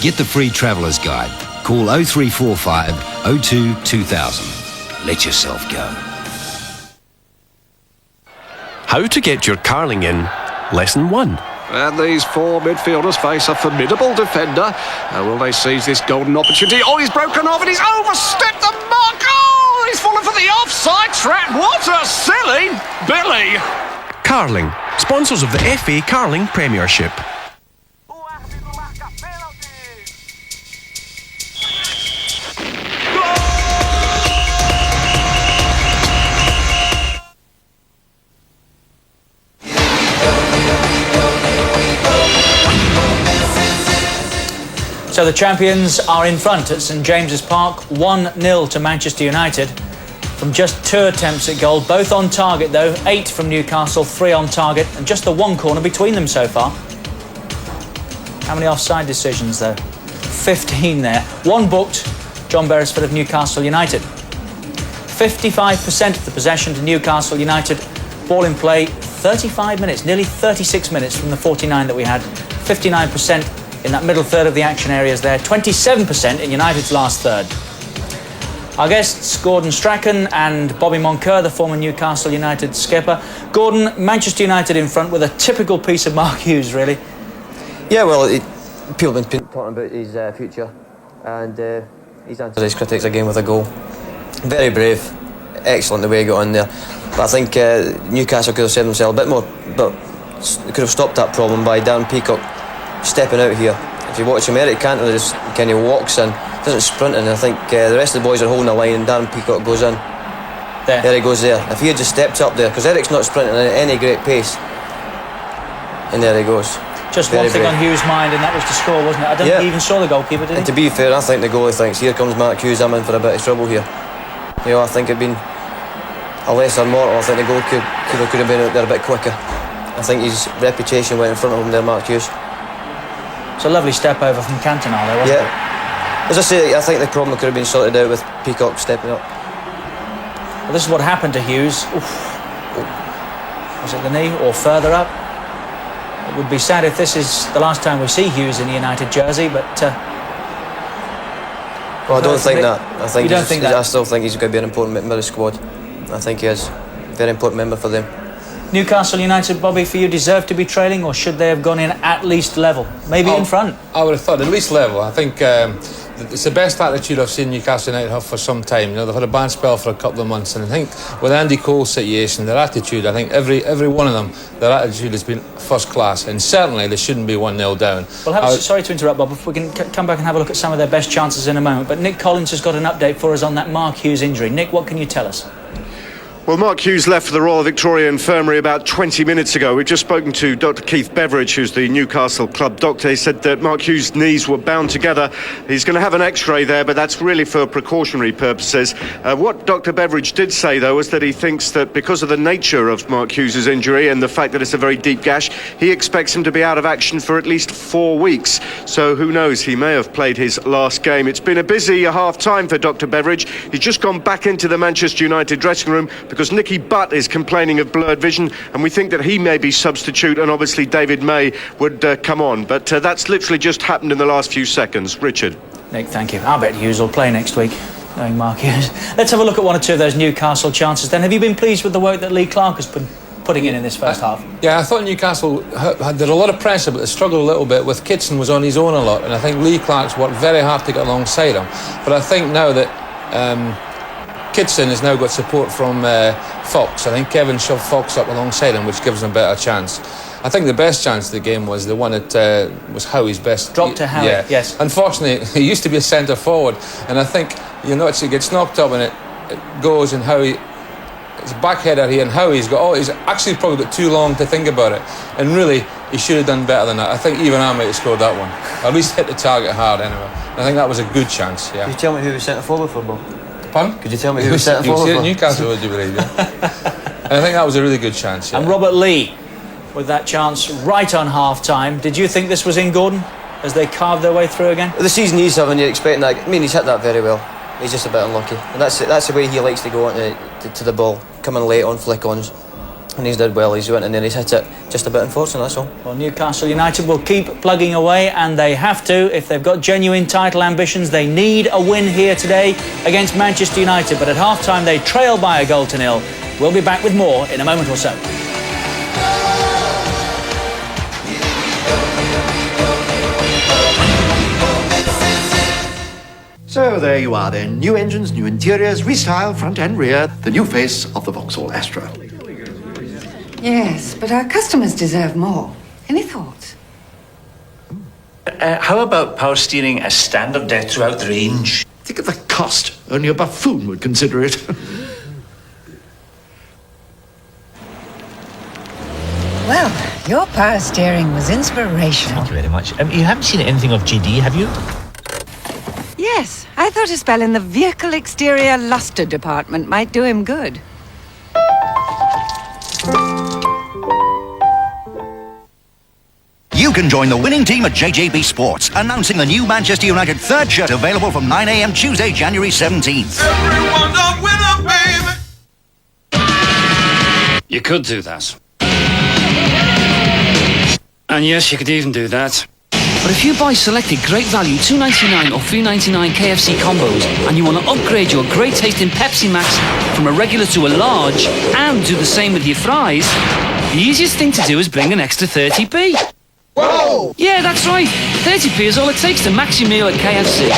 Get the free Traveller's Guide. Call 0345 02 2000. Let yourself go. How to get your carling in, Lesson 1. And these four midfielders face a formidable defender. Will they seize this golden opportunity? Oh, he's broken off and he's overstepped the mark. Oh, he's fallen for the offside trap. What a silly Billy. Carling, sponsors of the FA Carling Premiership. So the champions are in front at St James's Park, 1-0 to Manchester United from just 2 attempts at goal, both on target though, 8 from Newcastle, 3 on target, and just the 1 corner between them so far. How many offside decisions though? 15 there. 1 booked, John Beresford of Newcastle United. 55% of the possession to Newcastle United, ball in play, 35 minutes, nearly 36 minutes from the 49 that we had, 59% in that middle third of the action areas there, 27% in United's last third. Our guests, Gordon Strachan and Bobby Moncur, the former Newcastle United skipper. Gordon, Manchester United in front with a typical piece of Mark Hughes, really. Yeah, well, people have been talking about his future, and he's answered his critics again with a goal. Very brave, excellent the way he got on there. But I think Newcastle could have saved themselves a bit more, but they could have stopped that problem by Darren Peacock stepping out here. If you watch him, Eric Cantona just kind of walks in, doesn't sprint in. I think the rest of the boys are holding the line and Darren Peacock goes in. There he goes there. If he had just stepped up there, because Eric's not sprinting at any great pace, and there he goes. Just one thing on Hughes' mind, and that was to score, wasn't it? I don't think he even saw the goalkeeper, did he? And to be fair, I think the goalie thinks, here comes Mark Hughes, I'm in for a bit of trouble here. You know, I think it'd been a lesser mortal. I think the goalkeeper could have been out there a bit quicker. I think his reputation went in front of him there, Mark Hughes. It's a lovely step over from Cantona there, wasn't it? As I say, I think the problem could have been sorted out with Peacock stepping up. Well, this is what happened to Hughes. Oof. Was it the knee or further up? It would be sad if this is the last time we see Hughes in the United jersey, but... well, I don't think that. I still think he's going to be an important member of the squad. I think he is a very important member for them. Newcastle United, Bobby, for you, deserve to be trailing, or should they have gone in at least level? Maybe in front? I would have thought at least level. I think it's the best attitude I've seen Newcastle United have for some time. You know, they've had a bad spell for a couple of months, and I think with Andy Cole's situation, their attitude, I think every one of them, their attitude has been first class, and certainly they shouldn't be 1-0 down. Well, sorry to interrupt, Bob, if we can come back and have a look at some of their best chances in a moment, but Nick Collins has got an update for us on that Mark Hughes injury. Nick, what can you tell us? Well, Mark Hughes left for the Royal Victoria Infirmary about 20 minutes ago. We've just spoken to Dr. Keith Beveridge, who's the Newcastle club doctor. He said that Mark Hughes' knees were bound together. He's going to have an X-ray there, but that's really for precautionary purposes. What Dr. Beveridge did say, though, was that he thinks that because of the nature of Mark Hughes' injury and the fact that it's a very deep gash, he expects him to be out of action for at least 4 weeks. So who knows, he may have played his last game. It's been a busy half-time for Dr. Beveridge. He's just gone back into the Manchester United dressing room because Nicky Butt is complaining of blurred vision, and we think that he may be substitute, and obviously David May would come on. But that's literally just happened in the last few seconds. Richard. Nick, thank you. I bet Hughes will play next week, knowing Mark Hughes. Let's have a look at one or two of those Newcastle chances then. Have you been pleased with the work that Lee Clark has been putting in this first half? Yeah, I thought Newcastle had a lot of pressure, but they struggled a little bit with Kitson was on his own a lot, and I think Lee Clark's worked very hard to get alongside him. But I think now that Kitson has now got support from Fox. I think Kevin shoved Fox up alongside him, which gives him a better chance. I think the best chance of the game was the one that was Howie's best. Drop to Howie, yeah. Yes. Unfortunately, he used to be a centre forward, and I think, you know, it gets knocked up and it goes, and Howie, it's a back header here, and Howie's he's actually probably got too long to think about it, and really, he should have done better than that. I think even I might have scored that one. At least hit the target hard anyway. I think that was a good chance, yeah. Can you tell me who was centre forward for, Bob? Pardon? Could you tell me who was centre forward for? You see it at Newcastle, would you believe? Yeah? And I think that was a really good chance, yeah. And Robert Lee, with that chance right on half-time. Did you think this was in Gordon, as they carved their way through again? The season he's having, you're expecting that. I mean, he's hit that very well. He's just a bit unlucky. And that's the way he likes to go to the ball, coming late on flick-ons. And he's did well. He's went in there, he's hit it. Just a bit unfortunate, that's all. Well, Newcastle United will keep plugging away, and they have to. If they've got genuine title ambitions, they need a win here today against Manchester United. But at half-time, they trail by 1-0. We'll be back with more in a moment or so. So there you are then. New engines, new interiors, restyle, front and rear. The new face of the Vauxhall Astra. Yes, but our customers deserve more. Any thoughts? How about power steering as standard deck throughout the range? Think of the cost. Only a buffoon would consider it. Well, your power steering was inspirational. Thank you very much. You haven't seen anything of GD, have you? Yes, I thought a spell in the vehicle exterior luster department might do him good. You can join the winning team at JJB Sports, announcing the new Manchester United third shirt available from 9 a.m. Tuesday, January 17th. Everyone's a winner, baby! You could do that. And yes, you could even do that. But if you buy selected great value $2.99 or $3.99 KFC combos and you want to upgrade your great tasting Pepsi Max from a regular to a large and do the same with your fries, the easiest thing to do is bring an extra 30p. Whoa! Yeah, that's right. 30p is all it takes to max your meal at KFC.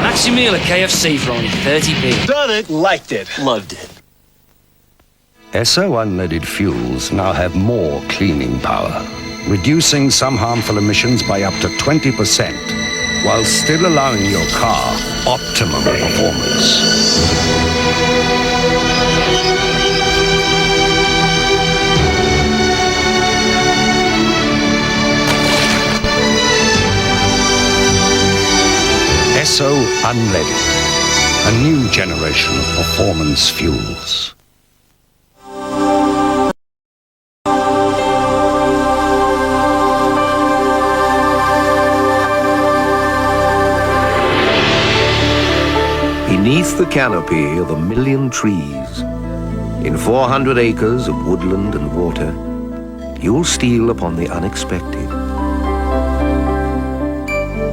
Max your meal at KFC for only 30p. Done it, liked it, loved it. Esso unleaded fuels now have more cleaning power, reducing some harmful emissions by up to 20%, while still allowing your car optimum performance. Esso Unleaded, a new generation of performance fuels. Beneath the canopy of 1,000,000 trees, in 400 acres of woodland and water, you'll steal upon the unexpected.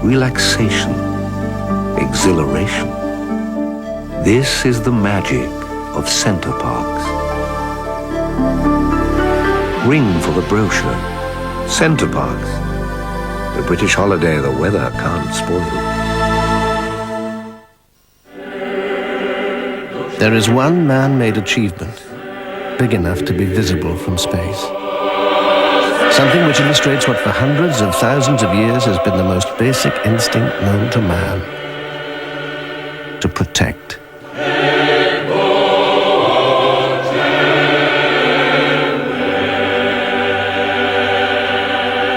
Relaxation, exhilaration. This is the magic of Center Parks. Ring for the brochure. Center Parks, the British holiday the weather can't spoil. There is one man-made achievement, big enough to be visible from space. Something which illustrates what for hundreds of thousands of years has been the most basic instinct known to man. To protect.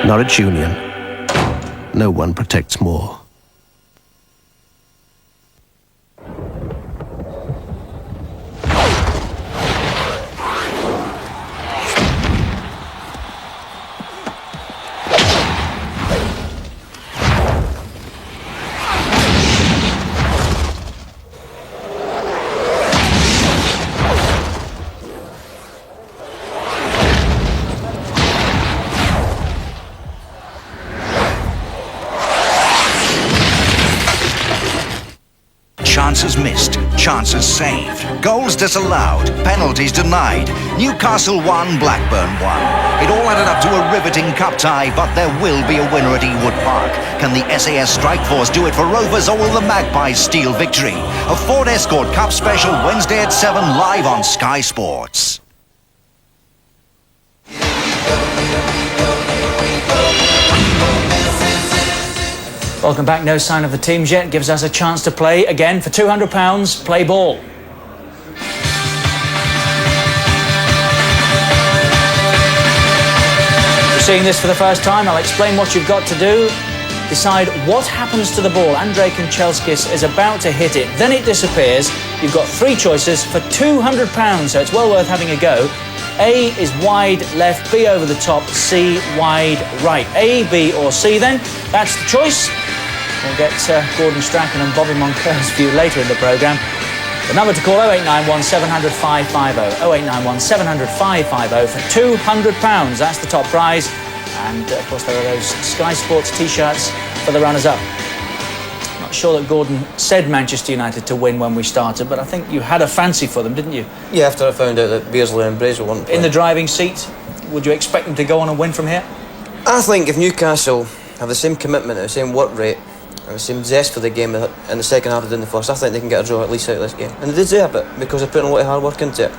Norwich Union. No one protects more. Chances missed, chances saved, goals disallowed, penalties denied. Newcastle 1, Blackburn 1. It all added up to a riveting cup tie, but there will be a winner at Ewood Park. Can the SAS Strike Force do it for Rovers, or will the Magpies steal victory? A Ford Escort Cup special Wednesday at 7, live on Sky Sports. Welcome back. No sign of the teams yet. Gives us a chance to play again for £200. Play ball. If you're seeing this for the first time, I'll explain what you've got to do. Decide what happens to the ball. Andrei Kanchelskis is about to hit it. Then it disappears. You've got 3 choices for £200, so it's well worth having a go. A is wide left, B over the top, C wide right. A, B or C then. That's the choice. We'll get Gordon Strachan and Bobby Moncur's view later in the programme. The number to call 0891 700 550. 0891 700 550 for £200. That's the top prize. And of course there are those Sky Sports t-shirts for the runners-up. Not sure that Gordon said Manchester United to win when we started, but I think you had a fancy for them, didn't you? Yeah, after I found out that Beardsley and Brazel weren't playing. In the driving seat, would you expect them to go on and win from here? I think if Newcastle have the same commitment, the same work rate, and the same zest for the game in the second half as in the first, I think they can get a draw at least out of this game. And they deserve it, because they're putting a lot of hard work into it.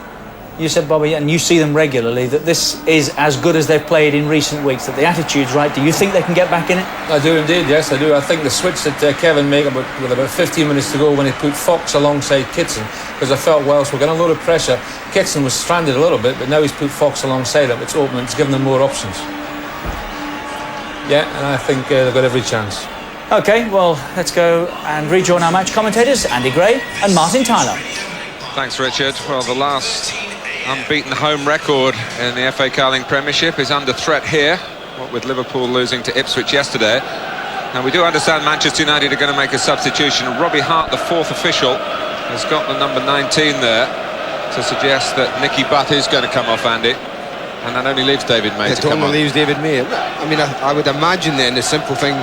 You said, Bobby, and you see them regularly, that this is as good as they've played in recent weeks, that the attitude's right. Do you think they can get back in it? I do indeed, yes, I do. I think the switch that Kevin made with about 15 minutes to go when he put Fox alongside Kitson, because I felt Welsh were getting a lot of pressure. Kitson was stranded a little bit, but now he's put Fox alongside him. It's open, it's given them more options. Yeah, and I think they've got every chance. OK, well, let's go and rejoin our match commentators, Andy Gray and Martin Tyler. Thanks, Richard. Well, the last unbeaten home record in the FA Carling Premiership is under threat here, what with Liverpool losing to Ipswich yesterday. And we do understand Manchester United are going to make a substitution. Robbie Hart, the 4th official, has got the number 19 there to suggest that Nicky Butt is going to come off, Andy. And that only leaves David May to come on. It only leaves David May. I mean, I would imagine then the simple thing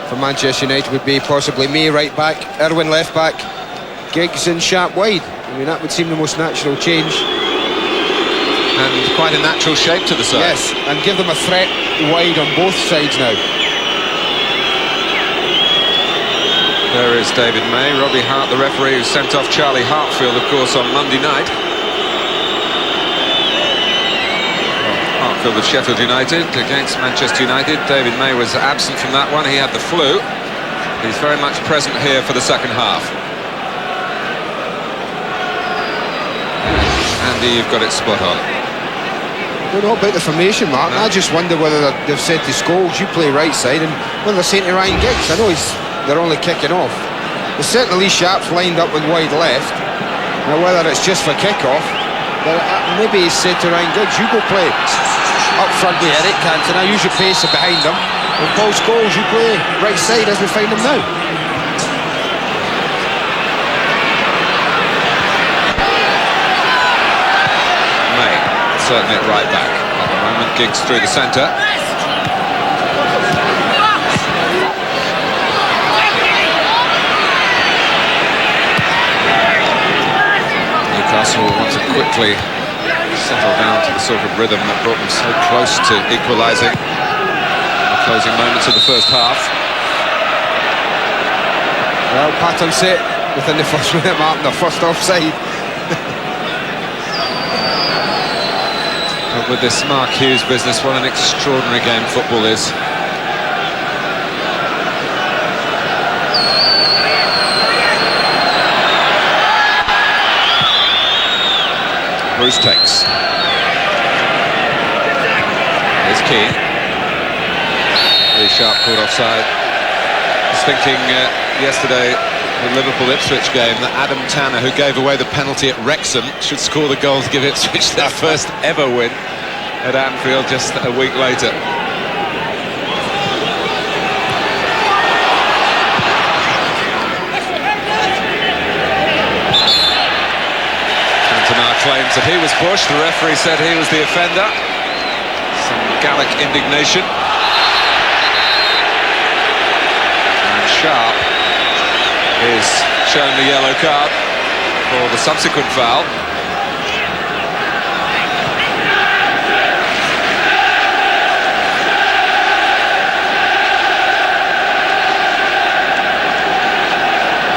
for Manchester United would be possibly May right back, Irwin left back, Giggs and Sharp wide. I mean, that would seem the most natural change. And quite a natural shape to the side. Yes, and give them a threat wide on both sides now. There is David May. Robbie Hart, the referee, who sent off Charlie Hartfield, of course, on Monday night. Hartfield of Sheffield United against Manchester United. David May was absent from that one. He had the flu. He's very much present here for the second half. Andy, you've got it spot on. I don't know about the formation, Mark. No. I just wonder whether they've said to Scholes, you play right side, and when they're saying to Ryan Giggs, I know they're only kicking off. There's certainly Sharp's lined up with wide left. Now whether it's just for kick-off, but maybe he's said to Ryan Giggs, you go play up front with Eric Cantona, use your pace behind them, and Paul Scholes, you play right side as we find them now. Certainly at right back. At the moment, Giggs through the centre. Newcastle want to quickly settle down to the sort of rhythm that brought them so close to equalising in the closing moments of the first half. Well, pattern set within the first minute, Mark, the first offside. But with this Mark Hughes business, what an extraordinary game football is. Bruce takes. Here's Keane. Lee Sharp called offside. I was thinking yesterday, the Liverpool-Ipswich game, that Adam Tanner, who gave away the penalty at Wrexham, should score the goal to give Ipswich their first ever win at Anfield just a week later. Cantona claims that he was pushed. The referee said he was the offender. Some Gallic indignation. And Sharp is shown the yellow card for the subsequent foul.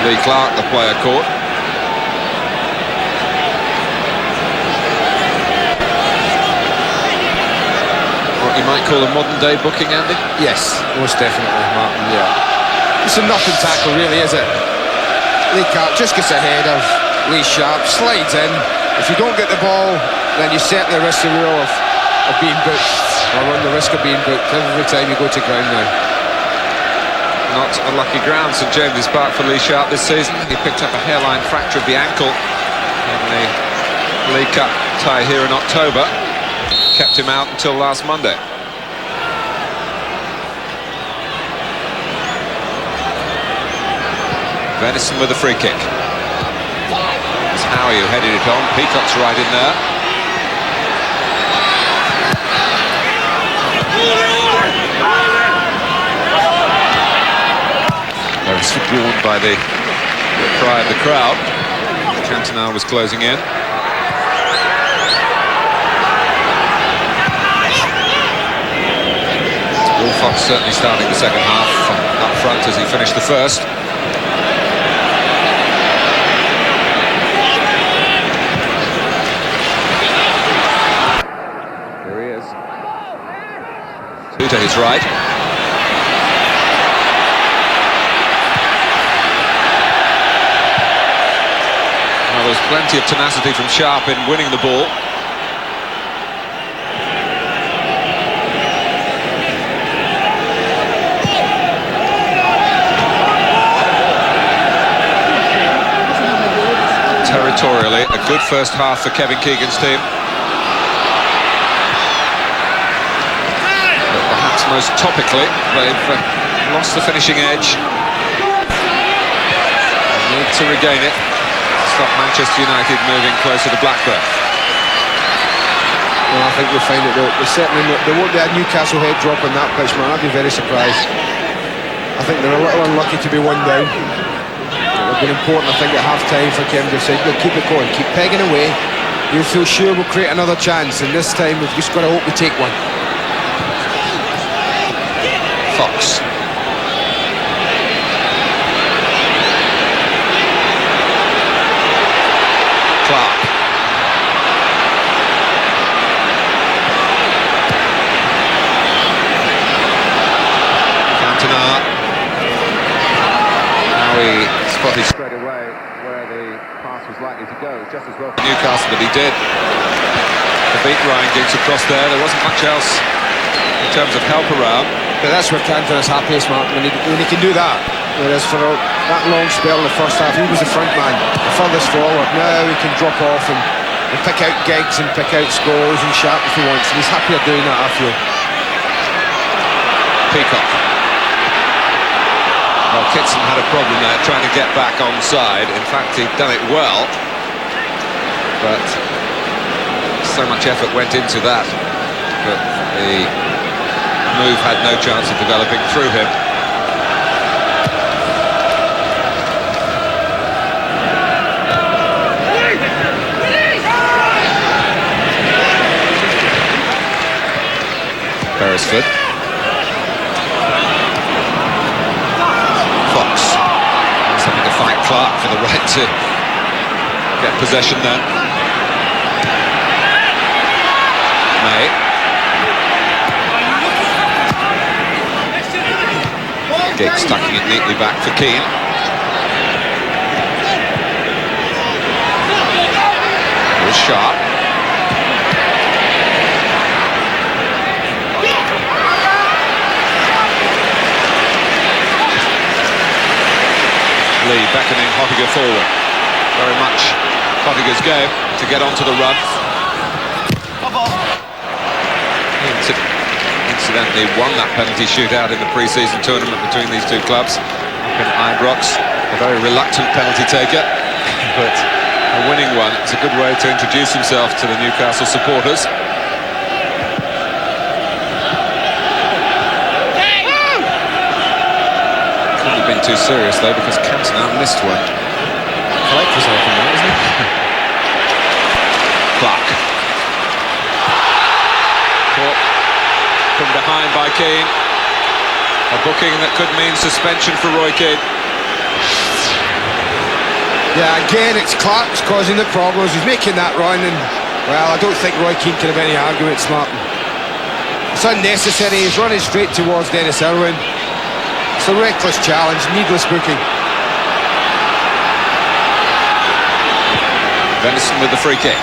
Lee Clark, the player caught. What you might call a modern-day booking, Andy? Yes, most definitely, Martin, yeah. It's a nothing tackle, really, is it? Lee Clark just gets ahead of Lee Sharp, slides in. If you don't get the ball, then you certainly risk the rule of being booked, or run the risk of being booked every time you go to ground now. Not a lucky ground, St James's Park, for Lee Sharp this season. He picked up a hairline fracture of the ankle in the League Cup tie here in October. Kept him out until last Monday. Venison with a free kick. It's Howie who headed it on. Peacock's right in there. Very warned by the cry of the crowd. Cantona was closing in. Will Fox certainly starting the second half up front as he finished the first. Here he is. Two to his right. There's plenty of tenacity from Sharp in winning the ball. Territorially, a good first half for Kevin Keegan's team. But perhaps most topically, they've lost the finishing edge. They need to regain it. Stop Manchester United moving closer to Blackburn. Well, I think we'll find it. There won't be a Newcastle head drop on that pitch, man. I'd be very surprised. I think they're a little unlucky to be one down. It would have been important, I think, at half-time for Kevin to say, "Look, keep it going, keep pegging away. You'll feel sure we'll create another chance, and this time we've just got to hope we take one." Fox. Clark. Cantona. Now he spotted straight away where the pass was likely to go. Just as well for Newcastle that he did. To beat Ryan Giggs across there. There wasn't much else in terms of help around. But that's where Cantona's happiest, Mark, when he can do that. Whereas for that long spell in the first half, he was the front man, the furthest forward. Now he can drop off and pick out Giggs and pick out Scholes and Sharp if he wants. And he's happier doing that, I feel. Peacock. Well, Kitson had a problem there trying to get back onside. In fact, he'd done it well. But so much effort went into that. But the move had no chance of developing through him. Beresford. Fox. Something to fight Clark for the right to get possession there. May. Giggs tucking it neatly back for Keane. Here's Sharp. Pottinger forward. Very much Pottinger's game to get onto the run. Incidentally won that penalty shootout in the pre-season tournament between these two clubs up in Ibrox. A very reluctant penalty taker, but a winning one. It's a good way to introduce himself to the Newcastle supporters. Couldn't have been too serious though, because Cantona missed one. Blake was open there, isn't he? Clark. Caught from behind by Keane. A booking that could mean suspension for Roy Keane. Yeah, again, it's Clark's causing the problems. He's making that run, and, well, I don't think Roy Keane can have any arguments, Martin. It's unnecessary. He's running straight towards Dennis Irwin. It's a reckless challenge, needless booking. Venison with the free kick.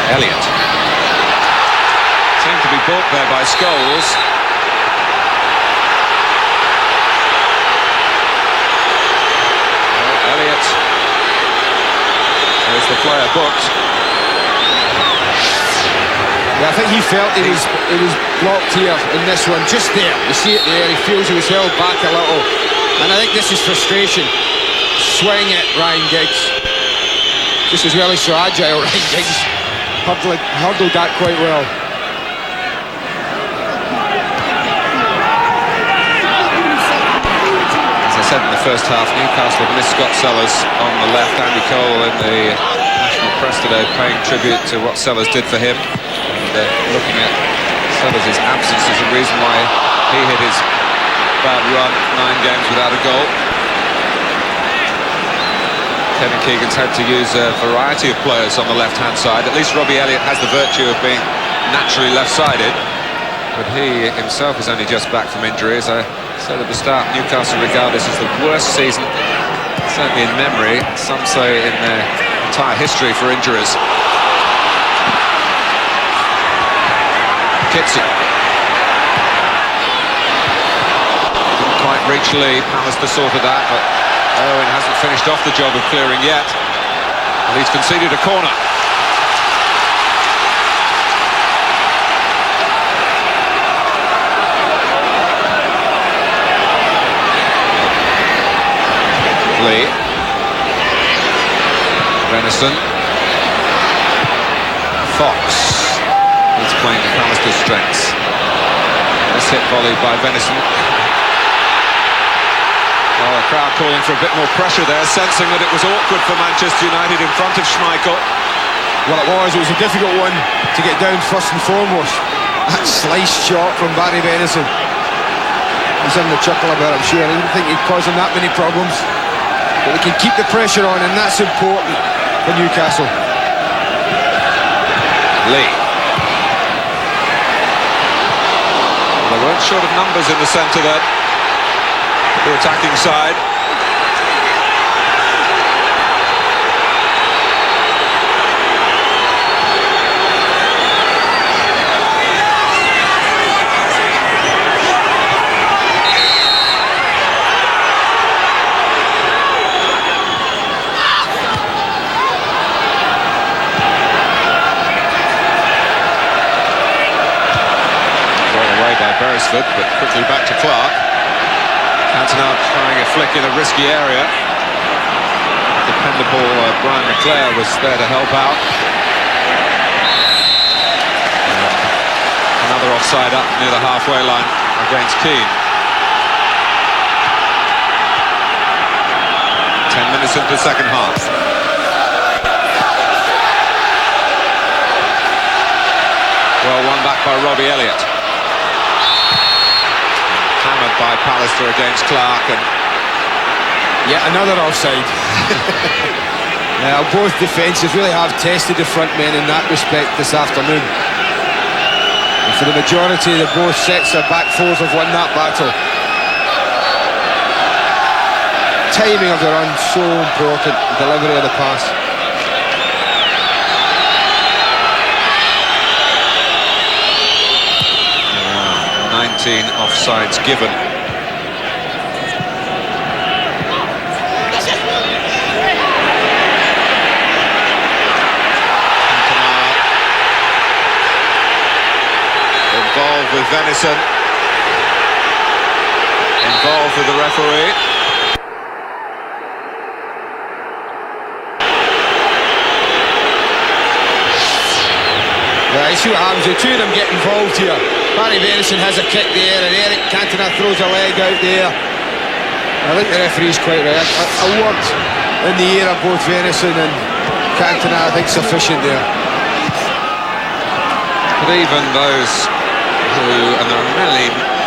Elliott. Seemed to be balked there by Scholes. Elliott. There's the player booked. Yeah, I think he felt he was blocked here in this one, just there. You see it there, he feels he was held back a little. And I think this is frustration. Swing it, Ryan Giggs. Just as well, he's so agile, Ryan Giggs. Hurdled that quite well. As I said in the first half, Newcastle have missed Scott Sellers on the left. Andy Cole in the national press today paying tribute to what Sellers did for him. And looking at Sellers' absence as a reason why he hit his bad run, 9 games without a goal. Kevin Keegan's had to use a variety of players on the left-hand side. At least Robbie Elliott has the virtue of being naturally left-sided. But he himself is only just back from injury. As I said at the start, Newcastle regard this as the worst season, certainly in memory, some say in their entire history for injuries. Kitsy. Didn't quite reach Lee. Pallister sorted that, but Owen hasn't finished off the job of clearing yet. And he's conceded a corner. Lee. Venison. Fox. He's playing to Pallister's strengths. This hit volleyed by Venison. Oh, the crowd calling for a bit more pressure there, sensing that it was awkward for Manchester United in front of Schmeichel. Well, it was a difficult one to get down first and foremost. That slice shot from Barry Venison. He's having a chuckle about it, I'm sure. I didn't think he'd cause him that many problems. But they can keep the pressure on, and that's important for Newcastle. Lee. Well, they weren't short of numbers in the centre there. The attacking side. Brought away by Beresford, but quickly back to Clark. Cantona trying a flick in a risky area. Dependable Brian McClare was there to help out. Another offside up near the halfway line against Keane. 10 minutes into the second half. Well, won back by Robbie Elliott. Hammered by Pallister against Clark, and yet another offside. Now, both defences really have tested the front men in that respect this afternoon. And for the majority of both sets, their back fours have won that battle. Timing of the run, so important. Delivery of the pass. 19 offsides given. Venison involved with the referee. Right, see what happens. The two of them get involved here. Barry Venison has a kick there, and Eric Cantona throws a leg out there. I think the referee's quite right. A word in the air of both Venison and Cantona, I think, sufficient there. But even those who, and there are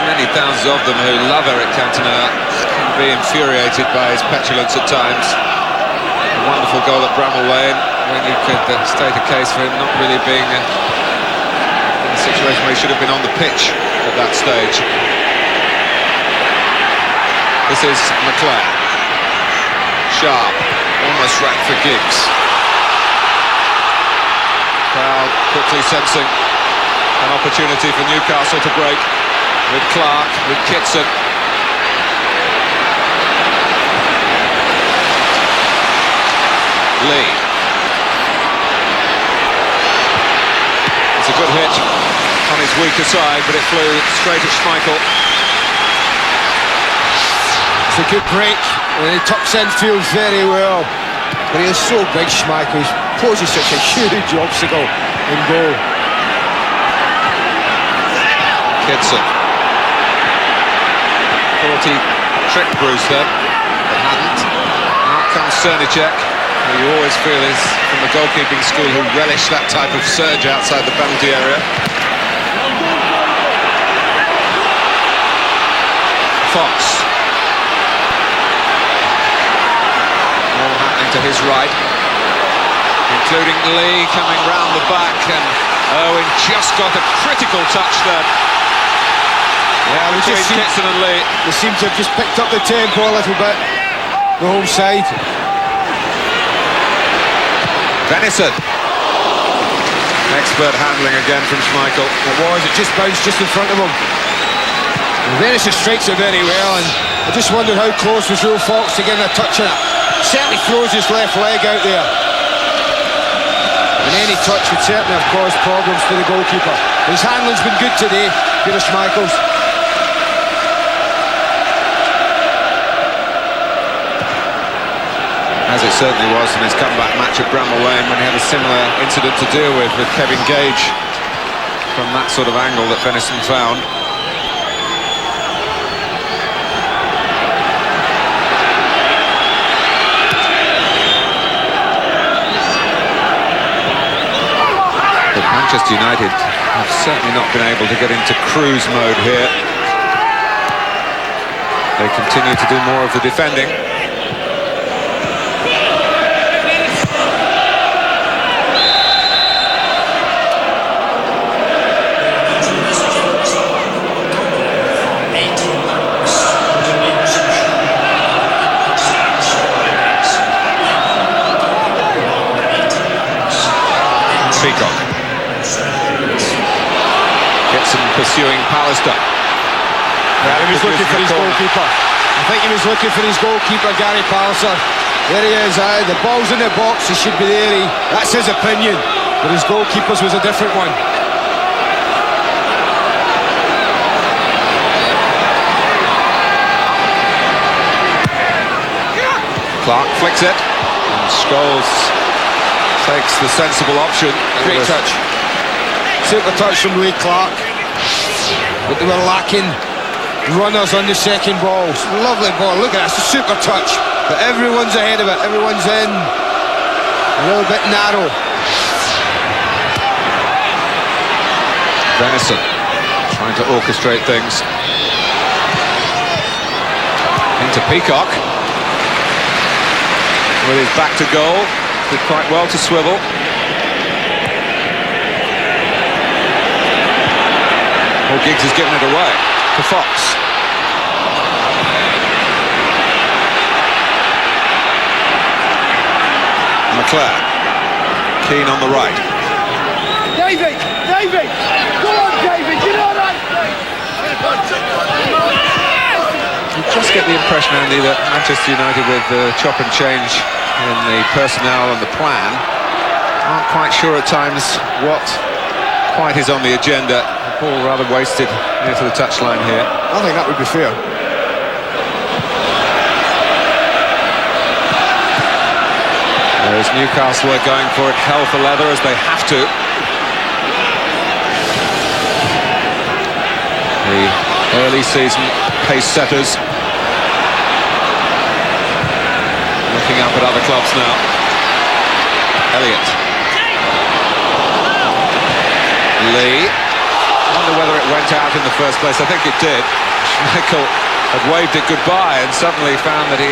many thousands of them who love Eric Cantona, can be infuriated by his petulance at times. A wonderful goal at Bramall Lane, when you could state a case for him not really being in a situation where he should have been on the pitch at that stage. This is McClare. Sharp, almost ran for Giggs. Crowd quickly sensing an opportunity for Newcastle to break with Clark, with Kitson. Lee. It's a good hit on his weaker side, but it flew straight at Schmeichel. It's a good break, and he tucks in field very well. But he is so big, Schmeichel. He poses such a huge obstacle in goal. Kitson. Thought he tricked Bruce then, but hadn't. Out comes Cernicek, who you always feel is from the goalkeeping school who relish that type of surge outside the penalty area. Fox. All happening to his right, including Lee coming round the back, and Owen just got a critical touch there. Yeah, we just Kitson and Lee. They seem to have just picked up the tempo a little bit. The home side. Venison. Expert handling again from Schmeichel. It just bounced just in front of him. And Venison strikes it very well, and I just wondered how close was Will Fox to getting a touch on it. Certainly throws his left leg out there. And any touch would certainly have caused problems for the goalkeeper. His handling's been good today, Peter Schmeichel's. As it certainly was in his comeback match at Bramall Lane, when he had a similar incident to deal with Kevin Gage from that sort of angle that Venison found. But Manchester United have certainly not been able to get into cruise mode here. They continue to do more of the defending. Peacock. Kitson pursuing Pallister. Yeah, he was looking for his goalkeeper. I think he was looking for his goalkeeper, Gary Pallister. There he is. The ball's in the box. He should be there. That's his opinion. But his goalkeeper's was a different one. Clark flicks it. And Scholes takes the sensible option. Great touch. Super touch from Lee Clark. But they were lacking runners on the second balls. Lovely ball. Look at that. It's a super touch. But everyone's ahead of it. Everyone's in. A little bit narrow. Venison trying to orchestrate things. Into Peacock. With his back to goal. Did quite well to swivel. Well, Giggs has given it away to Fox. McClare. Keane on the right. David! Go on, David! You know that! You just get the impression, Andy, that Manchester United, with the chop and change in the personnel and the plan, aren't quite sure at times what quite is on the agenda. Ball rather wasted near to the touchline here. I think that would be fair. Whereas Newcastle are going for it hell for leather, as they have to. The early season pace setters looking up at other clubs now. Elliott. Lee. I wonder whether it went out in the first place. I think it did. Schmeichel had waved it goodbye and suddenly found that he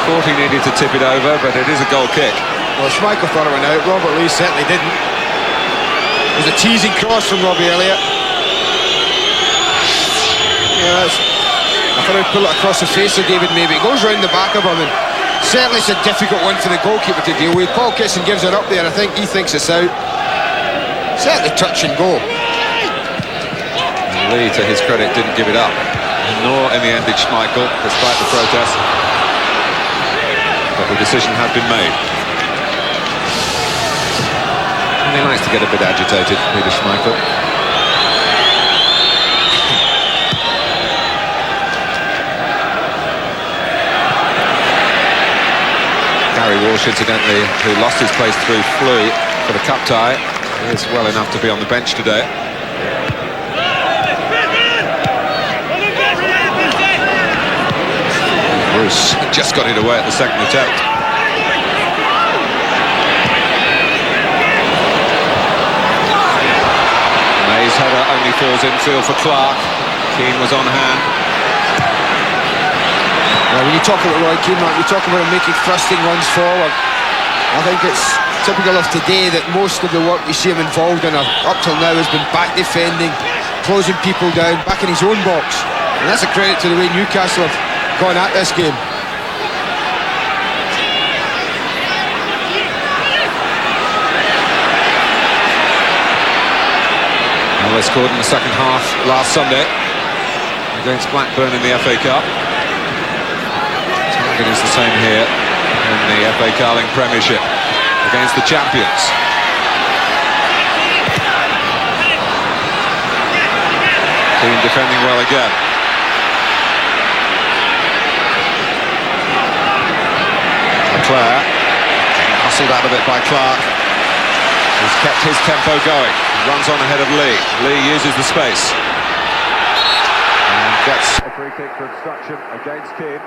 thought he needed to tip it over, but it is a goal kick. Well, Schmeichel thought it went out. Robert Lee certainly didn't. It was a teasing cross from Robbie Elliott. Yeah, I thought I'd pull it across the face of David maybe. It goes round the back of him, and certainly it's a difficult one for the goalkeeper to deal with. Paul Kitson gives it up there. I think he thinks it's out. Certainly touch and go. Lee, to his credit, didn't give it up. Nor in the end did Schmeichel, despite the protest. But the decision had been made. And he likes to get a bit agitated, Peter Schmeichel. Gary Walsh, incidentally, who lost his place through flu for the cup tie, is well enough to be on the bench today. Bruce just got it away at the second attempt. May's header only falls infield for Clark. Keane was on hand. Now, when you talk about Roy Keane, you talk about him making thrusting runs forward. I think it's typical of today that most of the work you see him involved in up till now has been back defending, closing people down, back in his own box. And that's a credit to the way Newcastle have gone at this game. Well, they scored in the second half last Sunday against Blackburn in the FA Cup. Target is the same here in the FA Carling Premiership against the champions. Keane defending well again. Leclerc, hustled out of it by Clark. He's kept his tempo going. Runs on ahead of Lee. Lee uses the space. And gets a free kick for obstruction against Keane.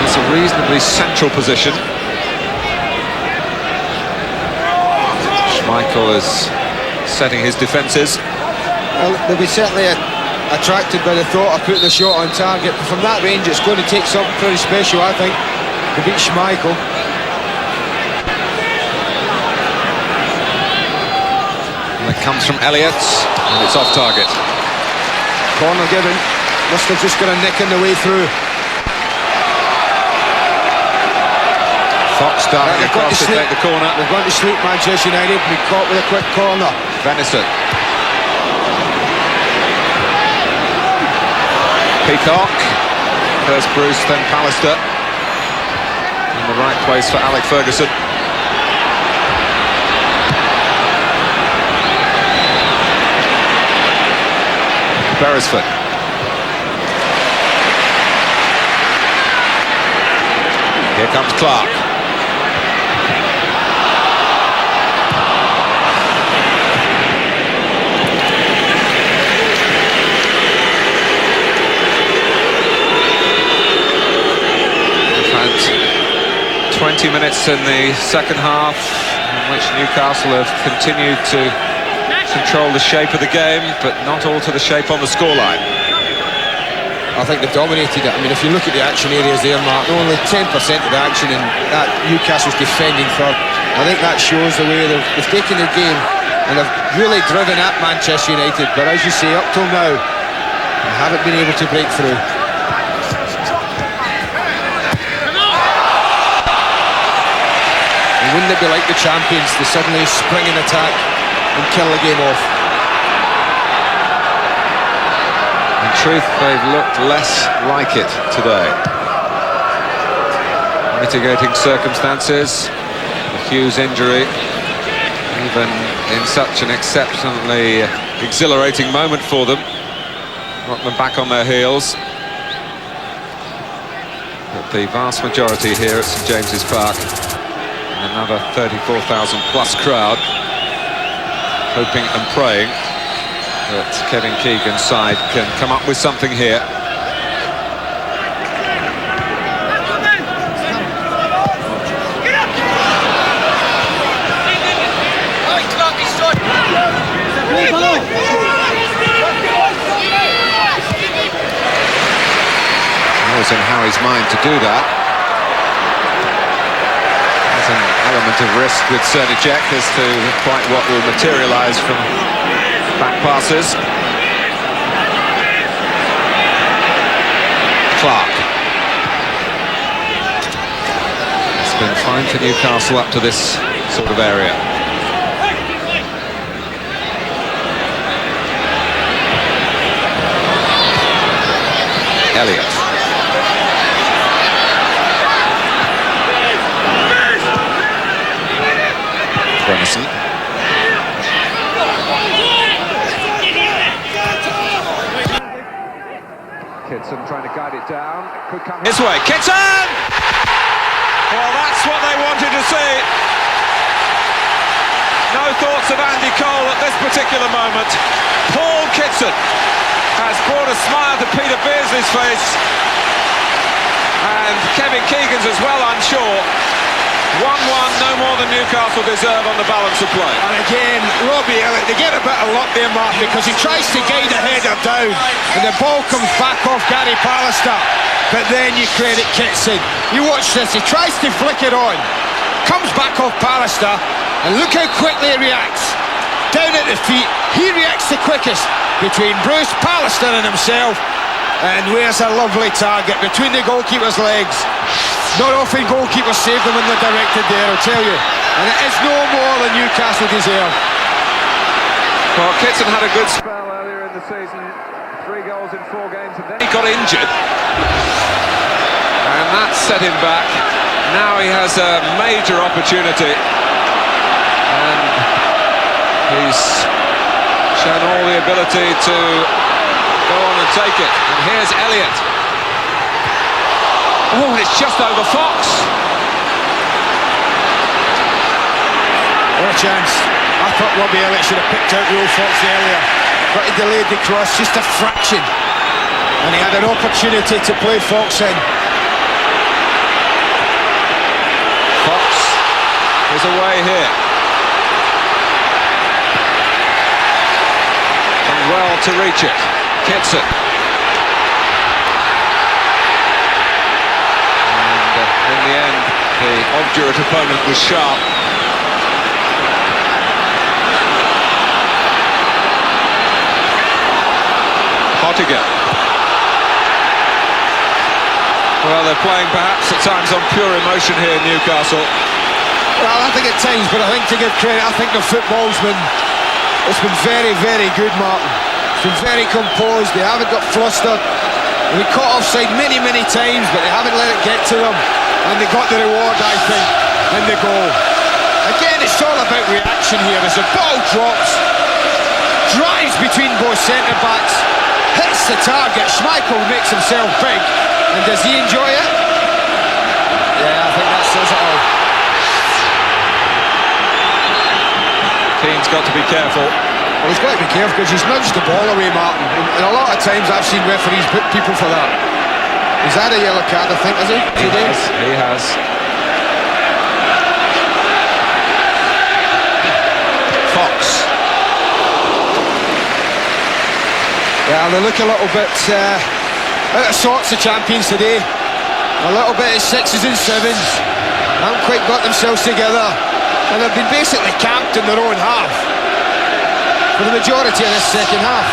It's a reasonably central position. Schmeichel is setting his defences. Well, they'll be certainly attracted by the thought of putting the shot on target. But from that range, it's going to take something pretty special, I think, to beat Schmeichel. And it comes from Elliott, and it's off target. Corner given. Must have just got a nick in the way through. Fox starting across to take the corner. They've gone to sleep, Manchester United. Be caught with a quick corner. Venison. Peacock. First Bruce, then Pallister. In the right place for Alec Ferguson. Beresford. Here comes Clark. We've had 20 minutes in the second half in which Newcastle have continued to control the shape of the game, but not alter the shape on the scoreline. I think they've dominated it. I mean, if you look at the action areas there, Mark, only 10% of the action in that Newcastle's defending third. I think that shows the way they've taken the game and they've really driven at Manchester United. But as you say, up till now, they haven't been able to break through. And wouldn't it be like the champions to suddenly spring in attack and kill the game off? And truth, they've looked less like it today. Mitigating circumstances, the Hughes injury, even in such an exceptionally exhilarating moment for them, knocked them back on their heels. But the vast majority here at St James's Park, and another 34,000 plus crowd, hoping and praying that Kevin Keegan's side can come up with something here. Was in Howie's mind to do that. There's an element of risk with Cernacek as to quite what will materialise from back passes. Clark. It's been fine for Newcastle up to this sort of area. Elliott. Bennison. Kitson trying to guide it down. Could come his way. Kitson! Well, that's what they wanted to see. No thoughts of Andy Cole at this particular moment. Paul Kitson has brought a smile to Peter Beardsley's face. And Kevin Keegan's as well, I'm sure. 1-1, no more than Newcastle deserve on the balance of play. And again, Robbie Elliott, they get a bit of luck there, Mark, because he tries to guide a header down, and the ball comes back off Gary Pallister. But then you credit Kitson. You watch this, he tries to flick it on, comes back off Pallister, and look how quickly he reacts. Down at the feet, he reacts the quickest between Bruce, Pallister and himself. And where's a lovely target between the goalkeeper's legs. Not often goalkeepers save them when they're directed there, I'll tell you. And it is no more than Newcastle deserve. Well, Kitson had a good spell earlier in the season. 3 goals in 4 games, and then he got injured. And that set him back. Now he has a major opportunity. And he's shown all the ability to go on and take it. And here's Elliott. Oh, and it's just over Fox. What a chance. I thought Robbie Elliott should have picked out Will Fox earlier, but he delayed the cross just a fraction. And he had an opportunity to play Fox in. Fox is away here. Done well to reach it. Kitson. In the end, the obdurate opponent was sharp. Pottinger. Well, they're playing perhaps at times on pure emotion here in Newcastle. Well, I think at times, but I think to give credit, I think the football's been, it's been very, very good, Martin. It's been very composed, they haven't got flustered. They caught offside many, many times, but they haven't let it get to them. And they got the reward, I think, in the goal. Again, it's all about reaction here. As the ball drops, drives between both centre-backs, hits the target. Schmeichel makes himself big. And does he enjoy it? Yeah, I think that says it all. Keane's got to be careful. Well, he's got to be careful because he's nudged the ball away, Martin. And a lot of times I've seen referees put people for that. Is that a yellow card, I think, is he? He has. Fox. Yeah, they look a little bit out of sorts, the champions today. A little bit of 6s and 7s. Haven't quite got themselves together. And they've been basically camped in their own half for the majority of this second half.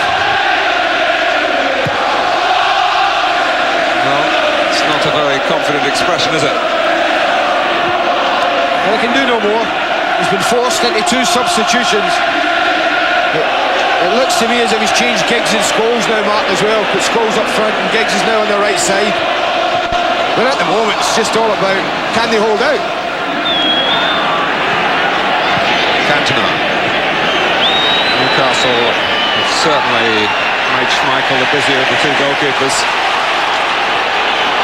Not a very confident expression, is it? Well, he can do no more. He's been forced into 2 substitutions. It looks to me as if he's changed Giggs and Scholes now, Martin, as well. Put Scholes up front and Giggs is now on the right side. But at the moment, it's just all about, can they hold out? Cantona. Newcastle have certainly made Schmeichel the busier of the two goalkeepers.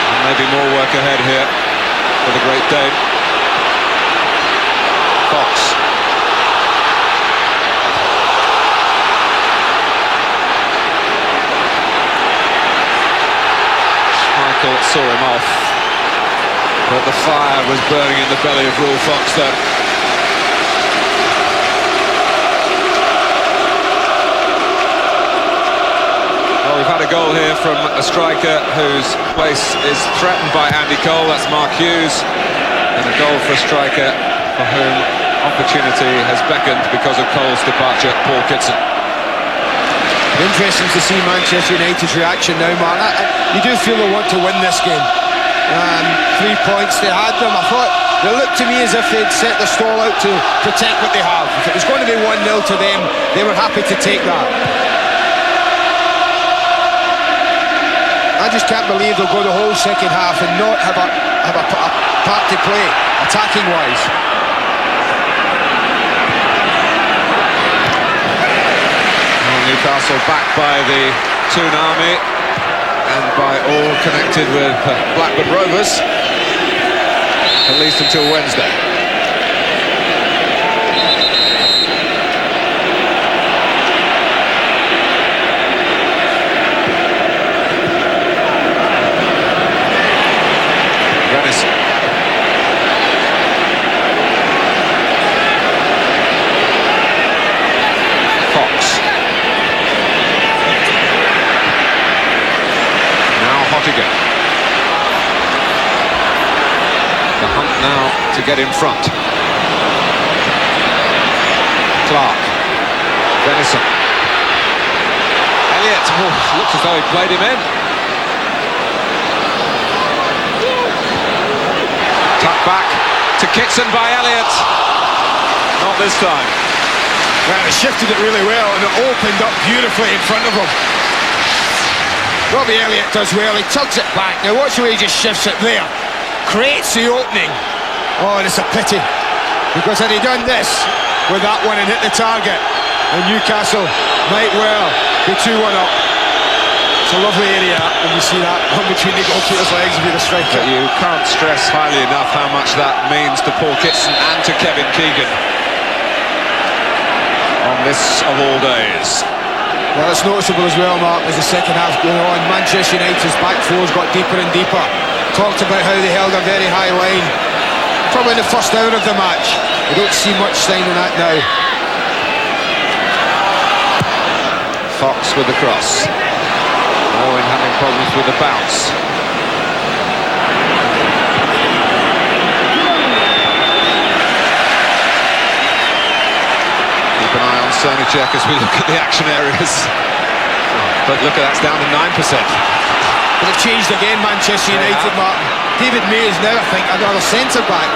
And maybe more work ahead here for the Great Dane. Fox. Schmeichel saw him off, but the fire was burning in the belly of Rule Fox then. Well, we've had a goal here from a striker whose place is threatened by Andy Cole. That's Mark Hughes, and a goal for a striker for whom opportunity has beckoned because of Cole's departure, Paul Kitson. Interesting to see Manchester United's reaction now, Mark. You do feel they want to win this game. 3 points, they had them. I thought they looked to me as if they'd set the stall out to protect what they have. If it was going to be 1-0 to them, they were happy to take that. I just can't believe they'll go the whole second half and not have a part to play, attacking-wise. Newcastle backed by the Toon Army and by all connected with Blackburn Rovers, at least until Wednesday. Venice. Fox. Again. The hunt now to get in front. Clark. Venison. Elliott. Oh, looks as though he played him in. Tuck back to Kitson by Elliott. Not this time. Well, they shifted it really well and it opened up beautifully in front of him. Robbie Elliott does well, he tugs it back. Now watch the way he just shifts it there. Creates the opening. Oh, and it's a pity. Because had he done this with that one and hit the target, and Newcastle might well be 2-1 up. It's a lovely area when you see that one between the goalkeeper's legs and the striker. But you can't stress highly enough how much that means to Paul Kitson and to Kevin Keegan on this of all days. Well, it's noticeable as well, Mark, as the second half going on. Manchester United's back fours got deeper and deeper. Talked about how they held a very high line. Probably in the first hour of the match. I don't see much sign of that now. Fox with the cross. Owen having problems with the bounce. Keep an eye on Cernicek as we look at the action areas. But look at that's down to 9%. But they've changed again, Manchester United, Martin. David May is now, I think, another centre-back.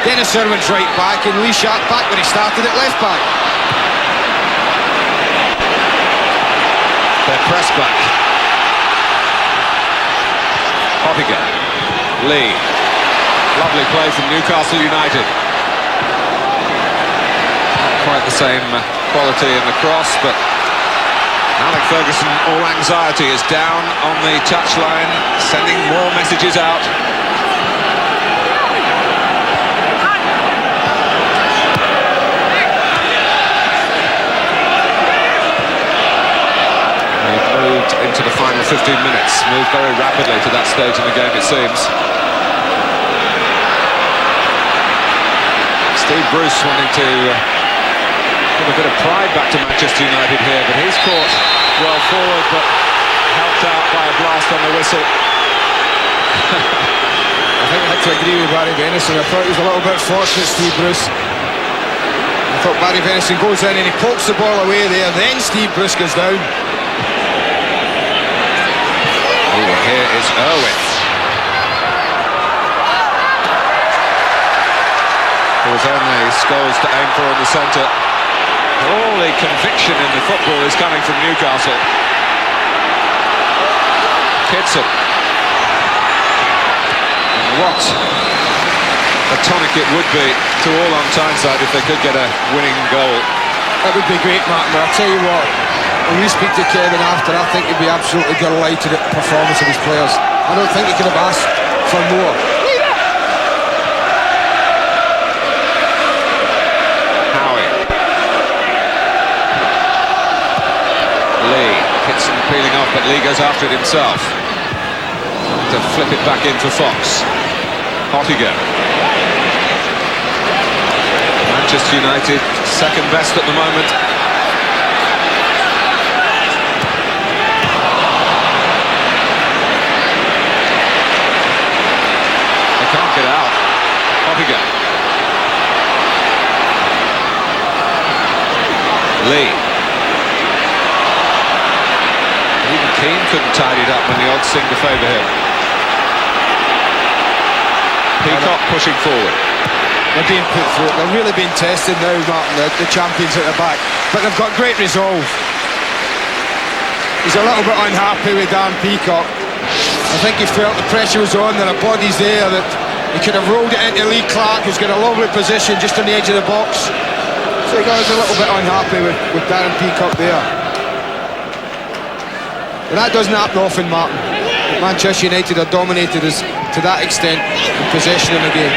Dennis Irwin's right back and Lee Sharp back when he started at left back. They're pressed back. Hoppiger. Lee. Lovely play from Newcastle United. Quite the same quality in the cross, but Alec Ferguson, all anxiety, is down on the touchline, sending more messages out. They've moved into the final 15 minutes, moved very rapidly to that stage in the game, it seems. Steve Bruce wanting to give a bit of pride back to Manchester United here, but he's caught well forward, but helped out by a blast on the whistle. I think I had to agree with Barry Venison. I thought he was a little bit fortunate, Steve Bruce. I thought Barry Venison goes in and he pokes the ball away there, then Steve Bruce goes down. Oh, here is Irwin. There was only Scholes to aim for in the centre. All the conviction in the football is coming from Newcastle. Kitson. What a tonic it would be to all on Tyneside if they could get a winning goal. That would be great, Martin, but I'll tell you what, when we speak to Kevin after, I think he'd be absolutely delighted at the performance of his players. I don't think he could have asked for more. Howie. Lee. Kitson peeling off, but Lee goes after it himself. To flip it back in for Fox. Ottiger. Manchester United, second best at the moment. They can't get out. Ottiger. Lee. Even Keane couldn't tidy it up when the odds seemed to favour him. Peacock pushing forward. They're being put through it. They're really being tested now, Martin, the champions at the back. But they've got great resolve. He's a little bit unhappy with Dan Peacock. I think he felt the pressure was on, there are bodies there, that he could have rolled it into Lee Clark, who's got a lovely position just on the edge of the box. So he got a little bit unhappy with Darren Peacock there. But that doesn't happen often, Martin. Manchester United are dominated to that extent in possession in the game.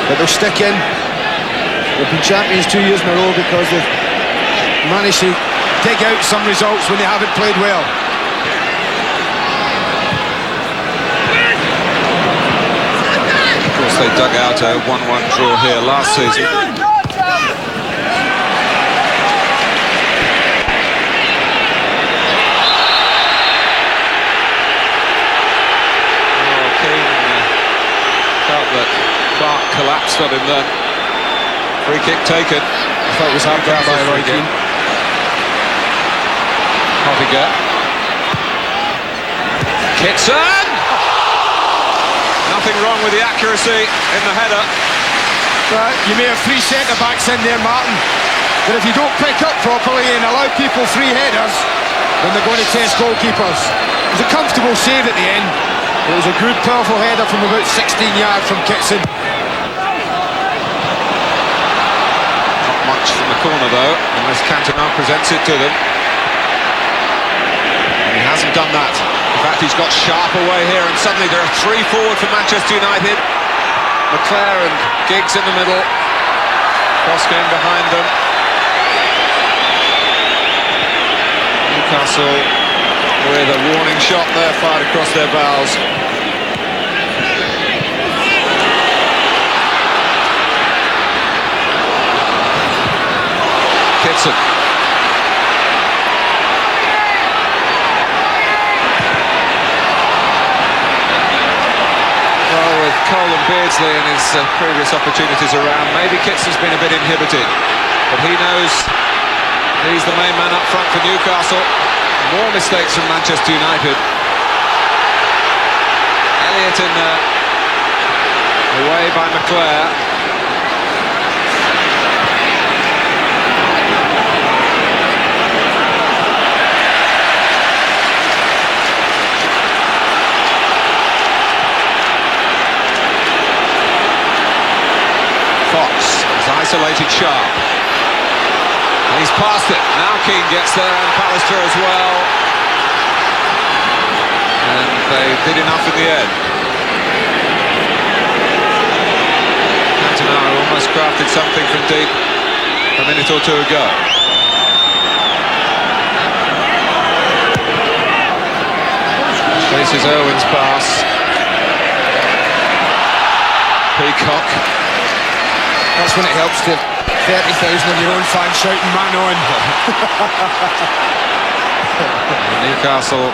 But they'll stick in. They've been champions 2 years in a row because they've managed to dig out some results when they haven't played well. Of course, they dug out a 1-1 draw here last season. That Clark collapsed on him then. Free kick taken. I thought it was hard grab by Roy Keane. Ottiger. Kitson! Nothing wrong with the accuracy in the header. You may have three centre-backs in there, Martin, but if you don't pick up properly and allow people free headers, then they're going to test goalkeepers. It was a comfortable save at the end. It was a good, powerful header from about 16 yards from Kitson. Not much from the corner, though, unless Cantona presents it to them. And he hasn't done that. In fact, he's got Sharp away here, and suddenly there are three forward for Manchester United. McClare and Giggs in the middle. Cross game behind them. Newcastle with a warning shot there fired across their bows. Kitson. Well, with Cole and Beardsley and his previous opportunities around, maybe Kitson's been a bit inhibited, but he knows he's the main man up front for Newcastle. More mistakes from Manchester United. Elliott in there, away by McClare. Fox has isolated Sharp. And he's passed it. Now Keane gets there and Pallister as well. And they did enough in the end. Cantona almost crafted something from deep a minute or two ago. This is Owen's pass. Peacock. That's when it helps to 30,000 of your own fans shouting man on. Newcastle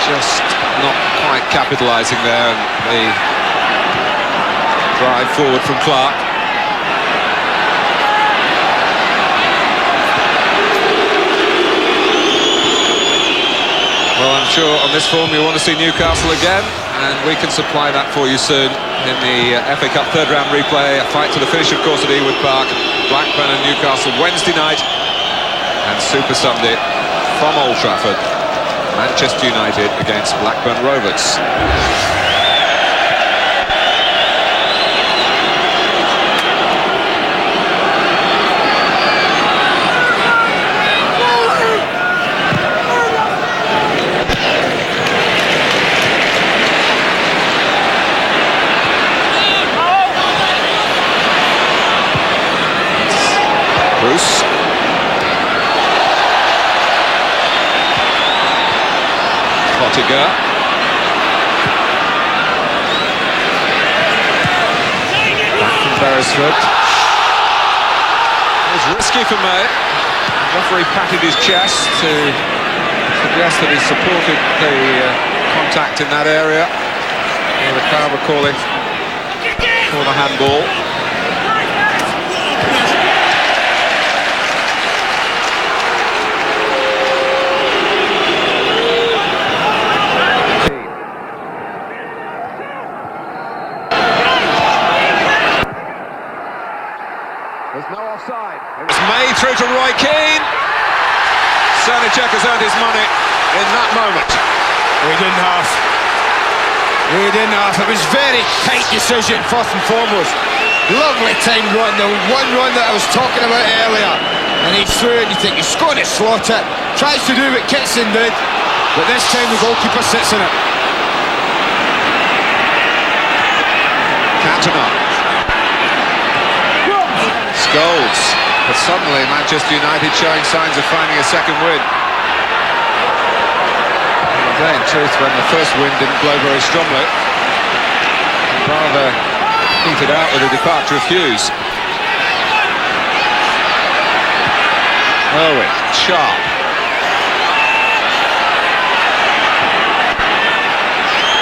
just not quite capitalising there, and the drive forward from Clark. Well, I'm sure on this form you want to see Newcastle again. and we can supply that for you soon in the FA Cup third round replay. A fight to the finish, of course, at Ewood Park. Blackburn and Newcastle Wednesday night, and Super Sunday from Old Trafford. Manchester United against Blackburn Rovers. Bruce. Pottinger. Back from Beresford. It was risky for May. The referee patted his chest to suggest that he supported the contact in that area. And the crowd were calling for the handball. It was May through to Roy Keane. Sanichek has earned his money in that moment. We didn't have. It was very tight decision, first and foremost. Lovely timed run, the one run that I was talking about earlier. And he's through it, you think he's going to slot it. Tries to do what Kitson did, but this time the goalkeeper sits in it. Cantona. Scholes, but suddenly Manchester United showing signs of finding a second wind. Okay, in truth, when the first wind didn't blow very strongly, rather heated out with the departure of Hughes. Owen, sharp.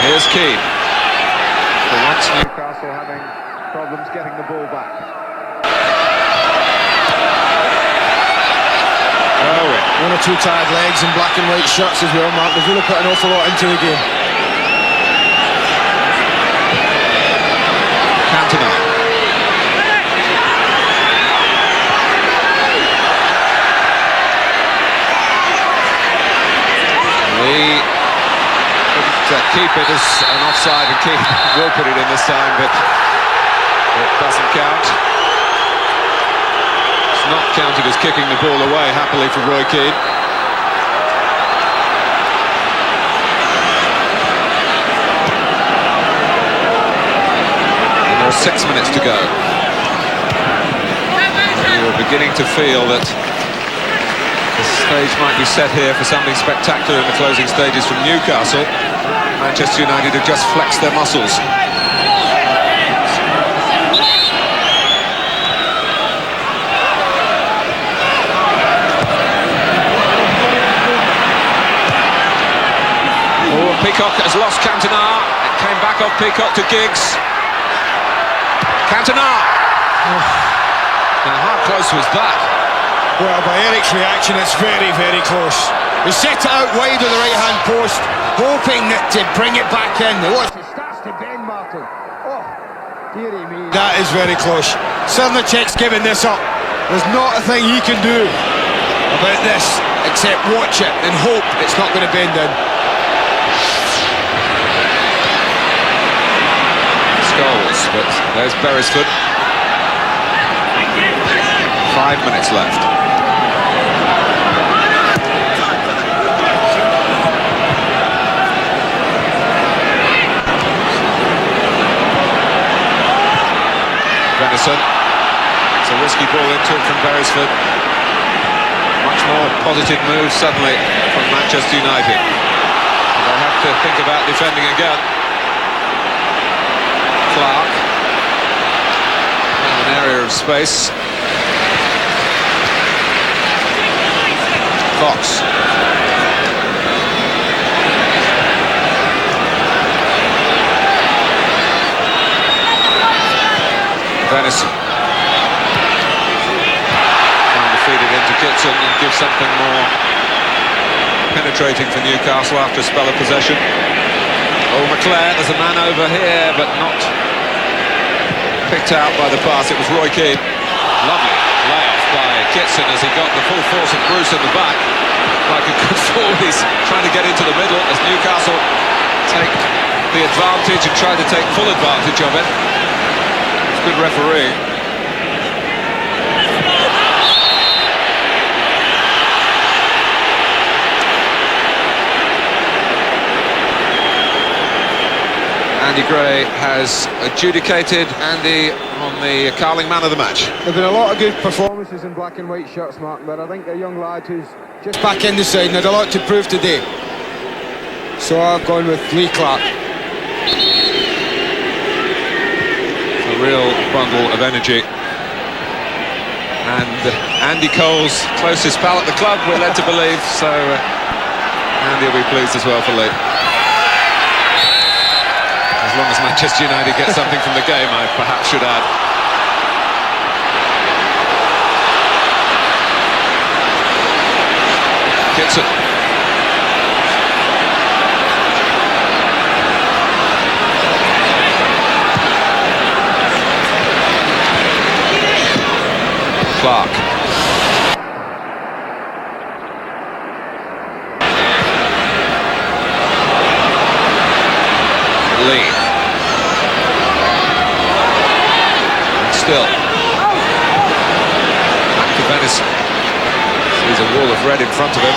Here's Keane. For once, Newcastle having problems getting the ball back. One or two tired legs and black and white shirts as well, Mark. They've really put an awful lot into the game. Cantona. Lee couldn't keep it as an offside, and Keane will put it in this time, but it doesn't count. Not counted as kicking the ball away, happily for Roy Keane. And there are 6 minutes to go. We were beginning to feel that the stage might be set here for something spectacular in the closing stages from Newcastle. Manchester United have just flexed their muscles. Peacock has lost Cantona. It came back off Peacock to Giggs. Cantona! Now, how close was that? Well, by Eric's reaction, it's very, very close. He set it out wide of the right-hand post, hoping that to bring it back in. It starts to bend, Martin. Oh, dearie me. That is very close. Cernicek's giving this up. There's not a thing he can do about this, except watch it and hope it's not going to bend in. Goals, but there's Beresford. 5 minutes left. Venison. It's a risky ball into it from Beresford. Much more positive move suddenly from Manchester United. They'll have to think about defending again. Clark in an area of space. Fox. Venison. Trying to feed it into Kitson and give something more penetrating for Newcastle after a spell of possession. Oh, Leclerc, there's a man over here, but not picked out by the pass. It was Roy Keane. Lovely layoff by Kitson as he got the full force of Bruce in the back. Like a good forward, he's trying to get into the middle as Newcastle take the advantage and try to take full advantage of it. It's good refereeing. Andy Gray has adjudicated Andy on the Carling Man of the Match. There have been a lot of good performances in black and white shirts, Mark, but I think a young lad who's just back in the side and had a lot to prove today. So I've gone with Lee Clark. A real bundle of energy. And Andy Cole's closest pal at the club, we're led to believe, so Andy will be pleased as well for Lee. As long as Manchester United get something from the game, I perhaps should add. Kitson. Clark. Lee. And still. Back to Venice. Sees a wall of red in front of him.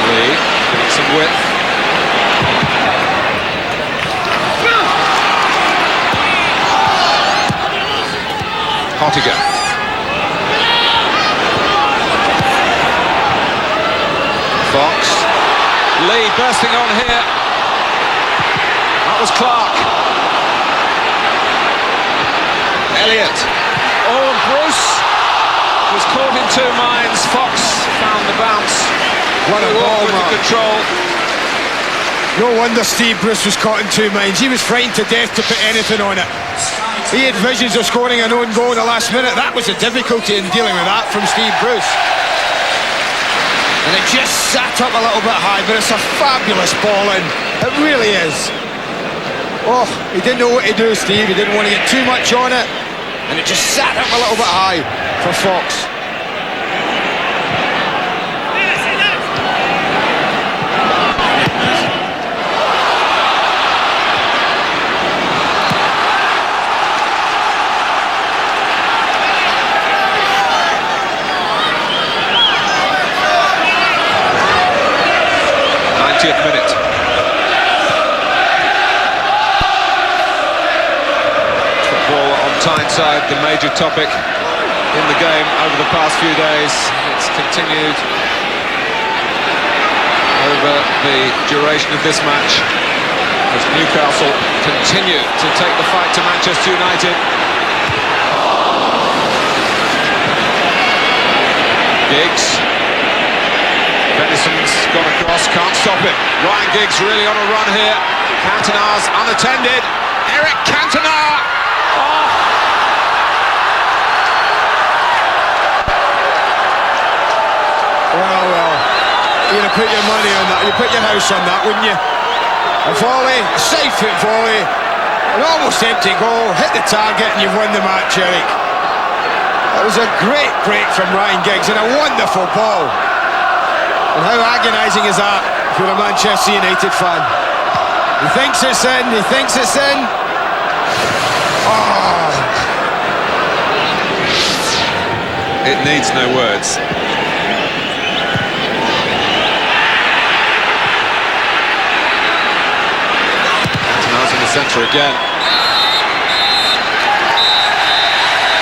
Lee, giving some width. Pottinger. Fox. Lee bursting on here. That was Clark. Elliott. Oh, and Bruce was caught in two minds. Fox found the bounce. What a ball, with the control. No wonder Steve Bruce was caught in two minds. He was frightened to death to put anything on it. He had visions of scoring an own goal in the last minute. That was the difficulty in dealing with that from Steve Bruce. And it just sat up a little bit high, but it's a fabulous ball in. It really is. Oh, he didn't know what to do, Steve. He didn't want to get too much on it. And it just sat up a little bit high for Fox. Minute. Football on Tyneside, the major topic in the game over the past few days. It's continued over the duration of this match as Newcastle continue to take the fight to Manchester United. Giggs. Venison's gone across, can't stop him. Ryan Giggs really on a run here. Cantona's unattended. Eric Cantona! Oh. Well, you'd have put your money on that. You'd put your house on that, wouldn't you? A volley, a side foot volley, an almost empty goal, hit the target and you've won the match, Eric. That was a great break from Ryan Giggs and a wonderful ball. And how agonising is that if you're a Manchester United fan? He thinks it's in, he thinks it's in. Oh. It needs no words. Cantona's in the centre again.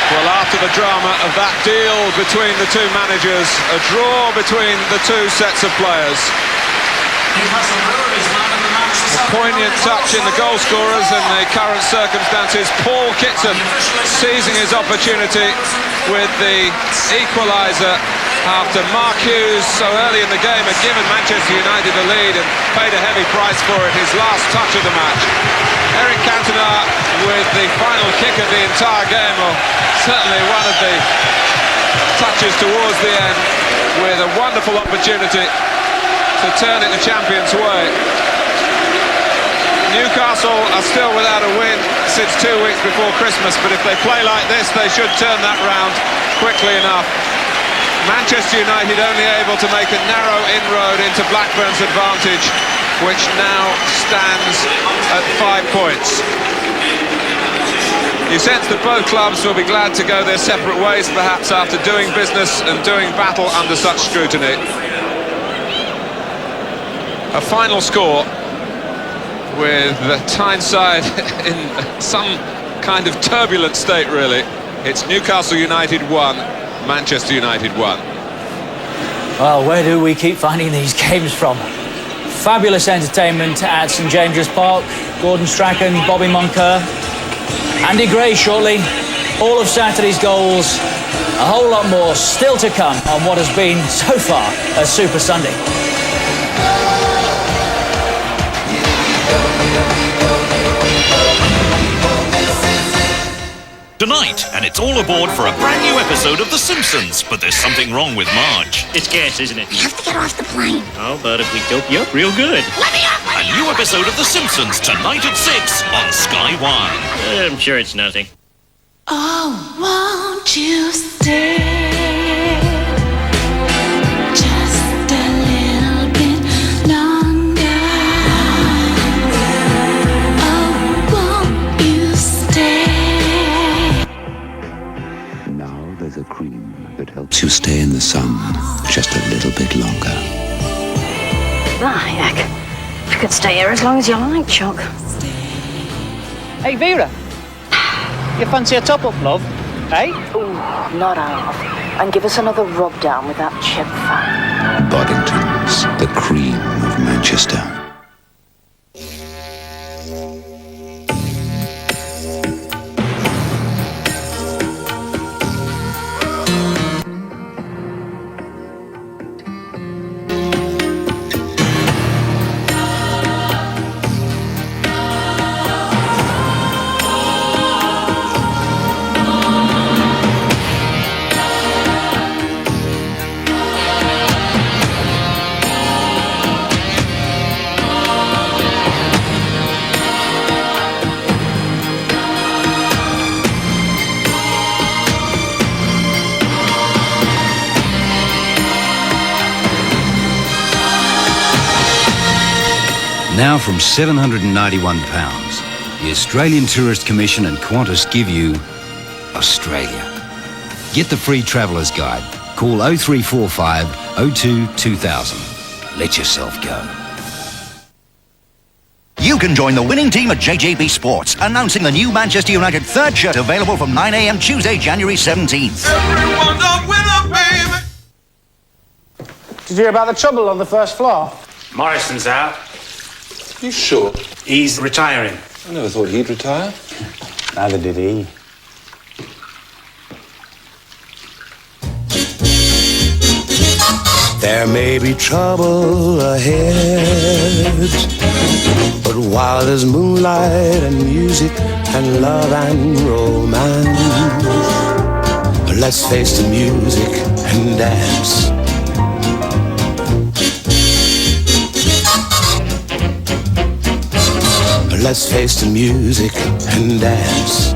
Well, after the drama of that deal between the two managers, a draw between the two sets of players. A poignant touch in the goal scorers and the current circumstances. Paul Kitson seizing his opportunity with the equaliser after Mark Hughes so early in the game had given Manchester United the lead and paid a heavy price for it, his last touch of the match. Eric Cantona with the final kick of the entire game, or certainly one of the touches towards the end, with a wonderful opportunity to turn it the champions' way. Newcastle are still without a win since 2 weeks before Christmas, but if they play like this, they should turn that round quickly enough. Manchester United only able to make a narrow inroad into Blackburn's advantage, which now stands at 5 points. You sense that both clubs will be glad to go their separate ways, perhaps after doing business and doing battle under such scrutiny. A final score with the Tyneside in some kind of turbulent state, really. It's Newcastle United 1, Manchester United 1. Well, where do we keep finding these games from? Fabulous entertainment at St James's Park. Gordon Strachan, Bobby Moncur, Andy Gray shortly. All of Saturday's goals. A whole lot more still to come on what has been, so far, a Super Sunday. Tonight, and it's all aboard for a brand new episode of The Simpsons. But there's something wrong with Marge. It's gas, isn't it? You have to get off the plane. Oh, but if we dope you up real good. Let me up! A new episode of The Simpsons tonight at 6 on Sky One. I'm sure it's nothing. Oh, won't you stay? Just a little bit longer. Oh, won't you stay? Now there's a cream that helps you stay in the sun just a little bit longer. Ah, heck. You could stay here as long as you like, Chuck. Hey, Vera. You fancy a top-up, love? Eh? Ooh, not half. And give us another rub down with that chip fan. Boddington's, the cream of Manchester. Now from £791, the Australian Tourist Commission and Qantas give you Australia. Get the free Traveller's Guide. Call 0345 02 2000. Let yourself go. You can join the winning team at JJB Sports, announcing the new Manchester United third shirt available from 9 a.m. Tuesday, January 17th. Everyone's a winner, baby! Did you hear about the trouble on the first floor? Morrison's out. You sure? He's retiring. I never thought he'd retire. Neither did he. There may be trouble ahead, but while there's moonlight and music and love and romance, let's face the music and dance. Let's face the music and dance.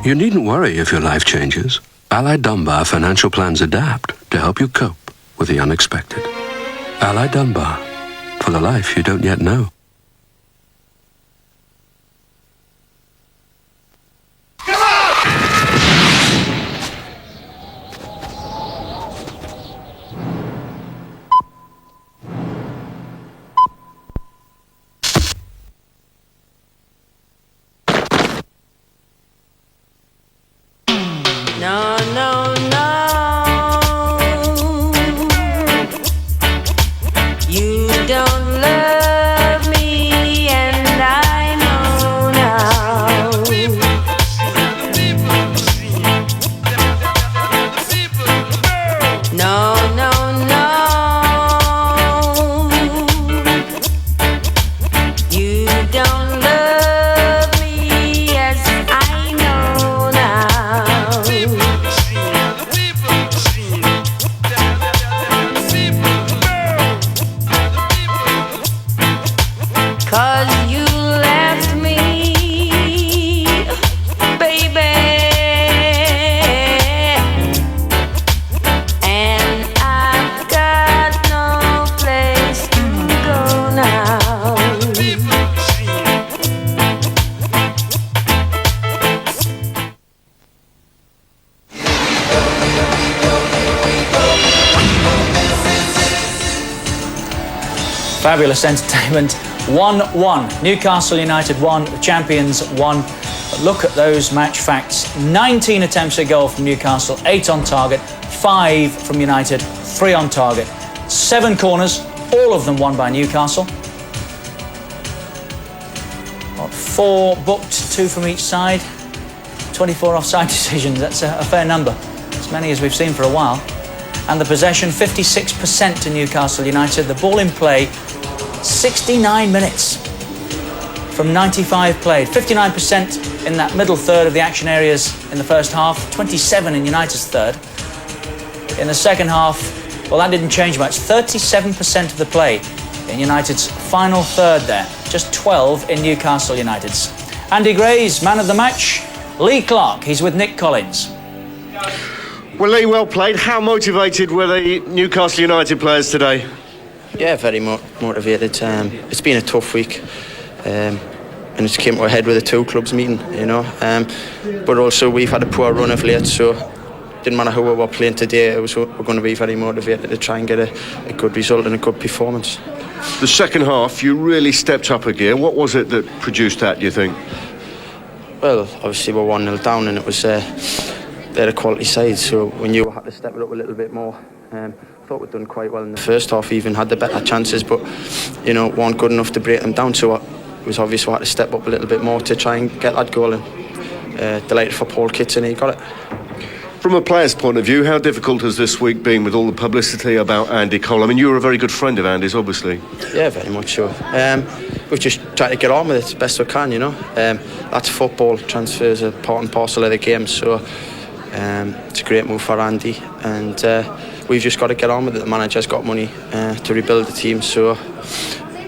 You needn't worry if your life changes. Allied Dunbar financial plans adapt to help you cope with the unexpected. Allied Dunbar, for the life you don't yet know. No, no, no. You don't love me, and I know now. No, no, no. You don't love me, as I know now. Fabulous entertainment. 1-1. Newcastle United 1, the champions 1. But look at those match facts. 19 attempts at goal from Newcastle, 8 on target, 5 from United, 3 on target. 7 corners, all of them won by Newcastle. 4 booked, 2 from each side. 24 offside decisions, that's a fair number. As many as we've seen for a while. And the possession, 56% to Newcastle United. The ball in play, 69 minutes from 95 played. 59% in that middle third of the action areas in the first half, 27 in United's third. In the second half, well, that didn't change much. 37% of the play in United's final third there. Just 12 in Newcastle United's. Andy Gray's man of the match, Lee Clark. He's with Nick Collins. Well, Lee, well played. How motivated were the Newcastle United players today? Yeah, very motivated. It's been a tough week, and it's came to a head with the two clubs meeting, you know. But also we've had a poor run of late, so didn't matter who we were playing today. We're going to be very motivated to try and get a good result and a good performance. The second half, you really stepped up a gear. What was it that produced that, do you think? Well, obviously we're 1-0 down, and it was they're a quality side, so we knew we had to step it up a little bit more. I thought we'd done quite well in the first half, even had the better chances, but you know, weren't good enough to break them down, so it was obvious we had to step up a little bit more to try and get that goal, and delighted for Paul Kitson, he got it. From a player's point of view, how difficult has this week been with all the publicity about Andy Cole? I mean, you were a very good friend of Andy's, obviously. Yeah, very much so. We've just tried to get on with it as best we can, you know. That's football. Transfers are part and parcel of the game, so it's a great move for Andy, and we've just got to get on with it. The manager's got money to rebuild the team, so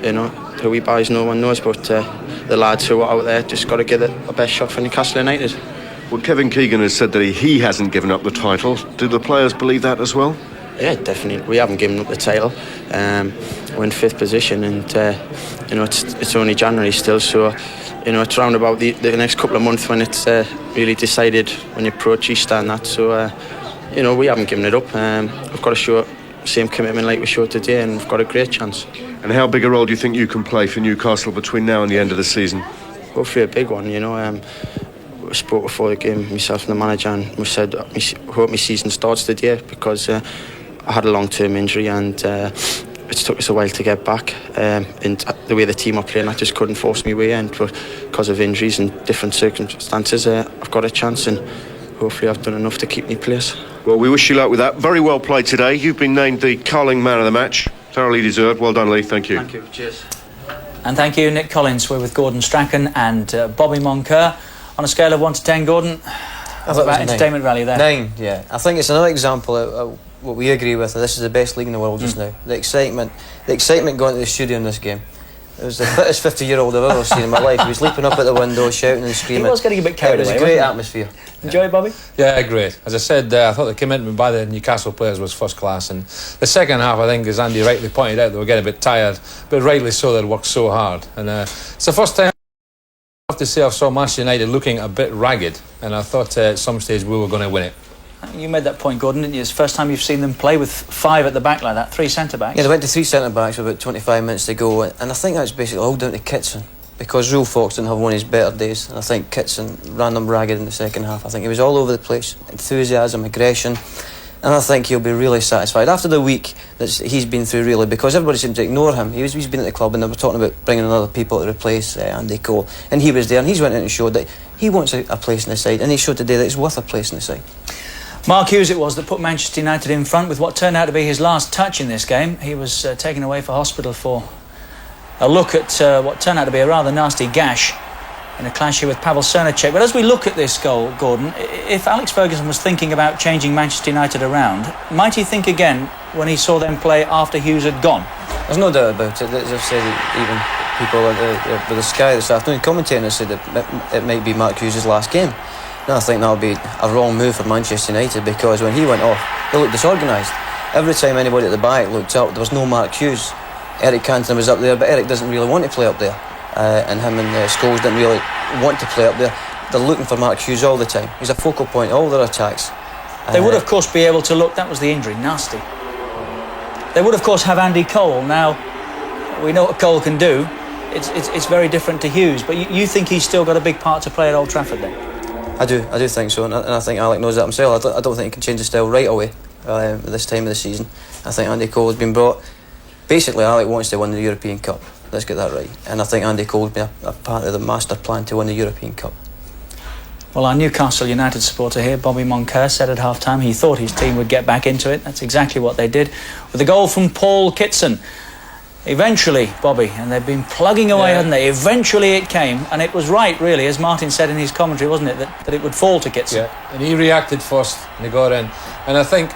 you know, who he buys no one knows, but the lads who are out there just got to give it a best shot for Newcastle United. Well, Kevin Keegan has said that he hasn't given up the title. Do the players believe that as well? Yeah, definitely. We haven't given up the title. We're in 5th position, and you know, it's only January still, so you know, it's round about the next couple of months when it's really decided, when you approach Easter and that. So you know, we haven't given it up. We've got to show the same commitment like we showed today, and we've got a great chance. And how big a role do you think you can play for Newcastle between now and the end of the season? Hopefully a big one, you know. We spoke before the game, myself and the manager, and we said I hope my season starts today, because I had a long-term injury, and it took us a while to get back. And the way the team are playing, I just couldn't force my way in, but because of injuries and different circumstances, I've got a chance, and hopefully I've done enough to keep my place. Well, we wish you luck with that. Very well played today. You've been named the Carling man of the match. Thoroughly deserved. Well done, Lee. Thank you. Thank you. Cheers. And thank you, Nick Collins. We're with Gordon Strachan and Bobby Moncur. On a scale of 1 to 10, Gordon, how's about entertainment value there? 9, yeah. I think it's another example of what we agree with. This is the best league in the world just now. The excitement going to the studio in this game. It was the fittest 50-year-old I've ever seen in my life. He was leaping up at the window, shouting and screaming. He was getting a bit carried away. It was a great atmosphere. Enjoy it, Bobby? Yeah, great. As I said, I thought the commitment by the Newcastle players was first class, and the second half, I think, as Andy rightly pointed out, they were getting a bit tired, but rightly so. They'd worked so hard, and it's the first time I have to say I've saw Manchester United looking a bit ragged, and I thought at some stage we were going to win it. You made that point, Gordon, didn't you? It's the first time you've seen them play with 5 at the back like that, 3 centre-backs. Yeah, they went to 3 centre-backs with about 25 minutes to go, and I think that's basically all down to Kitson, because Rule Fox didn't have one of his better days, and I think Kitson ran them ragged in the second half. I think he was all over the place, enthusiasm, aggression, and I think he'll be really satisfied after the week that he's been through, really, because everybody seemed to ignore him. He's been at the club, and they were talking about bringing in other people to replace Andy Cole, and he was there, and he's went in and showed that he wants a place in the side, and he showed today that it's worth a place in the side. Mark Hughes it was that put Manchester United in front with what turned out to be his last touch in this game. He was taken away for hospital for a look at what turned out to be a rather nasty gash in a clash here with Pavel Srnicek. But as we look at this goal, Gordon, if Alex Ferguson was thinking about changing Manchester United around, might he think again when he saw them play after Hughes had gone? There's no doubt about it. As I've said, even people with the Sky this afternoon commentating said that it might be Mark Hughes' last game. And I think that would be a wrong move for Manchester United, because when he went off, they looked disorganised. Every time anybody at the back looked up, there was no Mark Hughes. Eric Cantona was up there, but Eric doesn't really want to play up there. And him and Scholes didn't really want to play up there. They're looking for Mark Hughes all the time. He's a focal point, all their attacks. They would, of course, be able to look. That was the injury, nasty. They would, of course, have Andy Cole. Now, we know what Cole can do. It's very different to Hughes. But you think he's still got a big part to play at Old Trafford then? I do think so, and I think Alec knows that himself. I don't think he can change the style right away at this time of the season. I think Andy Cole has been brought. Basically, Alec wants to win the European Cup. Let's get that right. And I think Andy Cole's been a part of the master plan to win the European Cup. Well, our Newcastle United supporter here, Bobby Moncur, said at half-time he thought his team would get back into it. That's exactly what they did, with a goal from Paul Kitson. Eventually, Bobby, and they've been plugging away, hadn't they? Eventually it came, and it was right, really, as Martin said in his commentary, wasn't it, that it would fall to Kitson. Yeah, and he reacted first, and he got in. And I think